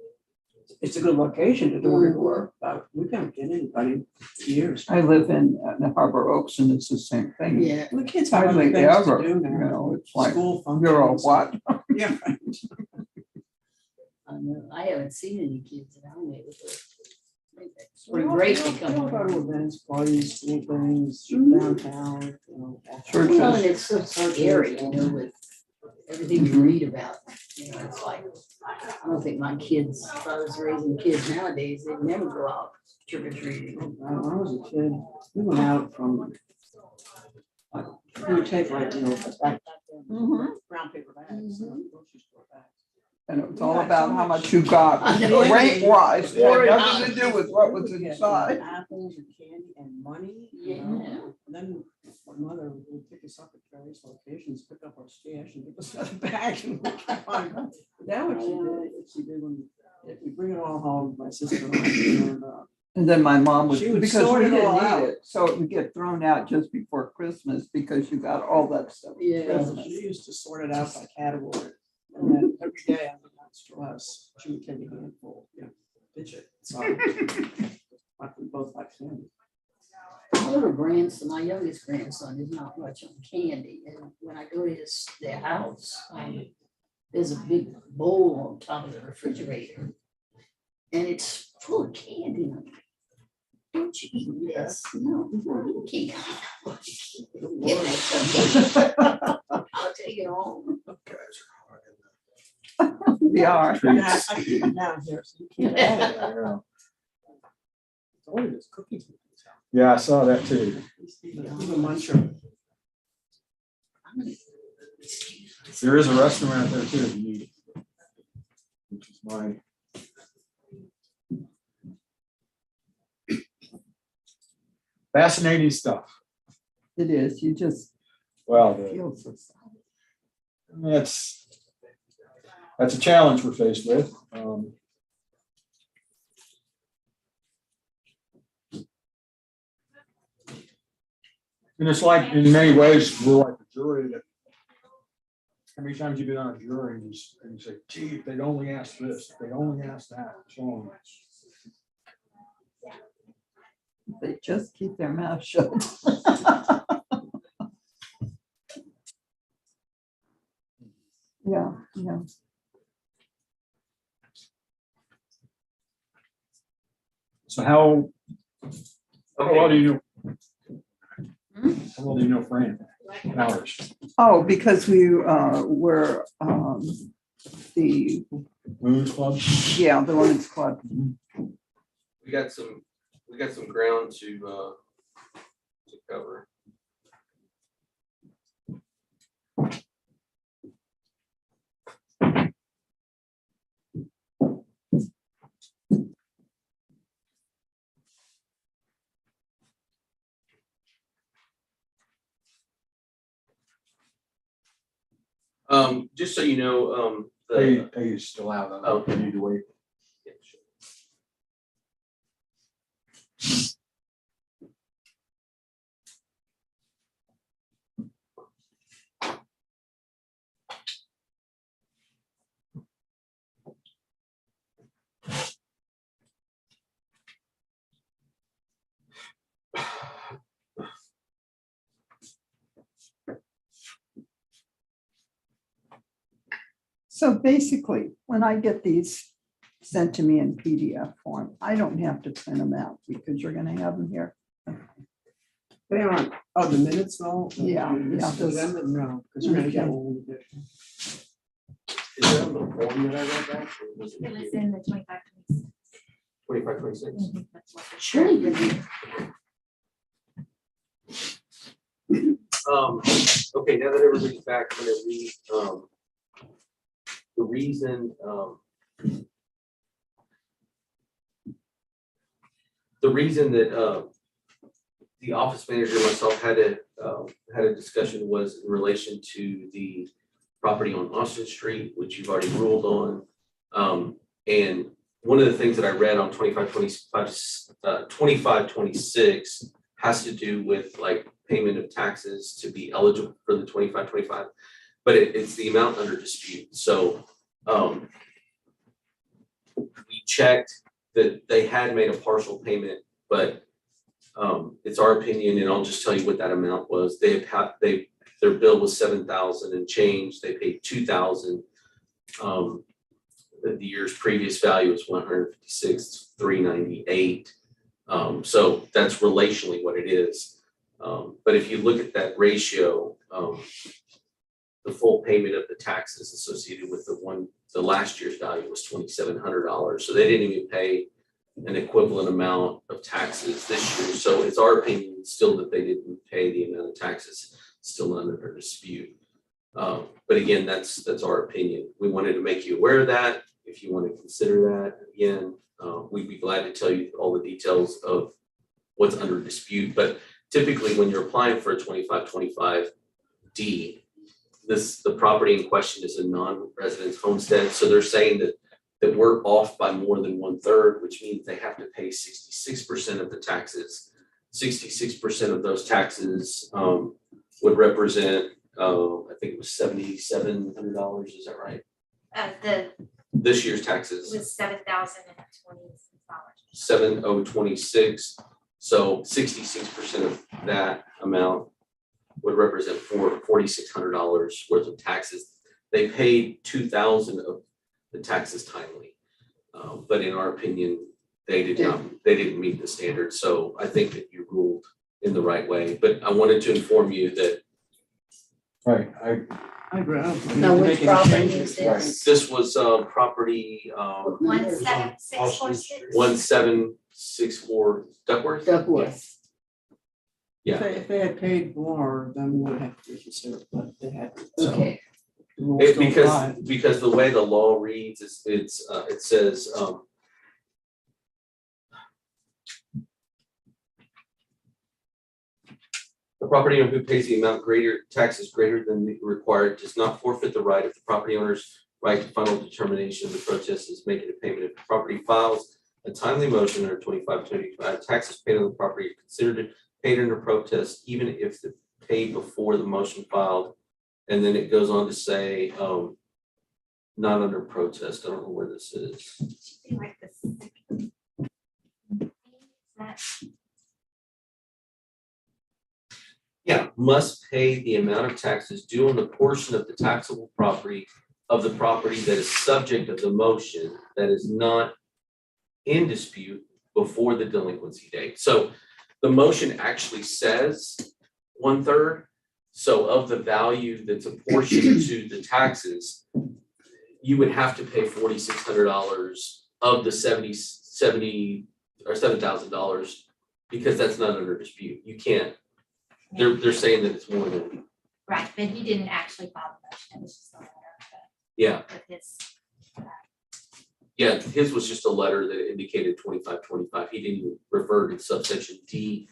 it's a good location to door to door, but we can't get anybody for years. I live in the Harbor Oaks and it's the same thing. Yeah. The kids have other Hardly things to ever, do you now. know, it's like, School you're all functions. what? Yeah, right. I know. I haven't seen any kids in our neighborhood. Spring break they come. Go to around. events, parties, school things, Mhm. downtown, you know. Churches. Well, and it's so scary, you know, with everything you read about, you know, it's like, I don't think my kids, if I was raising kids nowadays, they'd never go out trick or treating. When I was a kid, we went out from, like, we would take like, you know, back Mhm. brown paper bags, you know, grocery store bags. And it was all about how much you got, I know. rank wise, it had Or nothing to do with what was We would get, inside. apples and candy and money, you know. Yeah. And then my mother would pick us up at various locations, pick up our stash and give us another bag and we'd keep on going. That what she did when, if we bring it all home, my sister and I, and, And then my mom would, She would because sort we it didn't all out. eat it, so it would get thrown out just before Christmas because you got all that stuff. for Yeah. Christmas. she used to sort it out by category. And then every day, unbeknownst to us, she would take a handful, you know, pitch it. So, like we both like candy. My little grandson, my youngest grandson is not much on candy, and when I go to their house, there's a big bowl on top of the refrigerator. And it's full of candy. And I'm like, don't you eat this? No, you can't. Give it to me. I'll take it home. We are. Yeah, I keep it down here, so you can't have it. Oh, there's cookies. Yeah, I saw that too. Even muncher. There is a restaurant there too if you need it. Which is my. Fascinating stuff. It is, you just Well, the feel so sad. That's a challenge we're faced with. And it's like, in many ways, we're like a jury that, how many times you've been on a jury and you say, gee, if they'd only asked this, if they'd only asked that, so on. They just keep their mouth shut. Yeah, yeah. So how well do you know? Hmm? How well do you know Fran? Hours. Oh, because we were the, Women's Club? yeah, the Women's Club. We got some ground to cover. Just so you know, They is still out. Oh. They need to wait. yeah, sure. So basically, when I get these sent to me in PDF form, I don't have to print them out because you're gonna have them here. They aren't, oh, the minutes though? Yeah, yeah. No, because you're gonna get one. Is that on the form that I read back? Or was It was in the 25, 26. 25, 26? That's what it Surely you did. Okay, now that everybody's back, I'm gonna read, the reason that, the office manager and myself had a discussion was in relation to the property on Austin Street, which you've already ruled on. And one of the things that I read on 2526 has to do with like payment of taxes to be eligible for the 2525, but it's the amount under dispute. So we checked that they had made a partial payment, but it's our opinion, and I'll just tell you what that amount was. Their bill was $7,000 and change. They paid $2,000. The year's previous value was $156,398. So that's relationally what it is. But if you look at that ratio, the full payment of the taxes associated with the last year's value was $2,700. So they didn't even pay an equivalent amount of taxes this year. So it's our opinion still that they didn't pay the amount of taxes still under dispute. But again, that's our opinion. We wanted to make you aware of that. If you want to consider that, again, we'd be glad to tell you all the details of what's under dispute. But typically when you're applying for a 2525D, the property in question is a non-residence homestead. So they're saying that we're off by more than 1/3, which means they have to pay 66% of the taxes. 66% of those taxes would represent, I think it was $7,700. Is that right? This year's taxes. was $7,026. 7,026. So 66% of that amount would represent $4,600 worth of taxes. They paid $2,000 of the taxes timely, but in our opinion, they didn't meet the standard. So I think that you ruled in the right way. But I wanted to inform you that Right, I agree. Now, which property is this? this was property 17646. 1764 Duckworth. Duckworth. Yeah. If they had paid more, then we would have to reconsider, but they had. So Okay, the rules don't apply. Because the way the law reads is it says A property owner who pays the amount greater, taxes greater than the required does not forfeit the right of the property owner's right to final determination of the protest is making a payment. If the property files a timely motion under 2525, taxes paid on the property are considered paid under protest, even if the paid before the motion filed. And then it goes on to say, not under protest. I don't know where this is. Should be like this. That- Yeah, must pay the amount of taxes due on the portion of the taxable property of the property that is subject of the motion that is not in dispute before the delinquency date. So the motion actually says 1/3. So of the value that's apportioned to the taxes, you would have to pay $4,600 of the $70 or $7,000 because that's not under dispute. You can't. They're saying that it's more than, Right, but he didn't actually file the motion, it was just a letter yeah. with his. Yeah, his was just a letter that indicated 2525. He didn't even refer to subsection D.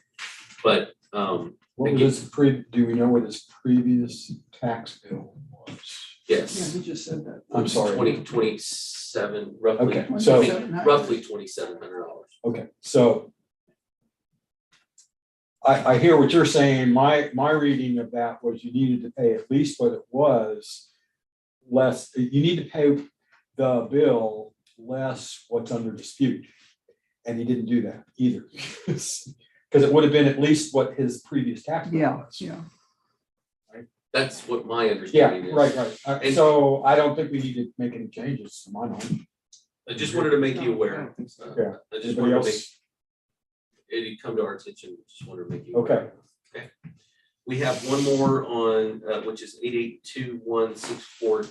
But What was this do we know what his previous tax bill was? Yeah, yes, he just said that. I'm sorry. 27, roughly, Okay, so, roughly $2,700. okay, so I hear what you're saying. My reading of that was you needed to pay at least what it was less, you need to pay the bill less what's under dispute. And he didn't do that either. Because it would have been at least what his previous tax bill Yeah, was. yeah. That's what my Yeah, understanding is. right. And- So I don't think we need to make any changes to my mind. I just wanted to make you I aware. don't think so. Yeah. I just Anybody wanted to make, else? it had come to our attention, just wanted to make you Okay. aware. Okay. We have one more on, which is 882164.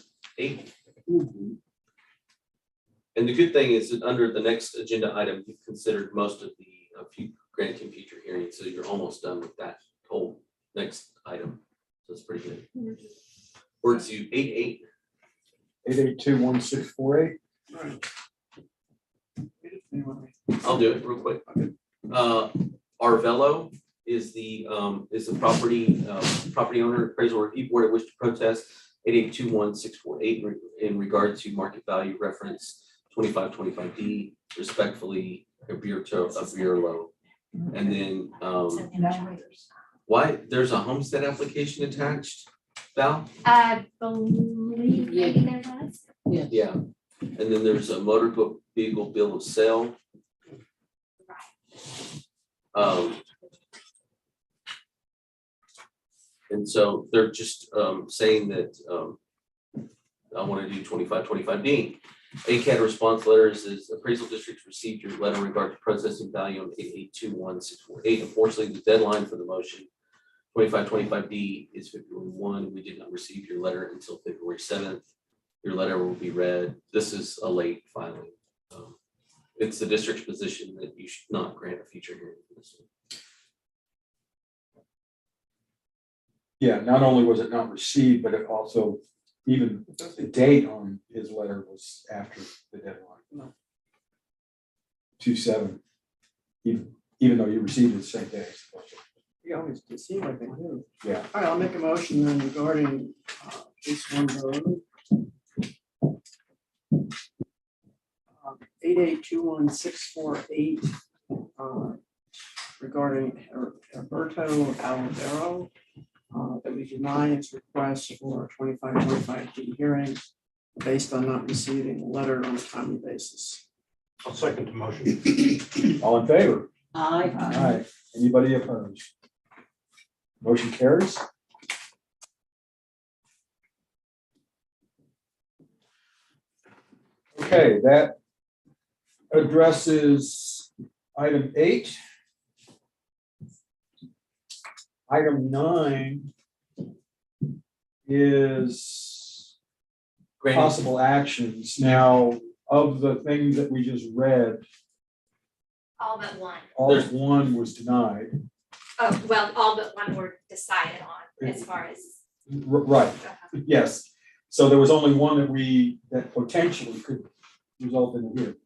And the good thing is that under the next agenda item, you've considered most of the granting future hearings, so you're almost done with that whole next item. So it's pretty good. We're to 88. 8821648. Right. I'll do it real quick. Arvello is the property owner appraisal review board at which to protest 8821648 in regard to market value reference 2525D, respectfully, Abirlo. And then, why, there's a homestead application attached, Val? I believe maybe there was. Yes. Yeah. And then there's a motor vehicle bill of sale. And so they're just saying that I want to do 2525D. ACAD response letters is appraisal districts received your letter in regard to processing value on 8821648. Unfortunately, the deadline for the motion 2525D is February 1. We did not receive your letter until February 7th. Your letter will be read. This is a late filing. It's the district's position that you should not grant a future hearing for this one. Yeah, not only was it not received, but it also, even the date on his letter was after the deadline. No. 2/7, even though you received it the same day. You always deceive, I think, too. Yeah, All right, I'll make a motion then regarding case number 88216448 regarding Alberto Alvaro, that we deny its request for a 2525D hearing based on not receiving a letter on a timely basis. I'll second the motion. all in favor? Aye. Aye. Anybody opposed? Motion carries. Okay, that addresses item 8. Item 9 is Granting, possible actions. Now, of the things that we just read, All but one. all one was denied. Oh, well, all but one were decided on as far as. Right, yes. So there was only one that potentially could result in a hearing.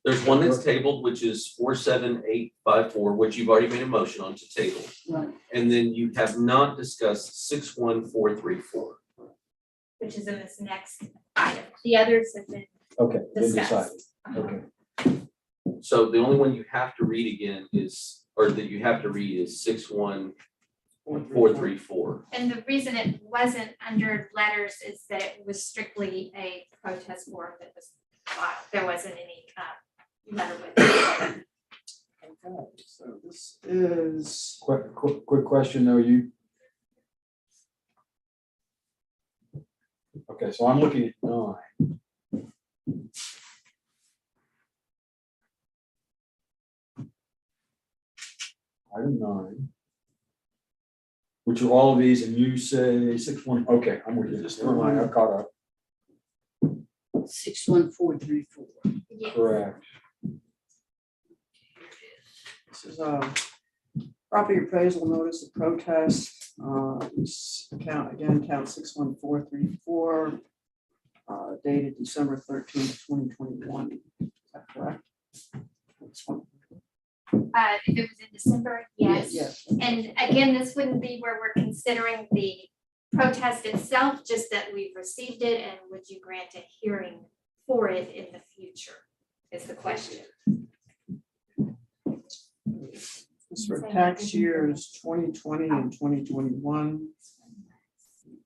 There's one that's tabled, which is 47854, which you've already made a motion on to table. Right. And then you have not discussed 61434. which is in this next item. The others have been Okay, been decided. discussed. Okay. So the only one you have to read again is, or that you have to read is 61434. And the reason it wasn't under letters is that it was strictly a protest form that was filed. There wasn't any letter with it. Okay, so this is, Quick question though, okay, so I'm looking at 9. Item 9. Which are all of these, and you say 61, okay, I'm with you, just never mind, I've caught up, 61434. Yes. correct. this is a property appraisal notice of protest. This account 61434, dated December 13th, 2021. Is that correct? This one. If it was in December, yes. Yes. And again, this wouldn't be where we're considering the protest itself, just that we've received it and would you grant a hearing for it in the future is the question. This for tax years 2020 and 2021.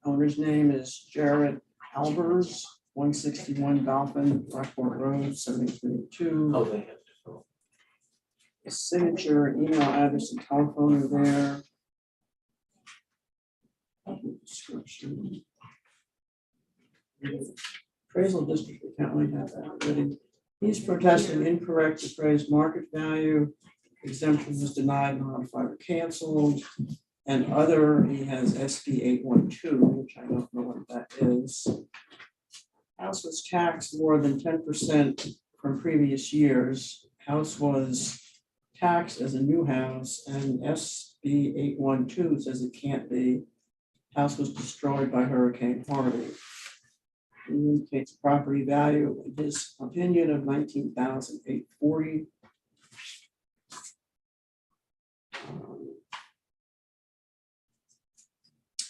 Owner's name is Jared Albers, 161 Dolphin, Rockport Road, 7332. Oh, they have to. Signature, email address, and telephone are there. Description. Appraisal district, we can't really have that already. He's protesting incorrect appraised market value. Exemption was denied, modified, or canceled. And other, he has SB 812, which I don't know what that is. House was taxed more than 10% from previous years. House was taxed as a new house, and SB 812 says it can't be. House was destroyed by Hurricane Harvey. He indicates property value, in his opinion, of $19,840.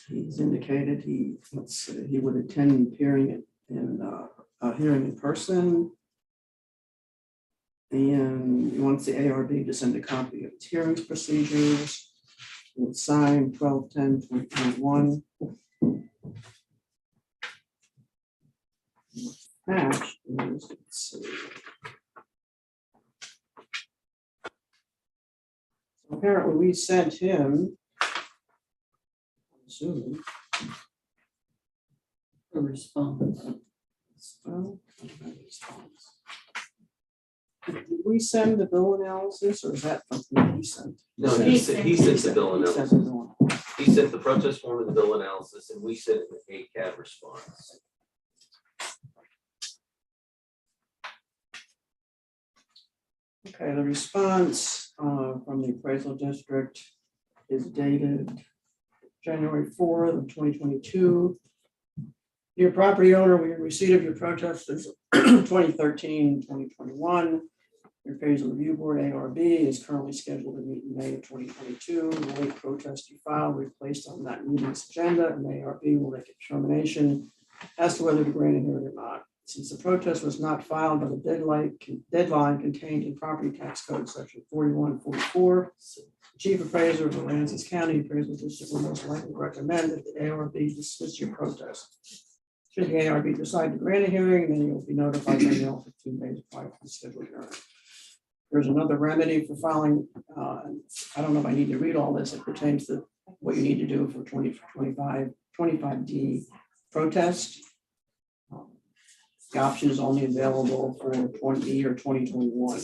He's indicated he would attend hearing in person. And he wants the ARB to send a copy of its hearings procedures. It's signed 12/10/2021. Attached is, let's see. So apparently we sent him, I'm assuming, A response. well, did we send the bill analysis, or is that something that he sent? No, he sent the bill He sent analysis. the bill. He sent the protest form and the bill analysis, and we sent an ACAD response. Okay, the response from the appraisal district is dated January 4th of 2022. Dear property owner, we receipt of your protest is 2013-2021. Your appraisal review board, ARB, is currently scheduled to meet in May of 2022. The late protest you filed will be placed on that meeting's agenda, and ARB will make a determination as to whether to grant a hearing or not. Since the protest was not filed by the deadline contained in property tax code section 4144, chief appraiser of Aransas County Appraisal District will most likely recommend that the ARB dismiss your protest. Should the ARB decide to grant a hearing, then you will be notified by mail 15 days prior to the scheduled hearing. There's another remedy for filing. I don't know if I need to read all this. It pertains to what you need to do for 25D protest. The option is only available for 20 or 2021.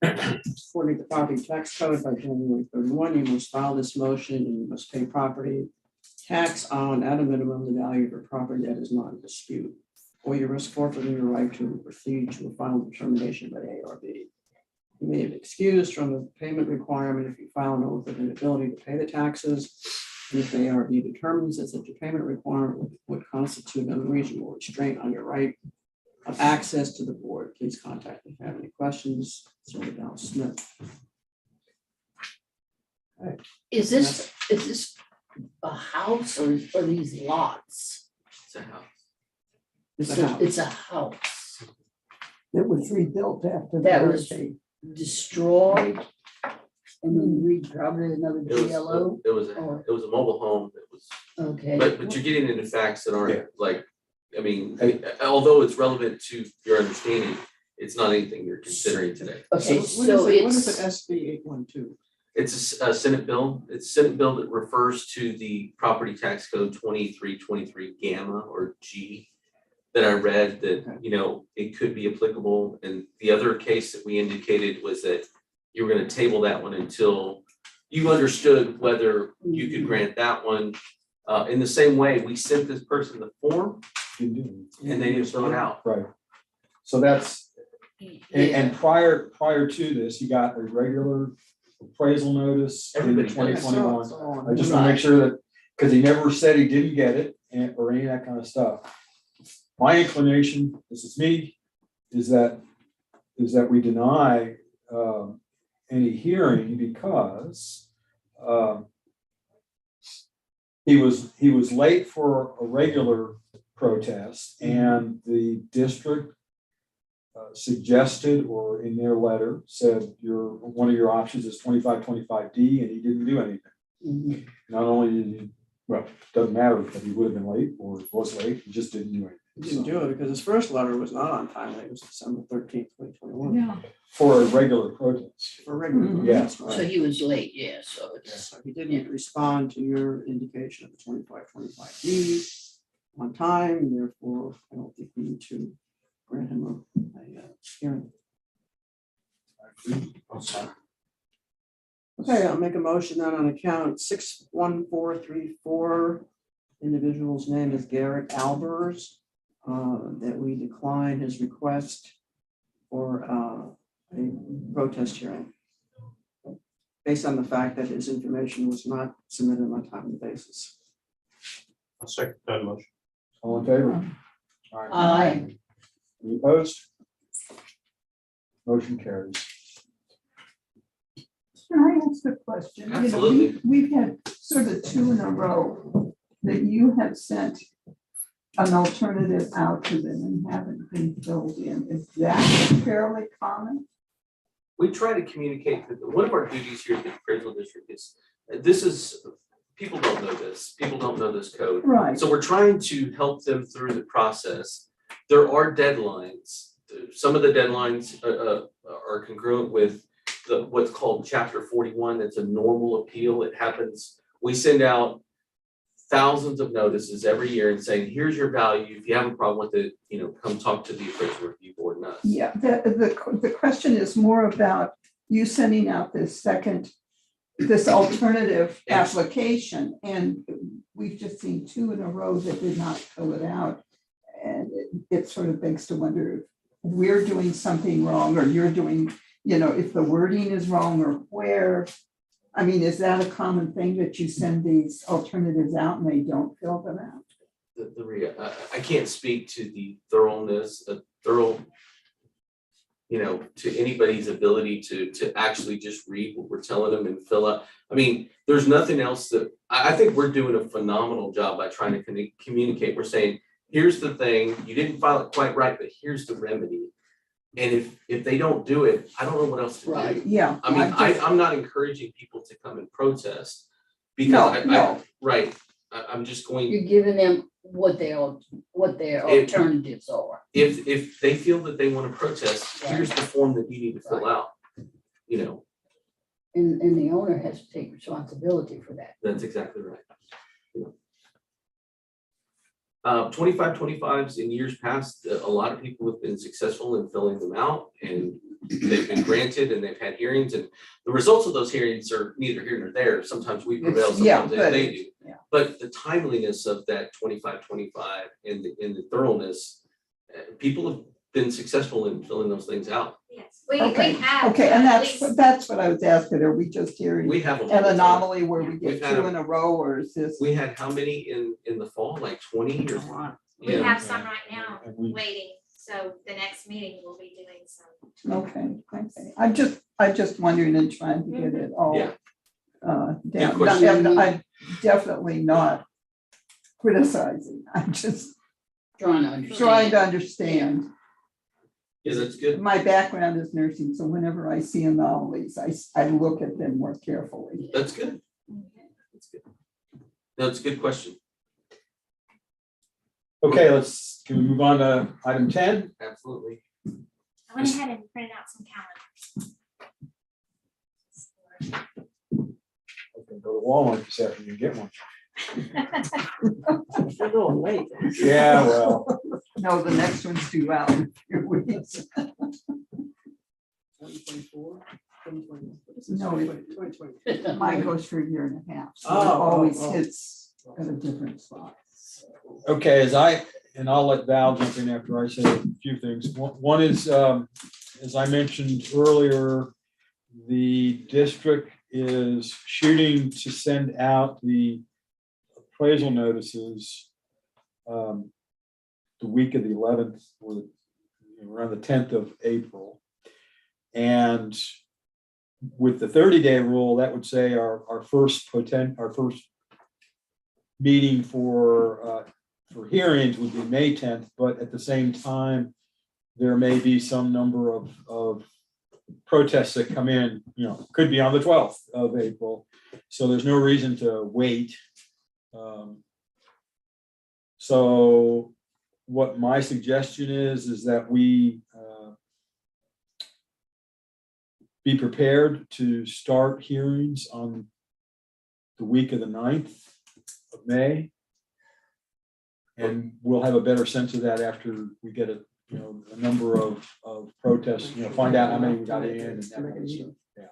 According to the property tax code, by January 31, you must file this motion and you must pay property tax on, at a minimum, the value of your property that is not in dispute, or you risk forfeiting your right to proceed to a final determination by the ARB. You may be excused from the payment requirement if you file an oath of inability to pay the taxes. And if the ARB determines that such a payment requirement would constitute an unreasonable restraint on your right access to the board, please contact me if you have any questions. Sarah Dow Smith. Is this a house or are these lots? It's a house. It's a house It was rebuilt after the that was hurricane. destroyed and then probably another GLO. It was or- a mobile home that was, Okay. but you're getting into facts that Yeah. aren't like, I mean, although it's relevant to your understanding, it's not anything you're considering today. Okay, What so is it's, it, SB 812? It's a Senate bill. It's Senate bill that refers to the property tax code 2323 gamma or G that I read that, you know, it could be applicable. And the other case that we indicated was that you were gonna table that one until you understood whether you could grant that one. In the same way, we sent this person the form Didn't do it. and they didn't fill it out. Right. So that's, and prior to this, you got a regular appraisal notice in Everybody twenty does. twenty-one. I just want to make sure that, because he never said he didn't get it or any of that kind of stuff. My inclination, this is me, is that we deny any hearing because he was late for a regular protest and the district suggested or in their letter said one of your options is 2525D and he didn't do anything. Mhm. Not only did he, well, it doesn't matter if he would have been late or was late, he just didn't do anything. He didn't do it because his first letter was not on time. It was December 13th, 2021. Yeah. For a regular protest. For regular. Mhm. Yes. that's so right. he was late, yeah, so it's, So he didn't respond to your indication of the 2525D on time, and therefore I don't think we need to grant him a hearing. Okay, I'll make a motion then on account 61434. Individual's name is Garrett Albers, that we decline his request for a protest hearing based on the fact that his information was not submitted on a timely basis. I'll second that motion. All in favor? All right. I, Any opposed? Motion carries. Can I ask a question? You know, Absolutely. We've had sort of two in a row that you have sent an alternative out to them and haven't been filled in. Is that fairly common? We try to communicate that one of our duties here at the appraisal district is, people don't know this, people don't know this code. Right. So we're trying to help them through the process. There are deadlines. Some of the deadlines are congruent with what's called Chapter 41. It's a normal appeal. It happens. We send out thousands of notices every year and saying, here's your value. If you have a problem with it, you know, come talk to the appraisal review board and us. Yeah, the question is more about you sending out this alternative application, and we've just seen two in a row that did not fill it out. And it sort of begs to wonder if we're doing something wrong or you're doing, you know, if the wording is wrong or where. I mean, is that a common thing that you send these alternatives out and they don't fill them out? I can't speak to the you know, to anybody's ability to actually just read what we're telling them and fill out. I mean, there's nothing else that, I think we're doing a phenomenal job by trying to communicate. We're saying, here's the thing, you didn't file it quite right, but here's the remedy. And if they don't do it, I don't know what else to do. Right. Yeah. I mean, just- I'm not encouraging people to come and protest No, because no. right, I'm just going, you're giving them what their alternatives are. if they feel that they want to protest, Right. here's the form that you need to fill out. You know, And the owner has to take responsibility for that. that's exactly right. 2525s in years past, a lot of people have been successful in filling them out and they've been granted and they've had hearings, and the results of those hearings are neither here nor there. Sometimes we prevail, Yeah, sometimes but- they do. yeah. But the timeliness of that 2525 and the thoroughness, people have been successful in filling those things out. Yes, we Okay, have. okay, and at that's least- what I was asking. Are we just hearing We have them all an the time. anomaly where we We've get had two a- in a row, or is this? We had how many in the fall, like 20 or? We Yeah. have some right now And we- waiting. So the next meeting we'll be doing some. Okay. I'm just wondering and trying to get it all. Yeah. Down. question. I'm definitely not criticizing. I'm just Trying to understand. trying to understand. Yeah, that's good. My background is nursing, so whenever I see anomalies, I look at them more carefully. That's good. That's good. That's a good question. Okay, can we move on to item 10? Absolutely. I went ahead and printed out some calendars. I can go to Walmart this afternoon and get one. They're going late. Yeah, well, No, the next one's due out in a few weeks. 2024, 2020. No, 2020. Mine goes for a year and a half, so it Oh, always oh. hits at a different spot. okay, and I'll let Val jump in after I say a few things. One is, as I mentioned earlier, the district is shooting to send out the appraisal notices the week of the 11th or around the 10th of April. And with the 30-day rule, that would say our first meeting for hearings would be May 10th, but at the same time, there may be some number of protests that come in, could be on the 12th of April. So there's no reason to wait. So what my suggestion is that we be prepared to start hearings on the week of the 9th of May. And we'll have a better sense of that after we get a number of protests, find out how many we got in and that kind of stuff. Yeah.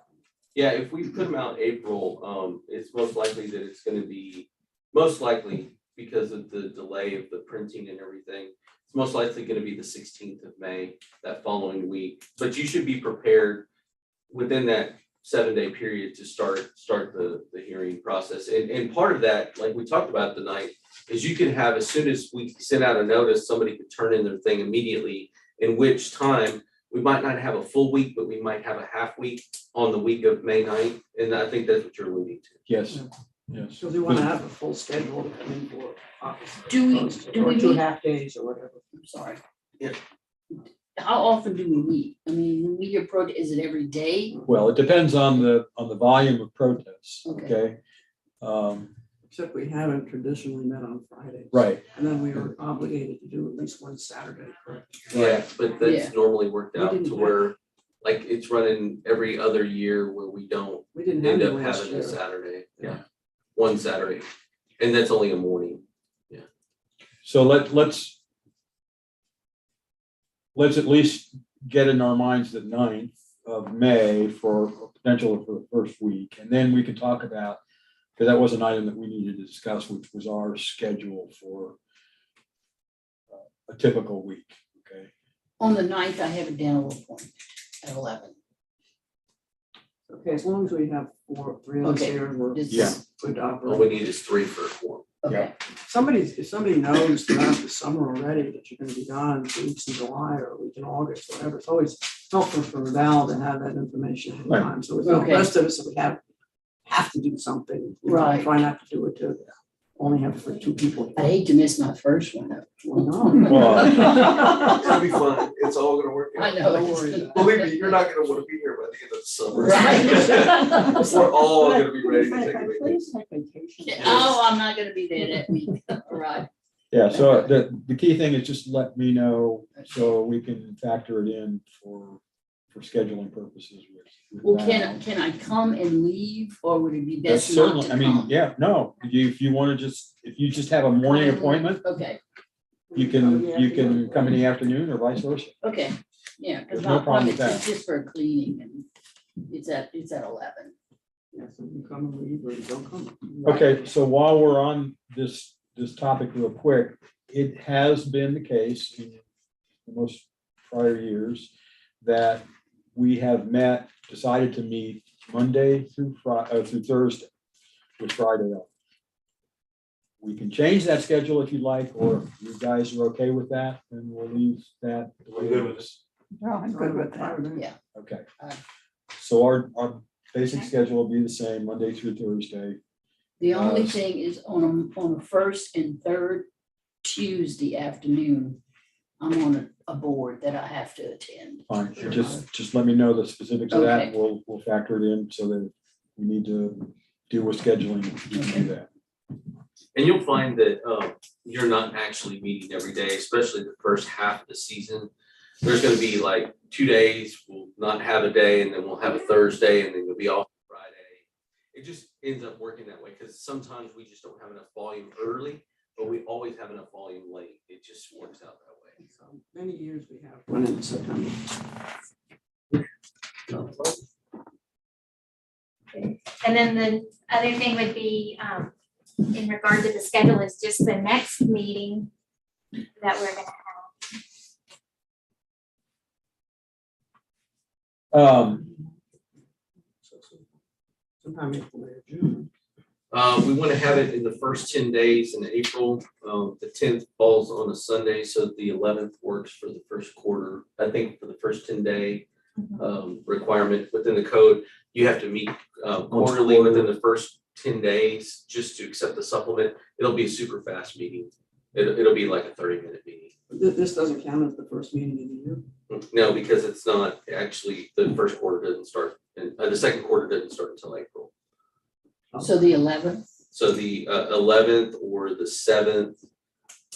Yeah, if we put them out April, it's most likely that it's gonna be, most likely because of the delay of the printing and everything, it's most likely gonna be the 16th of May, that following week. But you should be prepared within that 7-day period to start the hearing process. And part of that, like we talked about tonight, is you can have, as soon as we send out a notice, somebody could turn in their thing immediately, in which time we might not have a full week, but we might have a half week on the week of May 9th. And I think that's what you're alluding to. Yes. So they want to have a full schedule to come in for office. Do Or we 2.5 days or whatever. I'm sorry. Yeah. How often do we meet? I mean, when we hear is it every day? Well, it depends on the volume of protests, Okay. okay? Except we haven't traditionally met on Fridays. Right, And then we are obligated to do at least one Saturday, correct? Yeah, but that's Yeah. normally worked We out didn't to have- where, like, it's running every other year where we don't We didn't have end it up last having a year. Saturday. Yeah, one Saturday, and that's only a morning. so let's at least get in our minds the 9th of May for potential for the first week, and then we can talk about, because that was an item that we needed to discuss, which was our schedule for a typical week, okay? On the 9th, I have a dental appointment at 11. Okay, as long as we have three of us Okay. here, we're This- Yeah. good to All operate. we need is 3 for a quorum. Okay, If somebody knows throughout the summer already that you're gonna be gone 2 weeks in July or a week in August, whatever, it's always helpful for Val to have that information ahead of Right. time. So it's the Okay. rest of us, that we have to do something. Right. Try not to do it to only have for 2 people. I hate to miss my first one. Well, no. Well, It's gonna be fun. It's all gonna work I know. Don't worry about it. Believe me, you're not gonna wanna be here by the end of the summer. Right. We're all gonna be ready to In take fact, a vacation. please take vacation. Oh, I'm not gonna be there that week. All right. yeah, so the key thing is just let me know so we can factor it in for scheduling purposes. with Well, Val. can I come and leave, or would it be That's best not certainly, to I mean, come? yeah, no, if you want to if you just have a morning appointment, Okay, you can come in the afternoon or vice versa. okay, yeah, because There's no my problem with appointment is that. just for cleaning, and it's at 11. Yeah, so you come and leave or you don't come. Okay, so while we're on this topic real quick, it has been the case in the most prior years that we have decided to meet Monday through Thursday, with Friday off. we can change that schedule if you'd like, or if you guys are okay with that, then we'll leave that. the way I'm good it with is. No, I'm good with that. Yeah. Okay. Aye. So our basic Okay. schedule will be the same, Monday through Thursday. The only Uh, thing is on a first and third Tuesday afternoon, I'm on a board that I have to attend. Fine, just let me know the specifics of that. Okay. We'll factor it in so that if we need to deal with scheduling, we can do that. And you'll find that you're not actually meeting every day, especially the first half of the season. There's gonna be like 2 days, we'll not have a day, and then we'll have a Thursday, and then we'll be off Friday. It just ends up working that way, because sometimes we just don't have enough volume early, but we always have enough volume late. It just works out that way. So many years we have one in September. And then the other thing would be, in regard to the schedule, is just the next meeting that we're gonna have. Sometime in May or June. We want to have it in the first 10 days in April. The 10th falls on a Sunday, so the 11th works for the first quarter. I think for the first 10-day requirement within the code, you have to meet quarterly within the first 10 days just to accept the supplement. It'll be a super fast meeting. It'll be like a 30-minute meeting. This doesn't count as the first meeting of the year. No, because it's not actually, the first quarter doesn't start, and the second quarter doesn't start until April. So the 11th, So the 11th or the 7th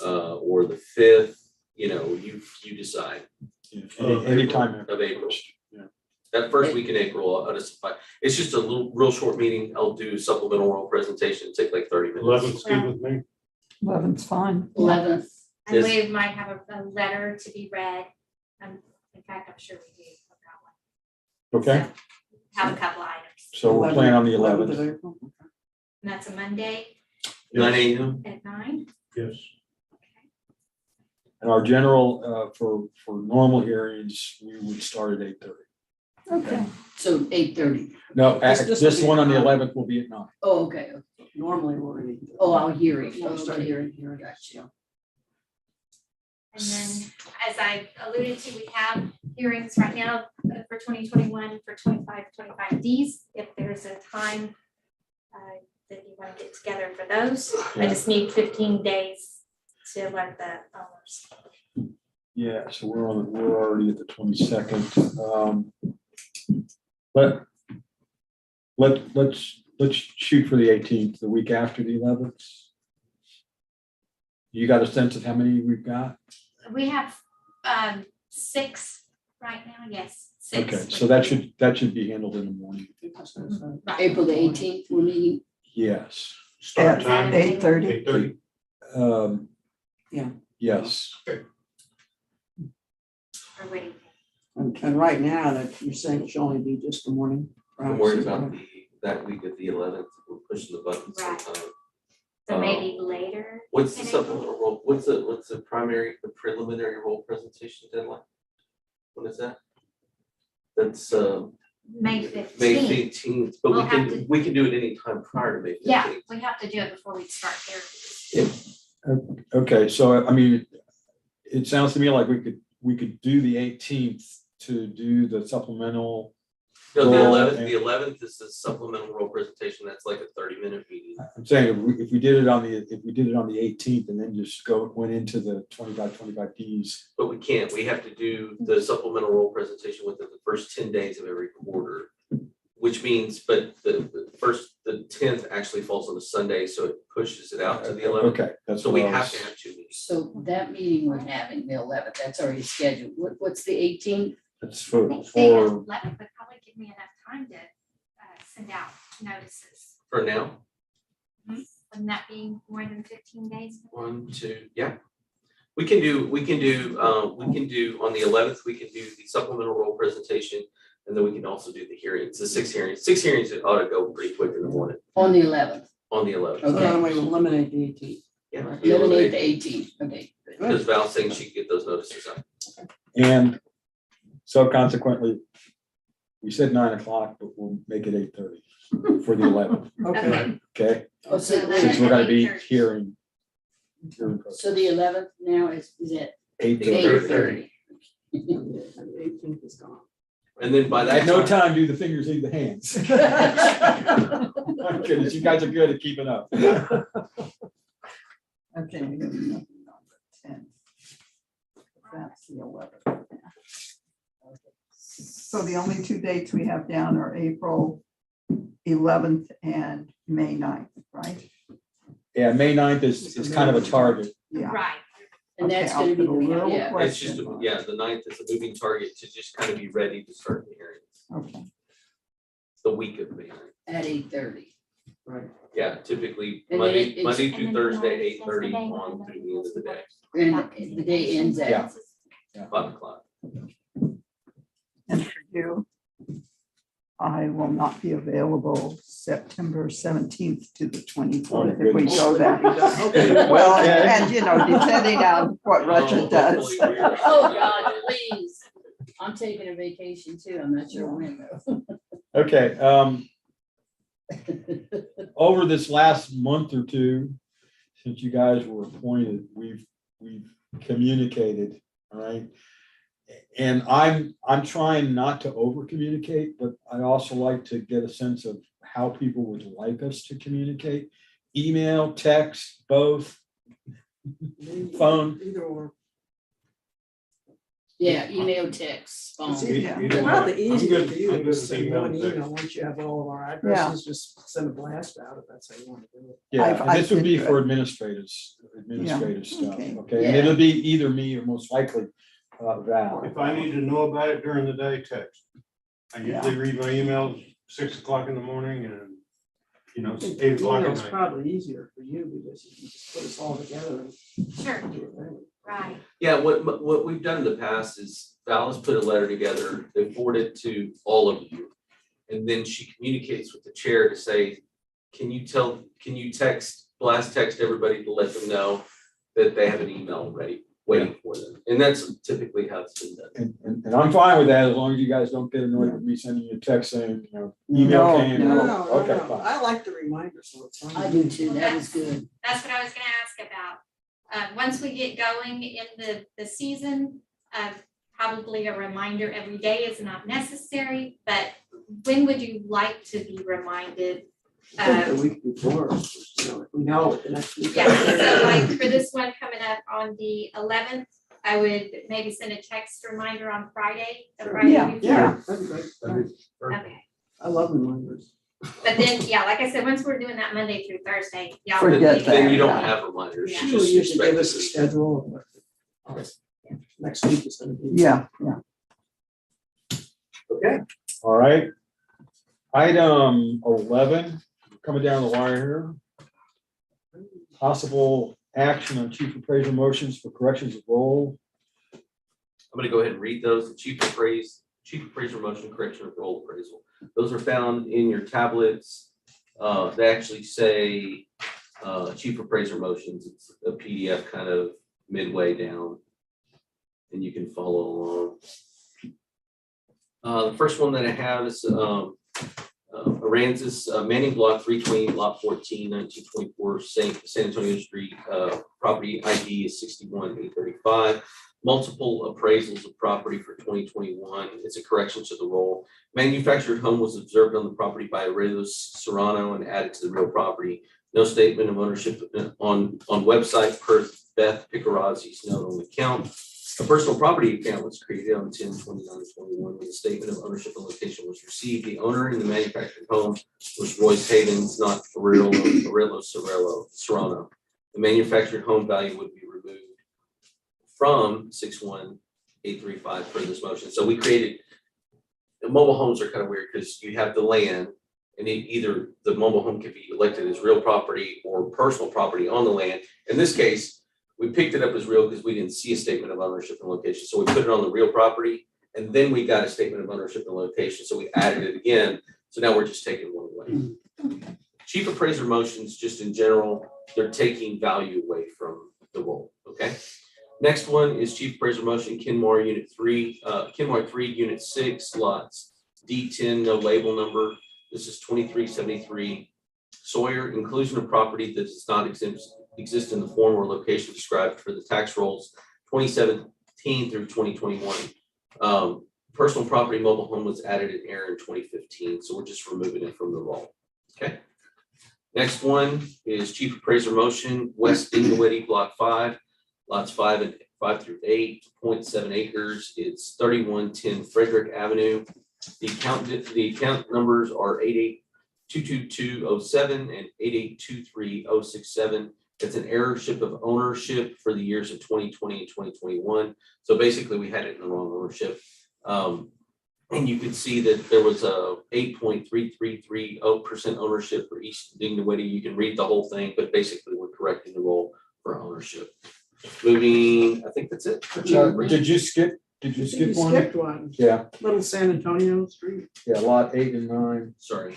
or the 5th, you decide Anytime. of April. Yeah. That first week in April, I'll just, it's just a real short meeting. I'll do supplemental oral presentation, take like 30 minutes. 11's good with me. 11's fine. 11th. And Yes. we might have a letter to be read. In fact, I'm sure we do. I've got one. Okay, So, have a couple items. so we're planning on the 11th 11th. of April. And that's a Monday 9 a.m. at 9. Yes. And our general, for normal hearings, we would start at 8:30. Okay. So 8:30. No, This this will be one on the at 9. 11th will be at 9. Oh, okay. Normally we're in. Oh, I'll hear it. We'll start Okay. hearing. Gotcha. And then, as I alluded to, we have hearings right now for 2021, for 25Ds. If there's a time that you want to get together for those, I just need 15 days to let the owners. Yeah, so we're already at the 22nd. Let's shoot for the 18th, the week after the 11th. You got a sense of how many we've got? We have 6 right now, yes, 6. Okay, so that should be handled in the morning. Right. April the 18th, we're meeting. Yes. Start At time, 8:30. 8:30. Yeah. Yes, Or what do you think? And right now, that you're saying it should only be just the morning. I'm worried about that week of the 11th. We're pushing the buttons Right. sometime. So maybe later. What's the in supplemental role? What's the preliminary role presentation deadline? When is that? That's May 15th. May 15th, but We'll have to- we can do it anytime prior to May 15th. Yeah, we have to do it before we start therapy. okay, so I mean, it sounds to me like we could do the 18th to do the supplemental. No, Well, the 11th is the supplemental role presentation. That's like a 30-minute meeting. I'm saying if we did it on the 18th and then just went into the 25Ds. But we can't. We have to do the supplemental role presentation within the first 10 days of every quarter, which means, but the 10th actually falls on a Sunday, so it pushes it out to the 11th. Okay, that's So what we I have was- to have 2 meetings. So that meeting we're having, the 11th, that's already scheduled. What's the 18th? That's I for, think the for, 11th would probably give me enough time to send out notices. For now, Wouldn't that be more than 15 days? 1, 2, yeah. We can do on the 11th, we can do the supplemental role presentation, and then we can also do the hearings, the 6 hearings. 6 hearings ought to go pretty quick in the morning On the 11th. on the 11th. So Okay. then we eliminate the 18th. Yeah. Eliminate the 18th. Okay. good. Because Val's saying she can get those notices out. and so consequently, we said 9 o'clock, but we'll make it 8:30. for the 11th, Okay, okay? Oh, so Since we're gonna be hearing. So the 11th now is at 8:30. 8:30. the 18th is gone. And then by I that had no time, time to do the fingers, leave the hands. My goodness, you guys are good at keeping up. Okay. we have nothing on the 10th. That's the 11th. So the only two dates we have down are April 11th and May 9th, right? Yeah, May 9th is kind of a target. Yeah. Right. And Okay, that's I'll gonna be put a the little week, yeah. it's just, question mark. yeah, the 9th is a moving target to just kind of be ready to start the hearings, Okay, the week of the hearing. At 8:30. Right. Yeah, typically And then Monday, it's- Monday And through then Thursday, tomorrow is 8:30 the day on when through the end of the day, And the day ends Yeah. at, 5 o'clock. and for you, I will not be available September 17th to the 24th if we go that. Okay. Well, Okay. and depending on what Russia does. Hopefully we're- oh God, please. I'm taking a vacation too. I'm not sure when though. Okay, over this last month or two, since you guys were appointed, we've communicated, all right? And I'm trying not to over communicate, but I also like to get a sense of how people would like us to communicate. Email, text, both, phone. Either or. Yeah, email, text, phone. It's Yeah. probably I'm easier good- for you I'm to good just with send email one and text. email, once you have all of our addresses, just send a blast out if that's how you want to do it. Yeah, I've- and this would be I've for been administrative stuff, okay. okay? And Yeah. it'll be either me or most likely Val. If I need to know about it during the day, text. I usually read my emails 6 o'clock in the morning and, I think 8 o'clock at email's night. probably easier for you because you can just put us all together and Sure, do it then. right. Yeah, what we've done in the past is Val has put a letter together, they forward it to all of you. And then she communicates with the chair to say, can you blast text everybody to let them know that they have an email ready, waiting for them. And that's typically how it's been done. And I'm fine with that, as long as you guys don't get annoyed with me sending you a text saying, email No, came. no. Okay, fine. I like the reminder, so it's fine. I do too. That was good. That's what I was gonna ask about. Once we get going in the season, probably a reminder every day is not necessary, but when would you like to be reminded? I think the week before, if we know it the next week. Yeah, so like for this one coming up on the 11th, I would maybe send a text reminder on Friday, the Sure. Friday Yeah, before. Yeah, that'd be great. Okay, I love reminders. but then, yeah, like I said, once we're doing that Monday through Thursday, y'all. Forget will Then be- that. you don't Yeah. have reminders. Yeah. You Usually just usually give expect us a it to be- schedule of what next week is gonna be. Yeah. Okay, all right. Item 11, coming down the wire here. Possible action on chief appraiser motions for corrections of role. I'm gonna go ahead and read those. The chief appraiser motion correction of role appraisal. Those are found in your tablets. They actually say, chief appraiser motions. It's a PDF kind of midway down. And you can follow along. The first one that I have is, Aransas, Manning Block 320, Lot 14, 1924, San Antonio Street, property ID is 61835. Multiple appraisals of property for 2021. It's a correction to the role. Manufactured home was observed on the property by Aransas Serrano and added to the real property. No statement of ownership on website per Beth Picarazzi's note on the account. A personal property account was created on 10/29/21 when the statement of ownership and location was received. The owner in the manufactured home was Royce Havens, not Aurelio Serrano. The manufactured home value would be removed from 61835 for this motion. So we created, the mobile homes are kind of weird because you have the land and either the mobile home can be elected as real property or personal property on the land. In this case, we picked it up as real because we didn't see a statement of ownership and location. So we put it on the real property and then we got a statement of ownership and location. So we added it again. So now we're just taking one away. Chief appraiser motions, just in general, they're taking value away from the role, okay? Next one is chief appraiser motion, Kenmore Unit 3, Kenmore 3, Unit 6, lots D10, no label number. This is 2373 Sawyer, inclusion of property that does not exist in the form or location described for the tax rolls 2017 through 2021. Personal property mobile home was added in error in 2015, so we're just removing it from the roll. Okay. Next one is chief appraiser motion, West Dinwiddie, block 5, lots 5 through 8, 0.7 acres. It's 3110 Frederick Avenue. The account numbers are 88222207 and 88230067. It's an heirship of ownership for the years of 2020 and 2021. So basically, we had it in the wrong ownership. And you can see that there was a 8.3330% ownership for East Dinwiddie. You can read the whole thing, but basically we're correcting the roll for ownership. Moving, I think that's it. Did you skip You one? skipped one. Yeah, Little San Antonio Street. yeah, lot 8 and 9, Sorry,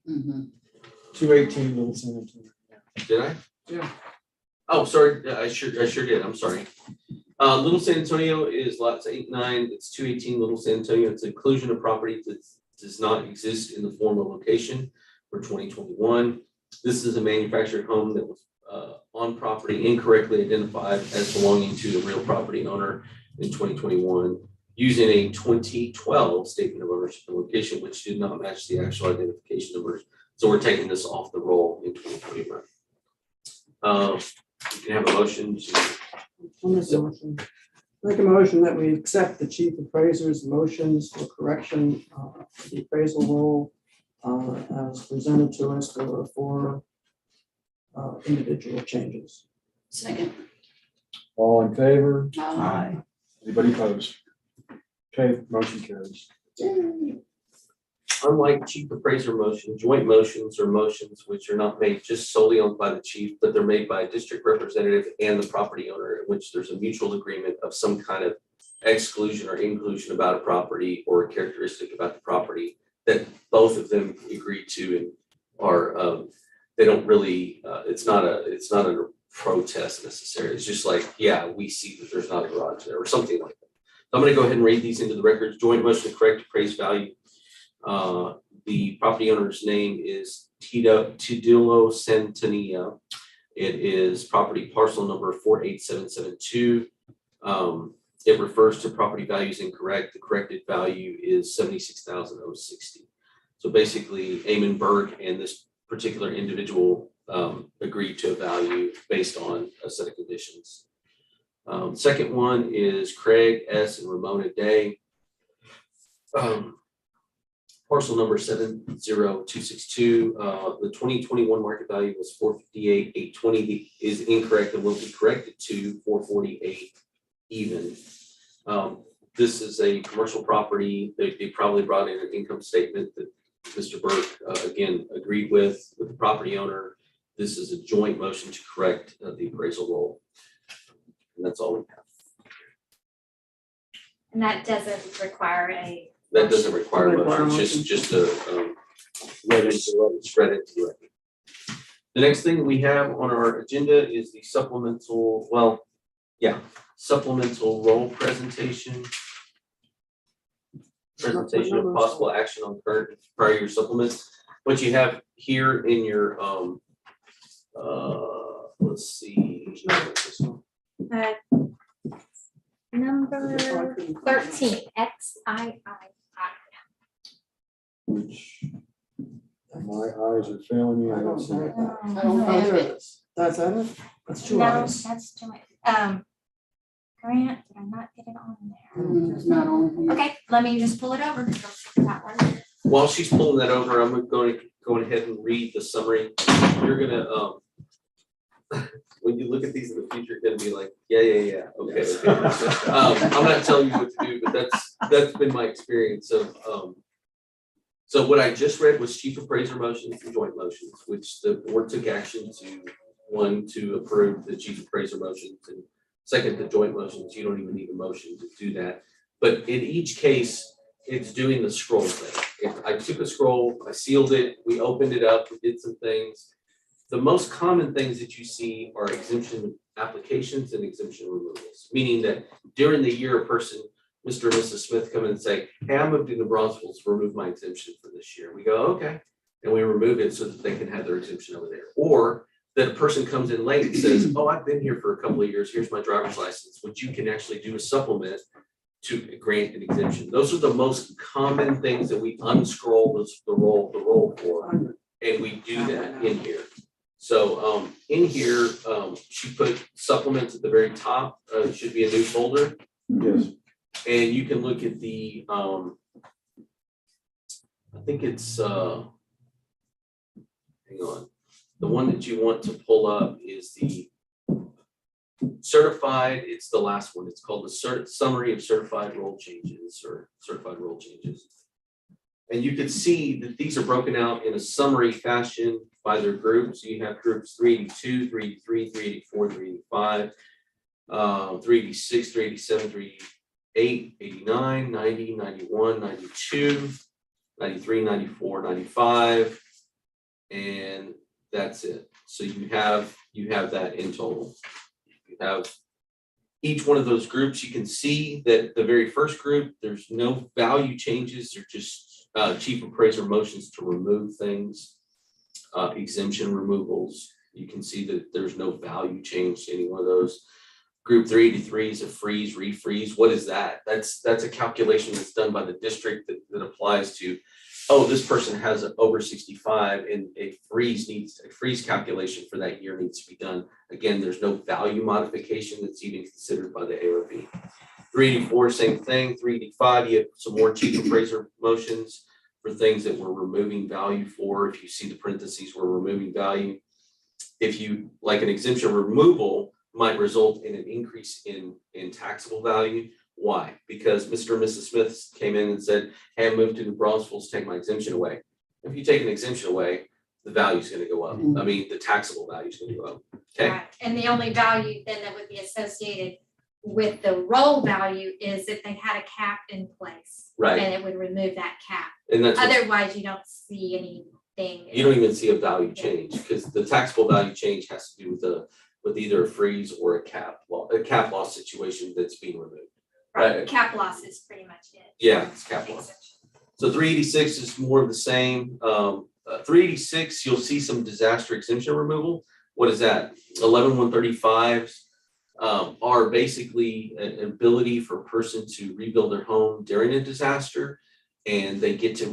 218 Little San Antonio. did I? Yeah. Oh, sorry, I sure did. I'm sorry. Little San Antonio is lots 8, 9. It's 218 Little San Antonio. It's inclusion of property that does not exist in the form or location for 2021. This is a manufactured home that was on property incorrectly identified as belonging to the real property owner in 2021, using a 2012 statement of ownership and location, which did not match the actual identification numbers. So we're taking this off the roll in 2021. You can have a motion to. Make a motion that we accept the chief appraiser's motions for correction of the appraisal roll as presented to us for 4 individual changes. Second. All in favor? Aye. Anybody opposed? Okay, motion carries. Unlike chief appraiser motion, joint motions are motions which are not made just solely owned by the chief, but they're made by a district representative and the property owner, in which there's a mutual agreement of some kind of exclusion or inclusion about a property or a characteristic about the property that both of them agree to and are, they don't really, it's not a protest necessarily. It's just like, yeah, we see that there's not a garage there or something like that. So I'm going to go ahead and read these into the records. Joint motion to correct appraised value. The property owner's name is Tidillo Centineo. It is property parcel number 48772. It refers to property values incorrect. The corrected value is 76,060. So basically, Eamon Berg and this particular individual agreed to a value based on a set of conditions. Second one is Craig S. and Ramona Day. Parcel number 70262. The 2021 market value was 458,820 is incorrect and will be corrected to 448 even. This is a commercial property. They probably brought in an income statement that Mr. Burke again agreed with the property owner. This is a joint motion to correct the appraisal roll. And that's all we have. And that doesn't require a. That doesn't require a motion, it's just a read into the record. The next thing we have on our agenda is the supplemental, supplemental roll presentation. Presentation of possible action on current prior year supplements. What you have here in your let's see. Number 13, XII. Which my eyes are failing me. I don't see it. I don't know what it is. That's it? That's 2 No, eyes. that's too much. Grant, did I not get it on there? It's not on here. Okay, let me just pull it over. That one. While she's pulling that over, I'm going to go ahead and read the summary. You're gonna when you look at these in the future, you're gonna be like, yeah. Okay. I'm not telling you what to do, but that's been my experience of so what I just read was chief appraiser motions and joint motions, which the board took action to, one, to approve the chief appraiser motions, and second, the joint motions. You don't even need a motion to do that. But in each case, it's doing the scroll thing. If I took a scroll, I sealed it, we opened it up, we did some things. The most common things that you see are exemption applications and exemption removals, meaning that during the year a person Mr. and Mrs. Smith come in and say, hey, I moved into Bronxville to remove my exemption for this year. We go, okay. And we remove it so that they can have their exemption over there. Or that a person comes in late and says, oh, I've been here for a couple of years. Here's my driver's license, which you can actually do a supplement to grant an exemption. Those are the most common things that we unscroll the roll for. And we do that in here. So in here, she put supplements at the very top. It should be a new folder. Yes. And you can look at the, I think it's, hang on. The one that you want to pull up is the certified, it's the last one. It's called the summary of certified role changes or certified role changes. And you can see that these are broken out in a summary fashion by their groups. You have groups 382, 383, 384, 385, 386, 387, 388, 89, 90, 91, 92, 93, 94, 95, and that's it. So you have that in total. You have each one of those groups. You can see that the very first group, there's no value changes. They're just chief appraiser motions to remove things, exemption removals. You can see that there's no value change to any one of those. Group 383 is a freeze, refreeze. What is that? That's a calculation that's done by the district that applies to, oh, this person has an over 65 and a freeze calculation for that year needs to be done. Again, there's no value modification that's even considered by the ARB. 384, same thing. 385, you have some more chief appraiser motions for things that we're removing value for. If you see the parentheses, we're removing value. If you like an exemption removal might result in an increase in taxable value. Why? Because Mr. and Mrs. Smith came in and said, hey, I moved to New Braunfels to take my exemption away. If you take an exemption away, the value is going to go up. I mean, the taxable value is going to go up. Okay. Right. And the only value then that would be associated with the roll value is if they had a cap in place. Right. And it would remove that cap. And that's what- Otherwise, you don't see anything. you don't even see a value change because the taxable value change has to do with either a freeze or a cap loss situation that's being removed. Right. Cap loss is pretty much it. Yeah, it's cap loss. So 386 is more of the same. 386, you'll see some disaster exemption removal. What is that? 11135s are basically an ability for a person to rebuild their home during a disaster, and they get to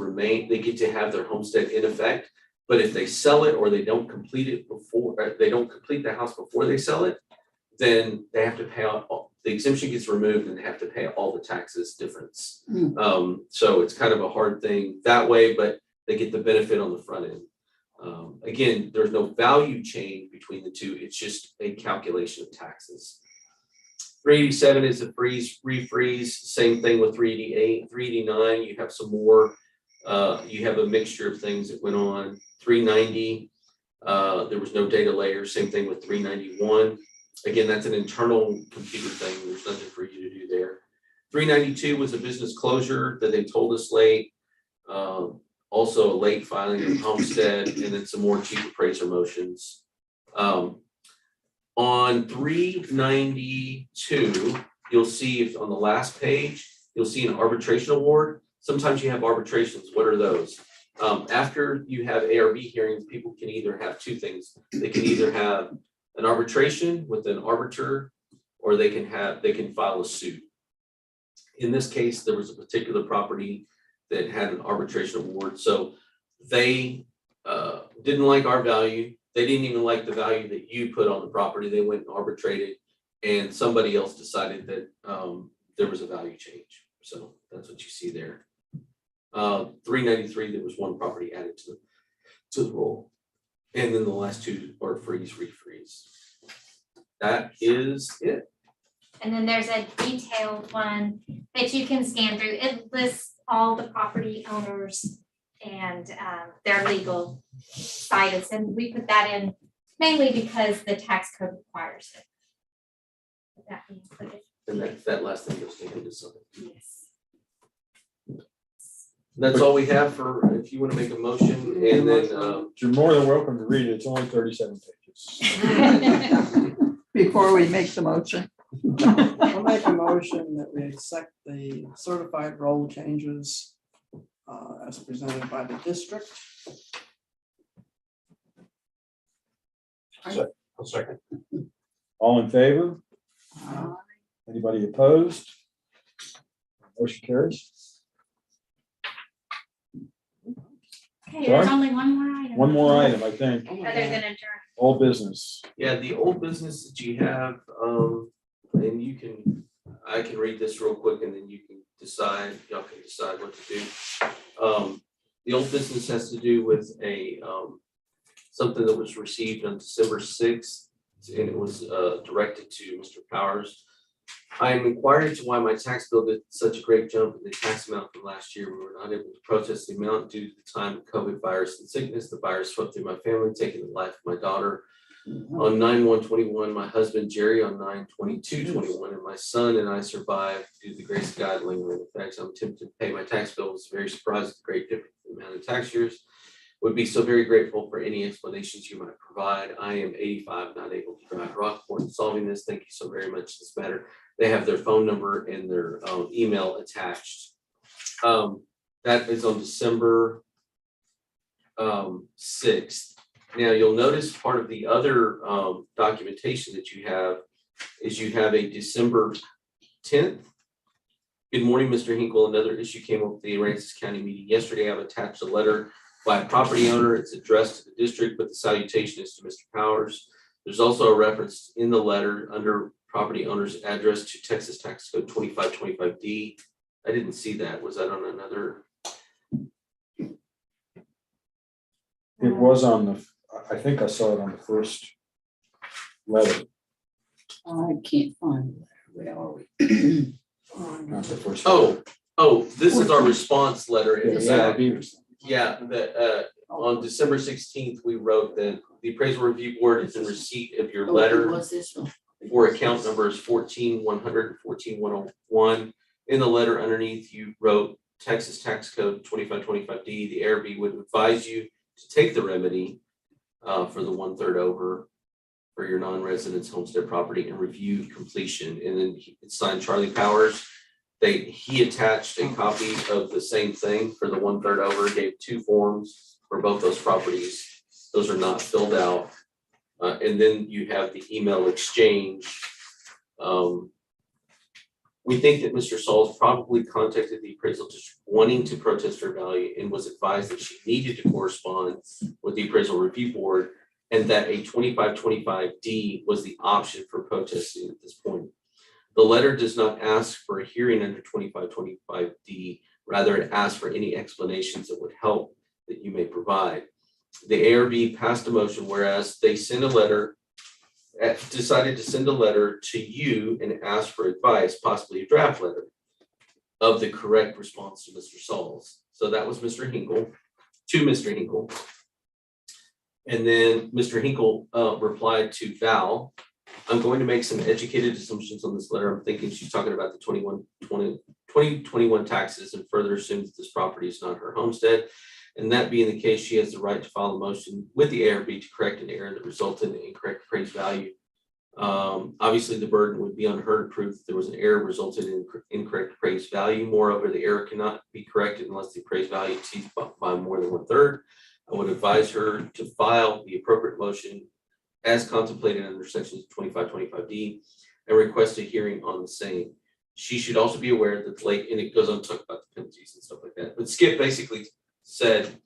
have their homestead in effect. But if they sell it or they don't complete it before, they don't complete the house before they sell it, then they have to pay out. The exemption gets removed and they have to pay all the taxes difference. So it's kind of a hard thing that way, but they get the benefit on the front end. Again, there's no value change between the two. It's just a calculation of taxes. 387 is a freeze, refreeze. Same thing with 388, 389. You have some more. You have a mixture of things that went on. 390, there was no data layer. Same thing with 391. Again, that's an internal computer thing. There's nothing for you to do there. 392 was a business closure that they told us late. Also a late filing of Homestead, and then some more chief appraiser motions. On 392, you'll see if on the last page, you'll see an arbitration award. Sometimes you have arbitrations. What are those? After you have ARB hearings, people can either have two things. They can either have an arbitration with an arbiter, or they can file a suit. In this case, there was a particular property that had an arbitration award. So they didn't like our value. They didn't even like the value that you put on the property. They went and arbitrated, and somebody else decided that there was a value change. So that's what you see there. 393, there was one property added to the roll. And then the last two are freeze, refreeze. That is it. And then there's a detailed one that you can scan through. It lists all the property owners and their legal status. And we put that in mainly because the tax code requires it. Would that be included? And that last thing goes into something. Yes. That's all we have for, if you want to make a motion, and then You're more than welcome to read it. It's only 37 pages. Before we make the motion, I'll make a motion that we accept the certified roll changes as presented by the district. I'll second. All in favor? Anybody opposed? Motion carries. Okay, there's Sorry? only one more item. One more item, I think, Other than adjourn. all business. Yeah, the old business that you have, and you can, I can read this real quick and then you can decide, y'all can decide what to do. The old business has to do with something that was received on December 6th, and it was directed to Mr. Powers. I am inquiring to why my tax bill did such a great jump in the tax amount from last year. We were not able to protest the amount due to the time of COVID virus and sickness. The virus swept through my family, taking the life of my daughter on 9/1/21, my husband Jerry on 9/22/21, and my son and I survived due to the grace of God lingering effects. I'm tempted to pay my tax bill. I was very surprised at the great difference in the amount of tax years. Would be so very grateful for any explanations you might provide. I am 85, not able to drive Rockport in solving this. Thank you so very much. This matter. They have their phone number and their email attached. That is on December 6th. Now you'll notice part of the other documentation that you have is you have a December 10th. Good morning, Mr. Hinkle. Another issue came up at the Aransas County meeting yesterday. I've attached a letter by a property owner. It's addressed to the district, but the salutation is to Mr. Powers. There's also a reference in the letter under property owner's address to Texas Tax Code 2525D. I didn't see that. Was that on another? It was on the, I think I saw it on the first letter, I can't find it. Where are we? not the first. Oh, this is our response letter. in the Yeah, back. ARB or something. Yeah, on December 16th, we wrote that the appraisal review board is in receipt of your letter What's this one? for account numbers 14-100 and 14-101. In the letter underneath, you wrote Texas Tax Code 2525D. The ARB would advise you to take the remedy for the 1/3 over for your non-residence homestead property and review completion. And then it's signed Charlie Powers. He attached a copy of the same thing for the 1/3 over, gave 2 forms for both those properties. Those are not filled out. And then you have the email exchange. We think that Mr. Sauls probably contacted the appraisal district wanting to protest her value and was advised that she needed to correspond with the appraisal review board and that a 2525D was the option for protesting at this point. The letter does not ask for a hearing under 2525D, rather it asks for any explanations that would help that you may provide. The ARB passed a motion whereas they sent a letter, decided to send a letter to you and ask for advice, possibly a draft letter of the correct response to Mr. Sauls. So that was Mr. Hinkle, to Mr. Hinkle. And then Mr. Hinkle replied to Val, I'm going to make some educated assumptions on this letter. I'm thinking she's talking about the 2021 taxes and further assumes that this property is not her homestead. And that being the case, she has the right to file a motion with the ARB to correct an error that resulted in incorrect appraised value. Obviously, the burden would be on her to prove that there was an error resulted in incorrect appraised value. Moreover, the error cannot be corrected unless the appraised value exceeds by more than 1/3. I would advise her to file the appropriate motion as contemplated under sections 2525D and request a hearing on the same. She should also be aware that the lake, and it goes on to talk about the penalties and stuff like that. But Skip basically said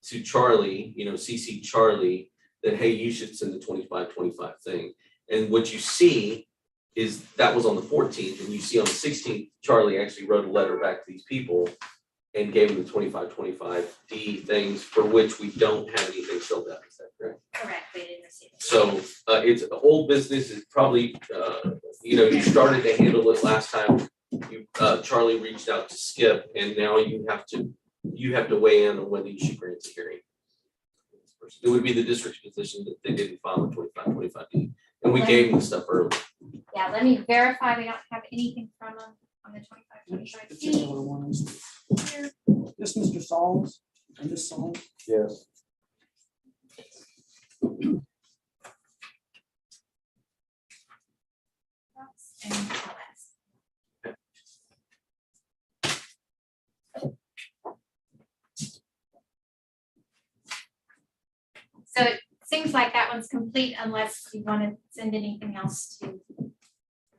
to Charlie, CC Charlie, that, hey, you should send the 2525 thing. And what you see is that was on the 14th, and you see on the 16th, Charlie actually wrote a letter back to these people and gave them the 2525D things for which we don't have anything filled out. Is that correct? Correct, we didn't receive it. So it's the whole business is probably, you started to handle it last time. Charlie reached out to Skip, and now you have to weigh in on whether you should grant the hearing. It would be the district's position that they didn't file a 2525D, and we gave them the stuff early. Yeah, let me verify we don't have anything from them on the 2525D. Particular ones. This Mr. Sauls and this Sauls. Yes. And all that. So it seems like that one's complete unless you want to send anything else to.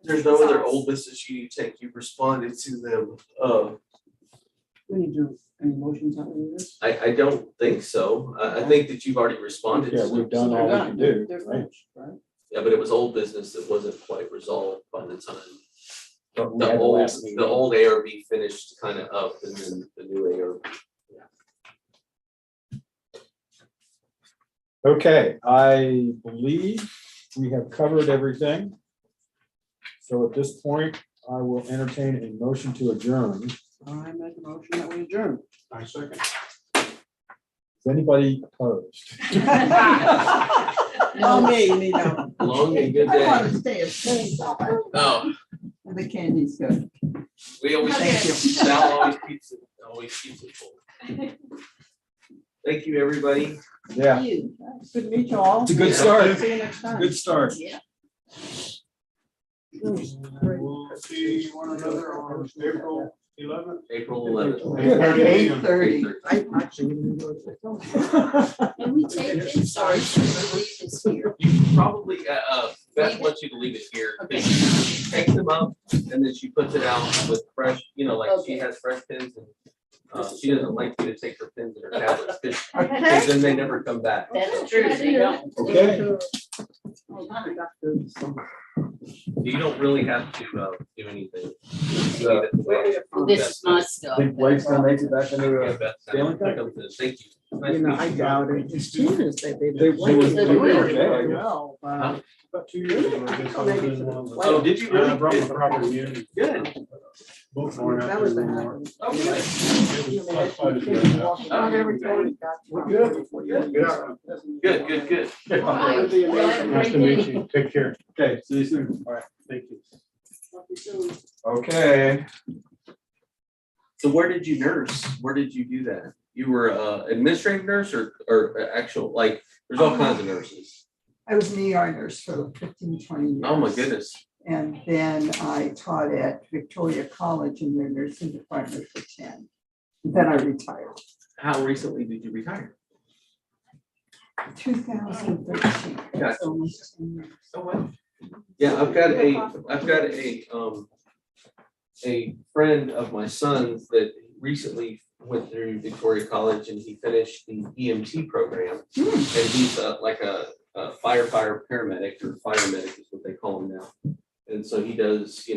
There's no other old business you need to take. You've responded to them. We need to, any motions on any of this? I don't think so. I think that you've already responded to Yeah, them. we've done all we can do, They're right? finished, right? Yeah, but it was old business that wasn't quite resolved by the time. But we The had old, last meeting. the old ARB finished kind of up and then the new ARB. Okay, I believe we have covered everything. So at this point, I will entertain a motion to adjourn. Is I make a motion that we adjourn. I second. anybody opposed? No, me, you need to. Long and good I day. want to stay at home. Oh, And the candy's good. we always, Thank you. Sal always keeps it full. Thank you, everybody. Yeah, Good to meet you all. it's a good start. See you next time. Good start. We'll see one another on April 11th. April 11th. 8:30. I actually didn't go to And we take it, sorry, leave this here. You can probably, Beth wants you to leave it here. Okay. She takes them up and then she puts it out with fresh, like she Okay. has fresh pins and she doesn't like you to take her pins and her tablets because Okay. then they never come back. That's true, they don't. Okay. You don't really have to do anything. This is my stuff. Think Blake's gonna make it back into Yeah, the Beth, Stanley Cup? Thank you. Nice You to know, meet I you. doubt it. It's genius that they. They was doing very okay. well. Huh? About 2 years ago. I guess I was in one of the- Oh, did you really? I brought my property in. Good. Both were out That there was the anymore. happen. Oh, good. It was classified as good now. Oh, there we go. We're good. Yeah. Good, good. Right. Nice to meet you. Take care. Okay, see you soon. All right, thank you. Okay. So where did you nurse? Where did you do that? You were administrative nurse or actual, like, there's all kinds of nurses. I was an ER nurse for 15, 20 years. Oh, my goodness. And then I taught at Victoria College in their nursing department for 10. Then I retired. How recently did you retire? 2013. Gotcha. So almost 10 years. Oh, wow. Yeah, I've got a friend of my son's that recently went through Victoria College and he finished the EMT program. And he's like a firefighter paramedic or fire medic is what they call him now. And so he does, he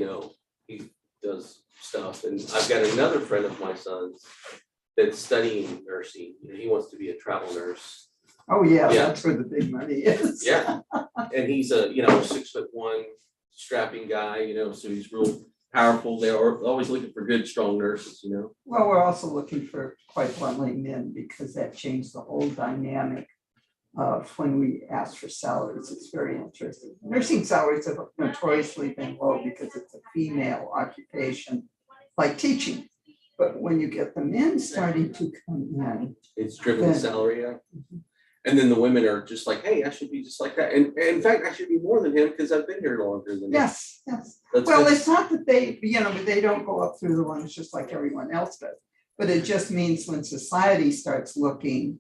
does stuff. And I've got another friend of my son's that's studying nursing. He wants to be a travel nurse. Oh, yeah, Yeah. that's where the big money is. Yeah. And he's a, 6'1" strapping guy, so he's real powerful. They're always looking for good, strong nurses, Well, we're also looking for, quite bluntly, men, because that changed the whole dynamic of when we ask for salaries. It's very interesting. Nursing salaries have notoriously been low because it's a female occupation, like teaching. But when you get the men starting to come in, It's driven the salary up. And then the women are just like, hey, I should be just like that. And in fact, I should be more than him because I've been here longer than him. yes, yes. That's Well, good. it's not that they, they don't go up through the rungs just like everyone else does. But it just means when society starts looking,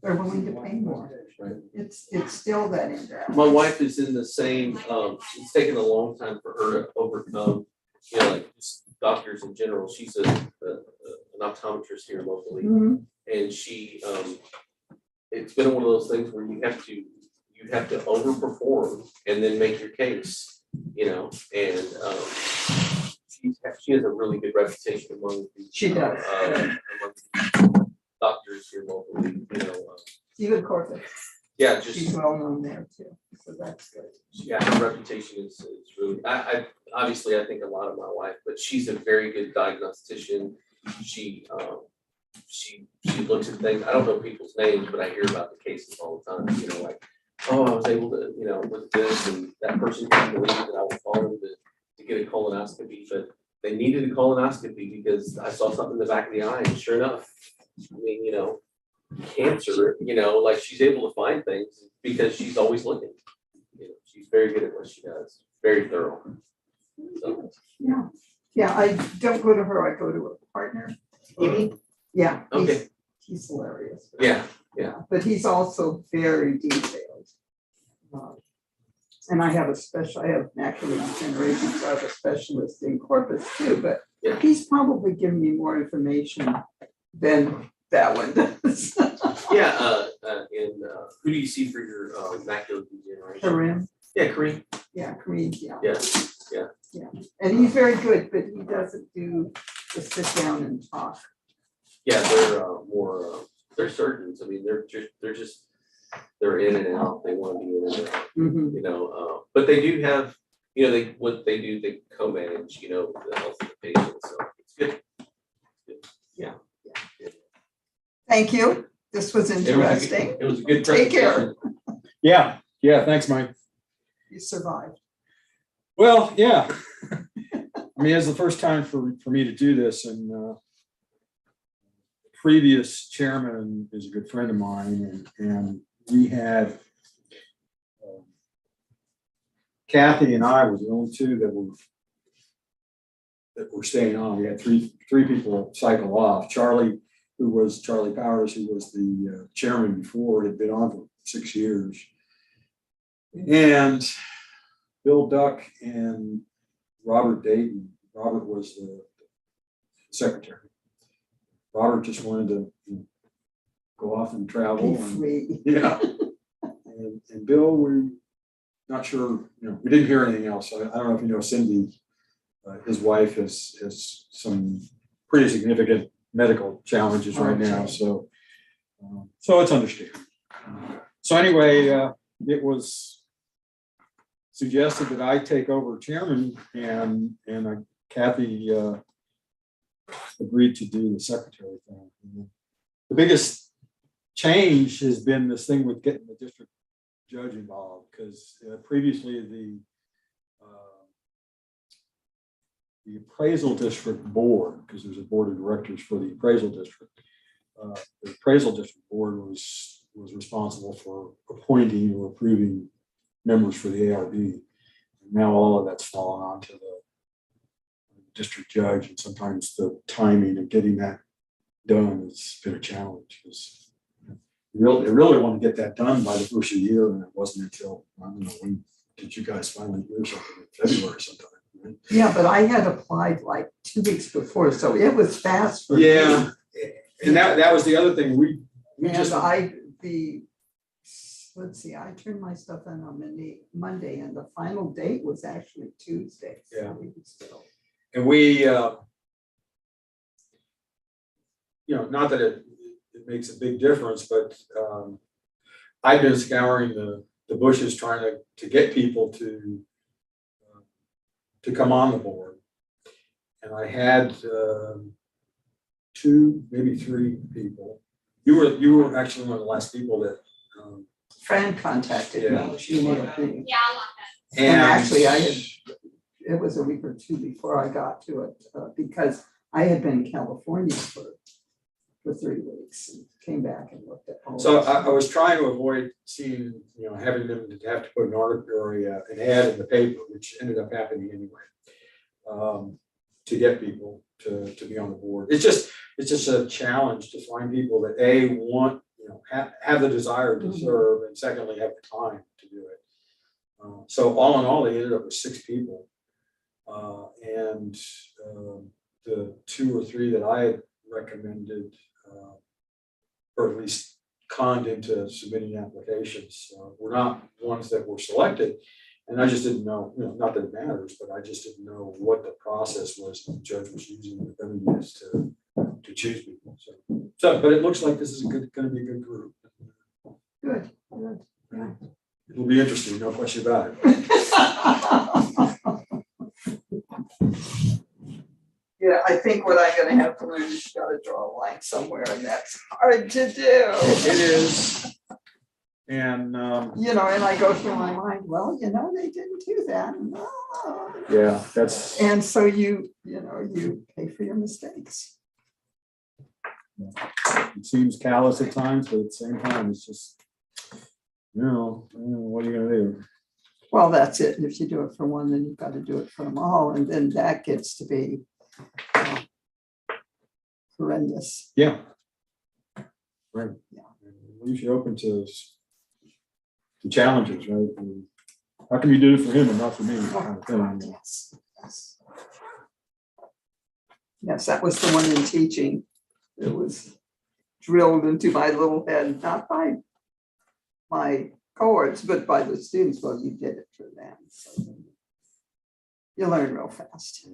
they're willing to pay more. Right. It's still that imbalance. My wife is in the same, it's taken a long time for her to overcome, like just doctors in general. She's an optometrist here locally. Mhm. And she, it's been one of those things where you have to overperform and then make your case, and she has a really good reputation among the She does. among doctors here locally, Even corporate, yeah, she's just, well known there too, so that's good. yeah, her reputation is really, I obviously, I think a lot of my wife, but she's a very good diagnostician. She looks at things, I don't know people's names, but I hear about the cases all the time, like, oh, I was able to, look at this, and that person couldn't believe that I was calling to get a colonoscopy, but they needed a colonoscopy because I saw something in the back of the eye, and sure enough, cancer, like she's able to find things because she's always looking. She's very good at what she does, very thorough. So, Yeah, I don't go to her, I go to a partner. Amy? Yeah. Okay. He's hilarious. Yeah, Yeah, but he's also very detailed. And I have macular degeneration, so I have a specialist in corpus too, but Yeah. he's probably given me more information than that one does. yeah, and who do you see for your macular degeneration? Karim, Yeah, Kareem. yeah, Karim, yeah. Yeah, And he's very good, but he doesn't do the sit down and talk. yeah, they're more, they're surgeons. I mean, they're in and out. They want to be in and out, Mhm. you know, but they do have, you know, they co-manage, you know, the health of the patient, so it's good. Thank you. This was interesting. It was a good Take care. presentation. Yeah, thanks, Mike. You survived. Well, yeah. I mean, it's the first time for me to do this, and previous chairman is a good friend of mine, and we had Kathy and I was the only two that were staying on. We had three people cycle off. Charlie Powers, who was the chairman before, had been on for 6 years. And Bill Duck and Robert Dayton. Robert was the secretary. Robert just wanted to go off and travel. Be free. Yeah. And Bill, we're not sure, we didn't hear anything else. I don't know if you know Cindy, his wife has some pretty significant medical challenges right now. So it's understandable. So anyway, it was suggested that I take over chairman, and Kathy agreed to do the secretary thing. The biggest change has been this thing with getting the district judge involved, because previously the appraisal district board, because there's a board of directors for the appraisal district, the appraisal district board was responsible for appointing or approving members for the ARB. And now all of that's fallen onto the district judge, and sometimes the timing of getting that done has been a challenge, because they really want to get that done by the first of the year, and it wasn't until, I don't know, when did you guys finally hear something? In February sometime, right? Yeah, but I had applied like 2 weeks before, so it was fast for me. Yeah, and that was the other thing. We just, let's see, I turned my stuff in on Monday, and the final date was actually Tuesday. So Yeah. we could still. and we, not that it makes a big difference, but I've been scouring the bushes trying to get people to come on the board. And I had 2, maybe 3 people. You were actually one of the last people that. Fran contacted Yeah. me. She made a thing. Yeah, I like that. And actually, it was a week or 2 before I got to it, because I had been in California for 3 weeks and came back and looked at all. So this. I was trying to avoid seeing, having them to have to put an article or an ad in the paper, which ended up happening anyway, to get people to be on the board. It's just a challenge to find people that want, have the desire to serve, and secondly, have the time to do it. So all in all, they ended up with 6 people. And the 2 or 3 that I had recommended, or at least conned into submitting applications, were not ones that were selected. And I just didn't know, not that it matters, but I just didn't know what the process was the judge was using, or going to use to choose people. So, but it looks like this is going to be a good group. Good, good. Yeah. It'll be interesting, no question about it. Yeah, I think what I'm gonna have to learn is you gotta draw a line somewhere, and that's hard to do. It is. And, And I go through my mind, well, they didn't do that. yeah, that's. And so you pay for your mistakes. It seems callous at times, but at the same time, it's just, what are you gonna do? Well, that's it. If you do it for one, then you've got to do it for them all, and then that gets to be horrendous. Yeah. Right. Yeah. Leaves you open to challenges, right? And how come you did it for him and not for me? Kind of thing. Yes, yes. Yes, that was the one in teaching. It was drilled into my little head, not by my cohorts, but by the students. Well, you did it for them. So you learn real fast.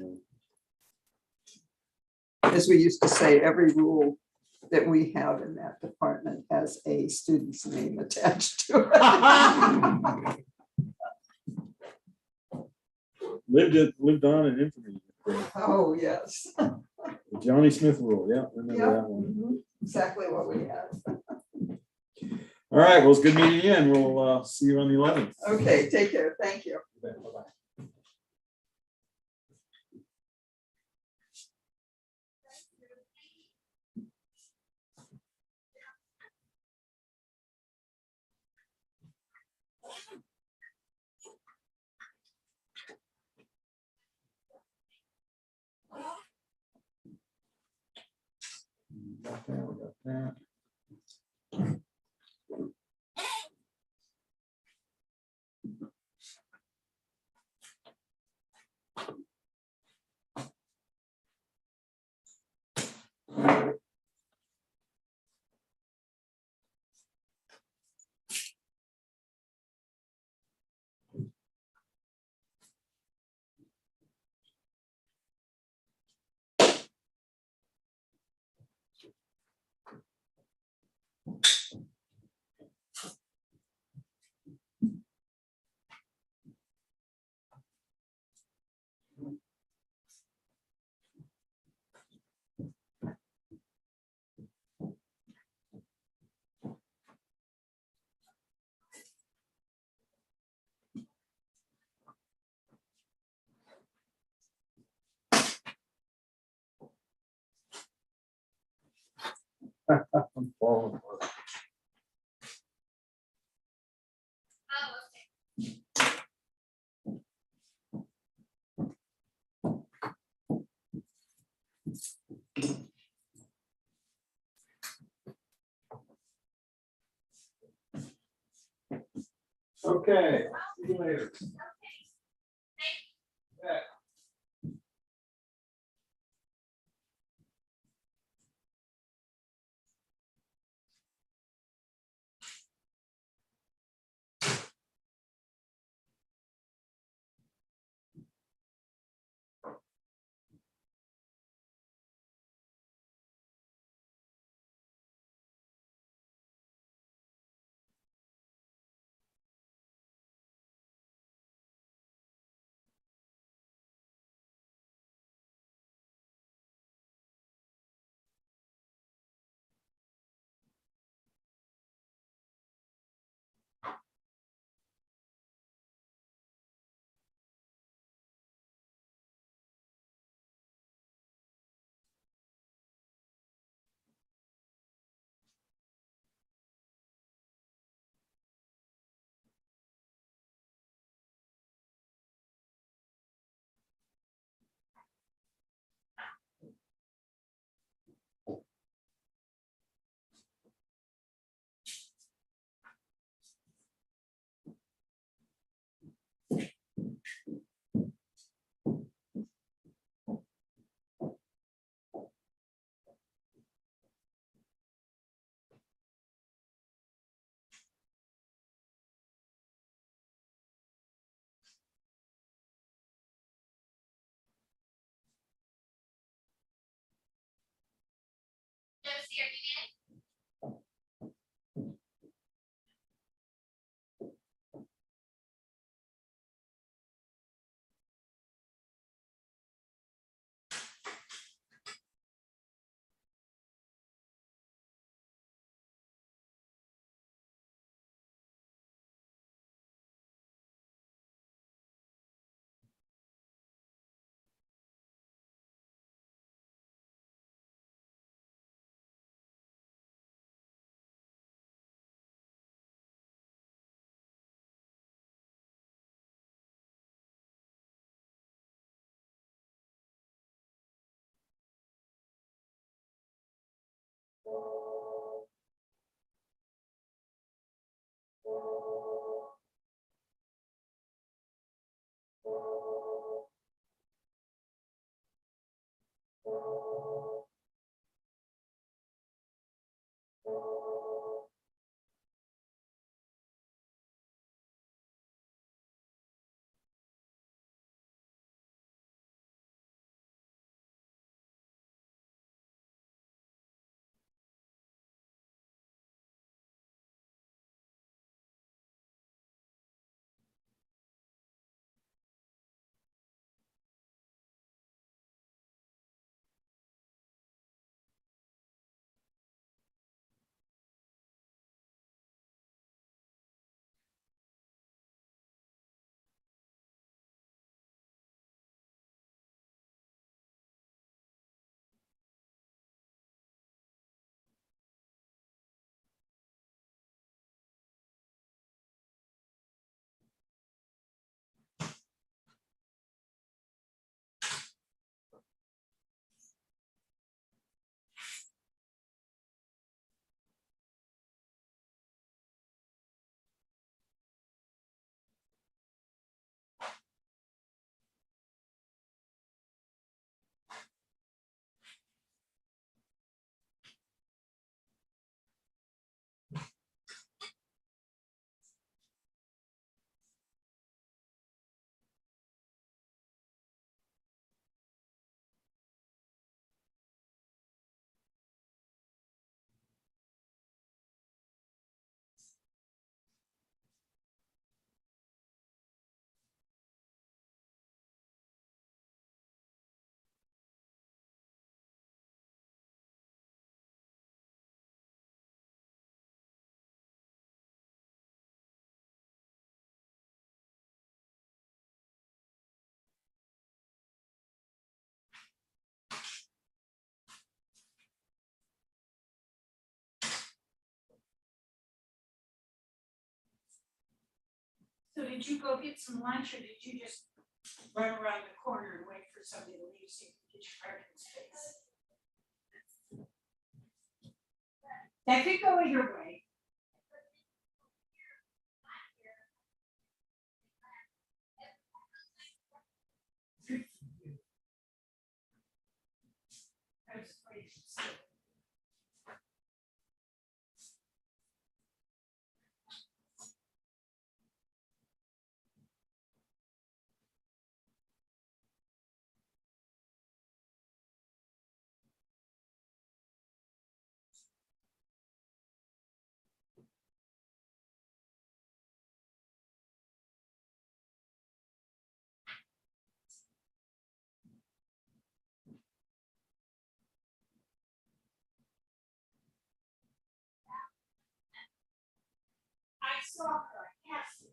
As we used to say, every rule that we have in that department has a student's name attached to it. Lived on in infamy. Oh, yes. The Johnny Smith rule, yeah, remember Yeah, that one. exactly what we had. All right, well, it's good meeting you, and we'll see you on the 11th. Okay, take care. Thank you. Bye-bye. Got that, we got that. I'm falling apart. Okay, see you later. Yeah. So did you go get some lunch or did you just run around the corner and wait for somebody to leave so you could get your parking space? That could go either way. Good for you. I was afraid you'd say it. I saw her, yes.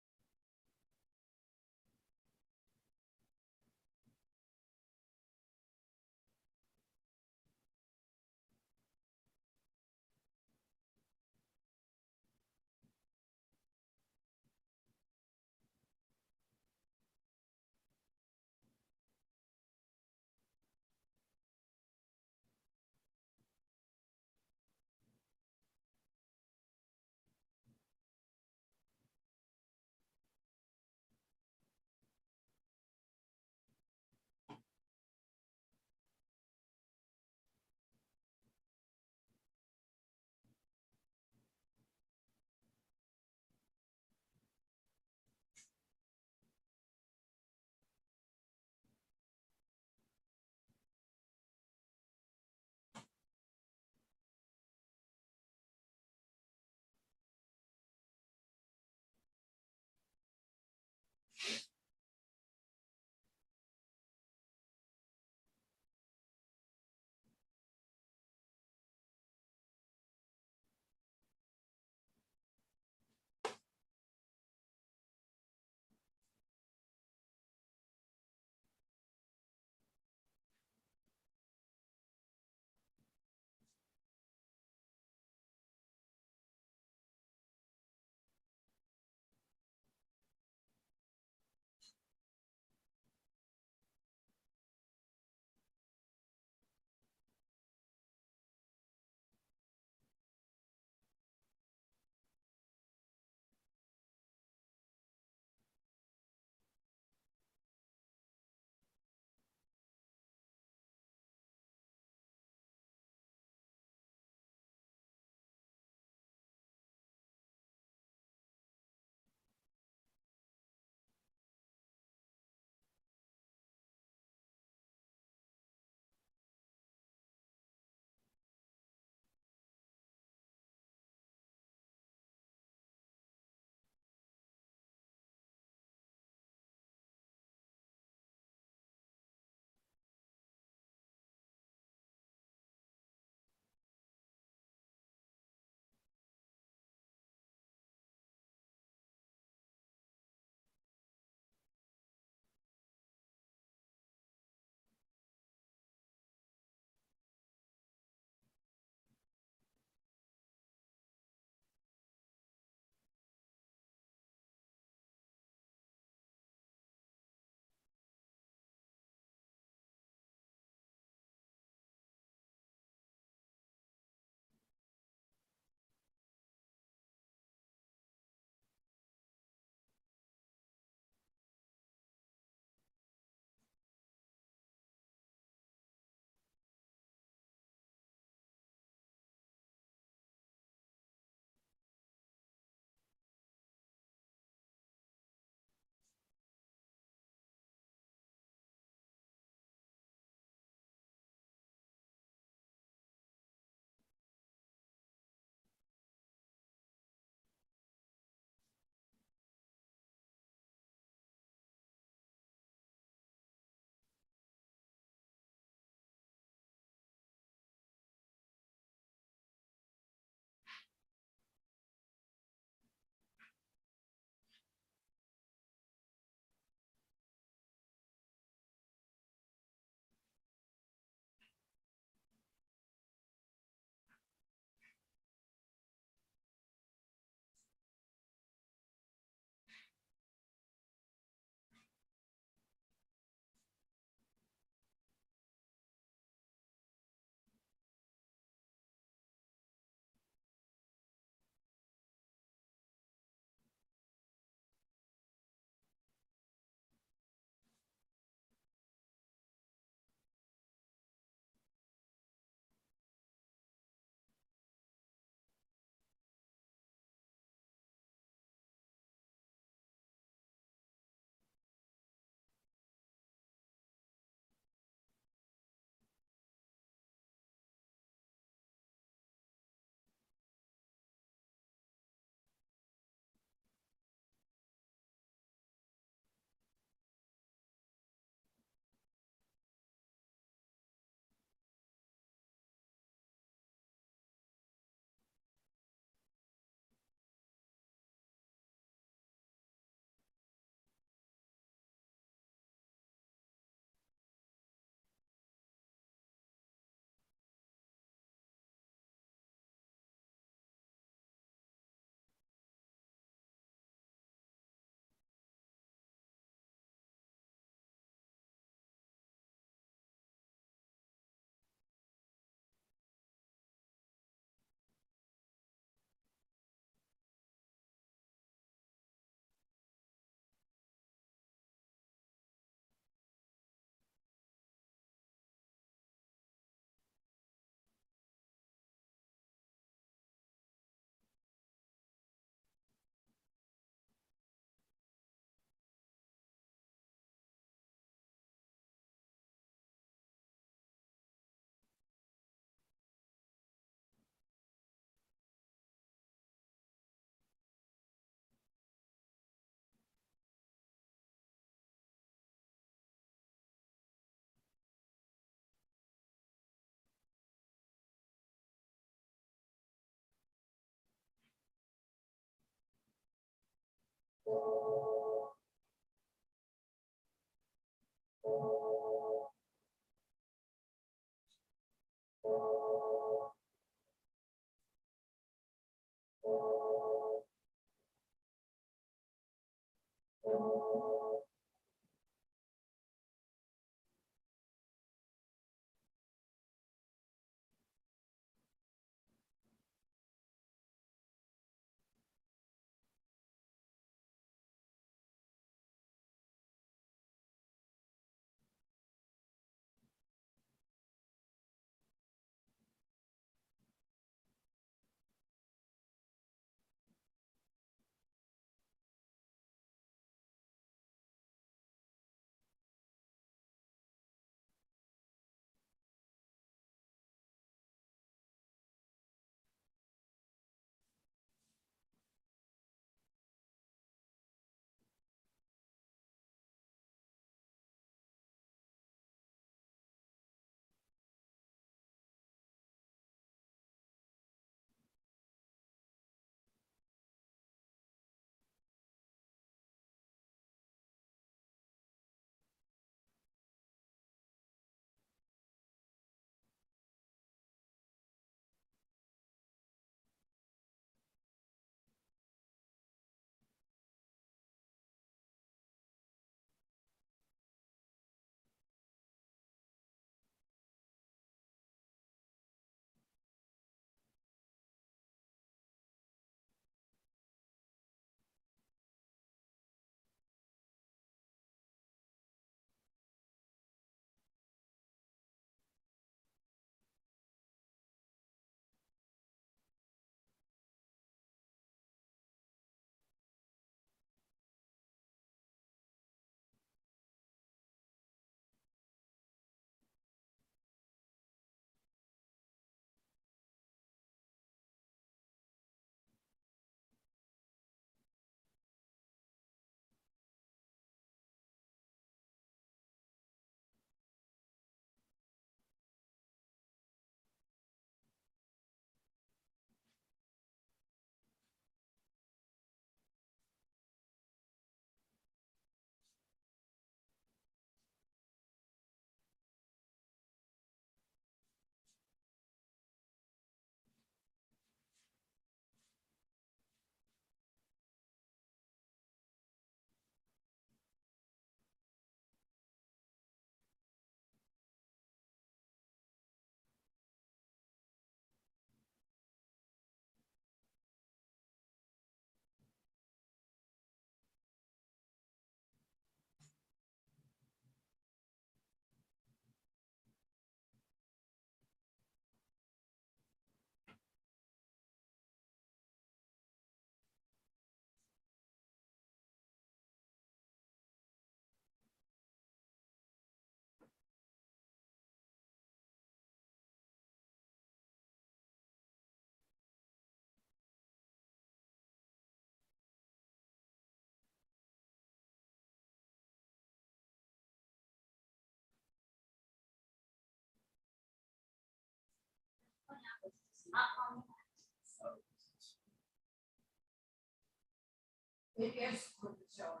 It is for the seller.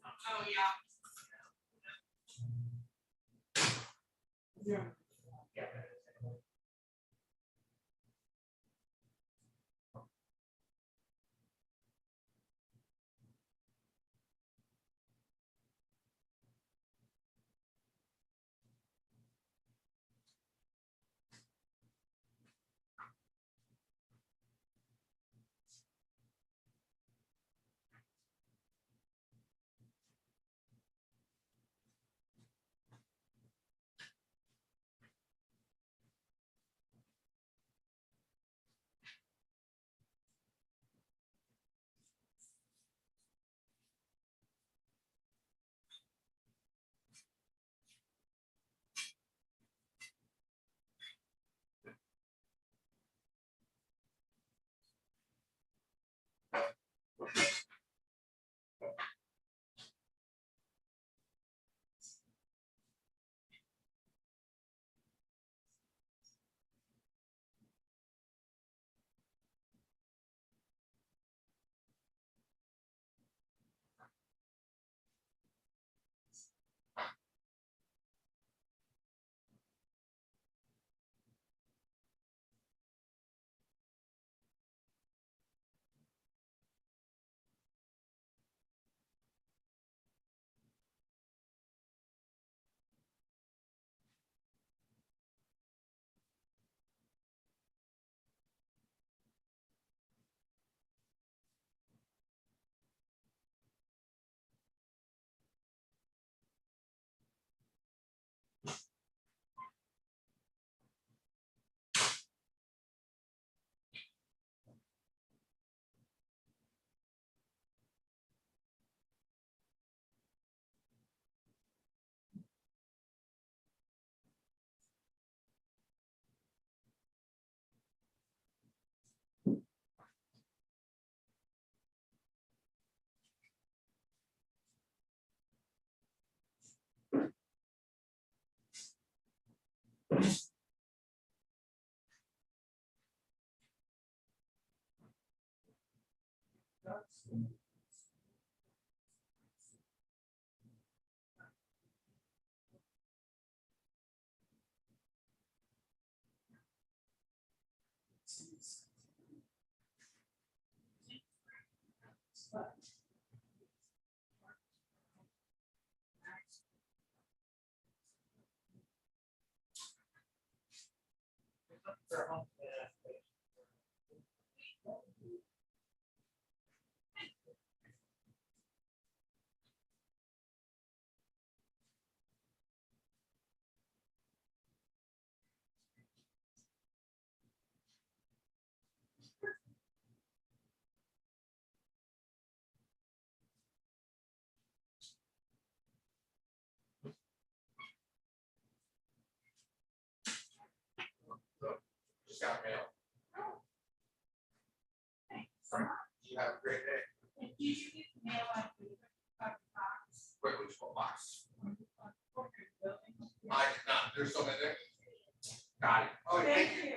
Oh, yeah. Yeah. Just got mail. You have a great day. Did you get mail out of the box? Wait, which one box? I did not. There's so many there. Got it. Oh, thank you.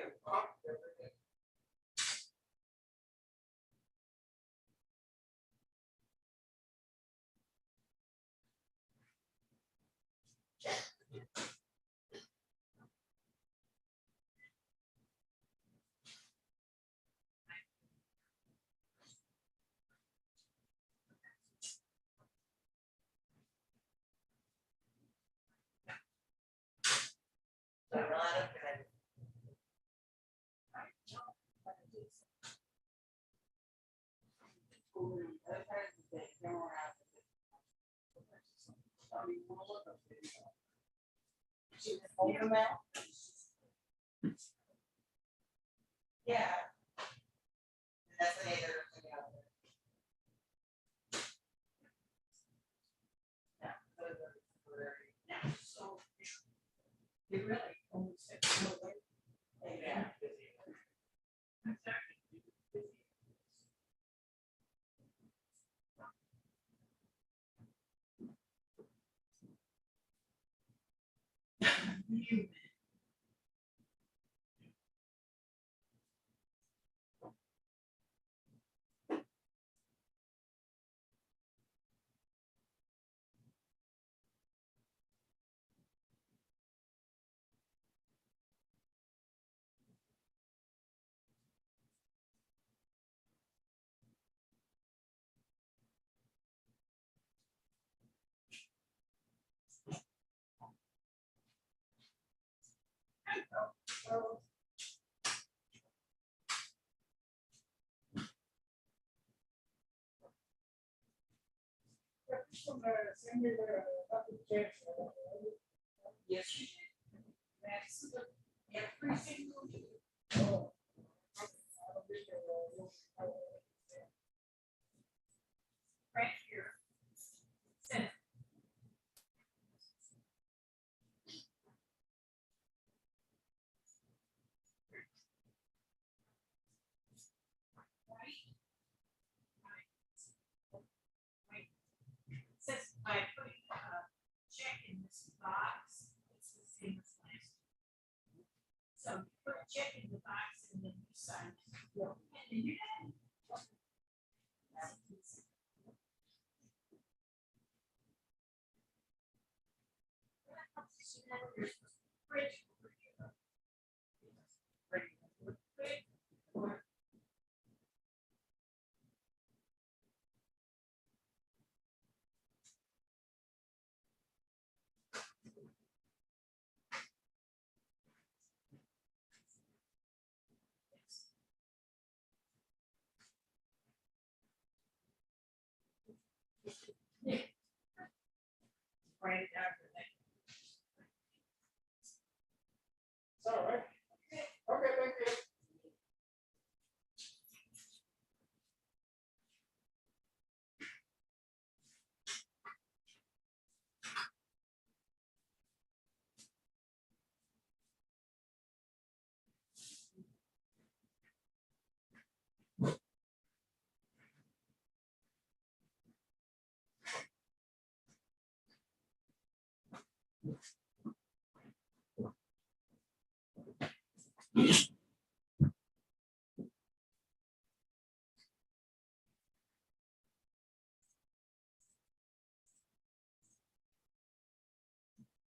Yeah. That's the neighbor. So you really only said no way. Yeah. Yes, you did. That's every single year. Right here. Senate. Right. Says by putting a check in this box, it's the same as last. So you put a check in the box and then you sign it. And then you're done. Write it down for that. It's all right. Okay, thank you. Yes.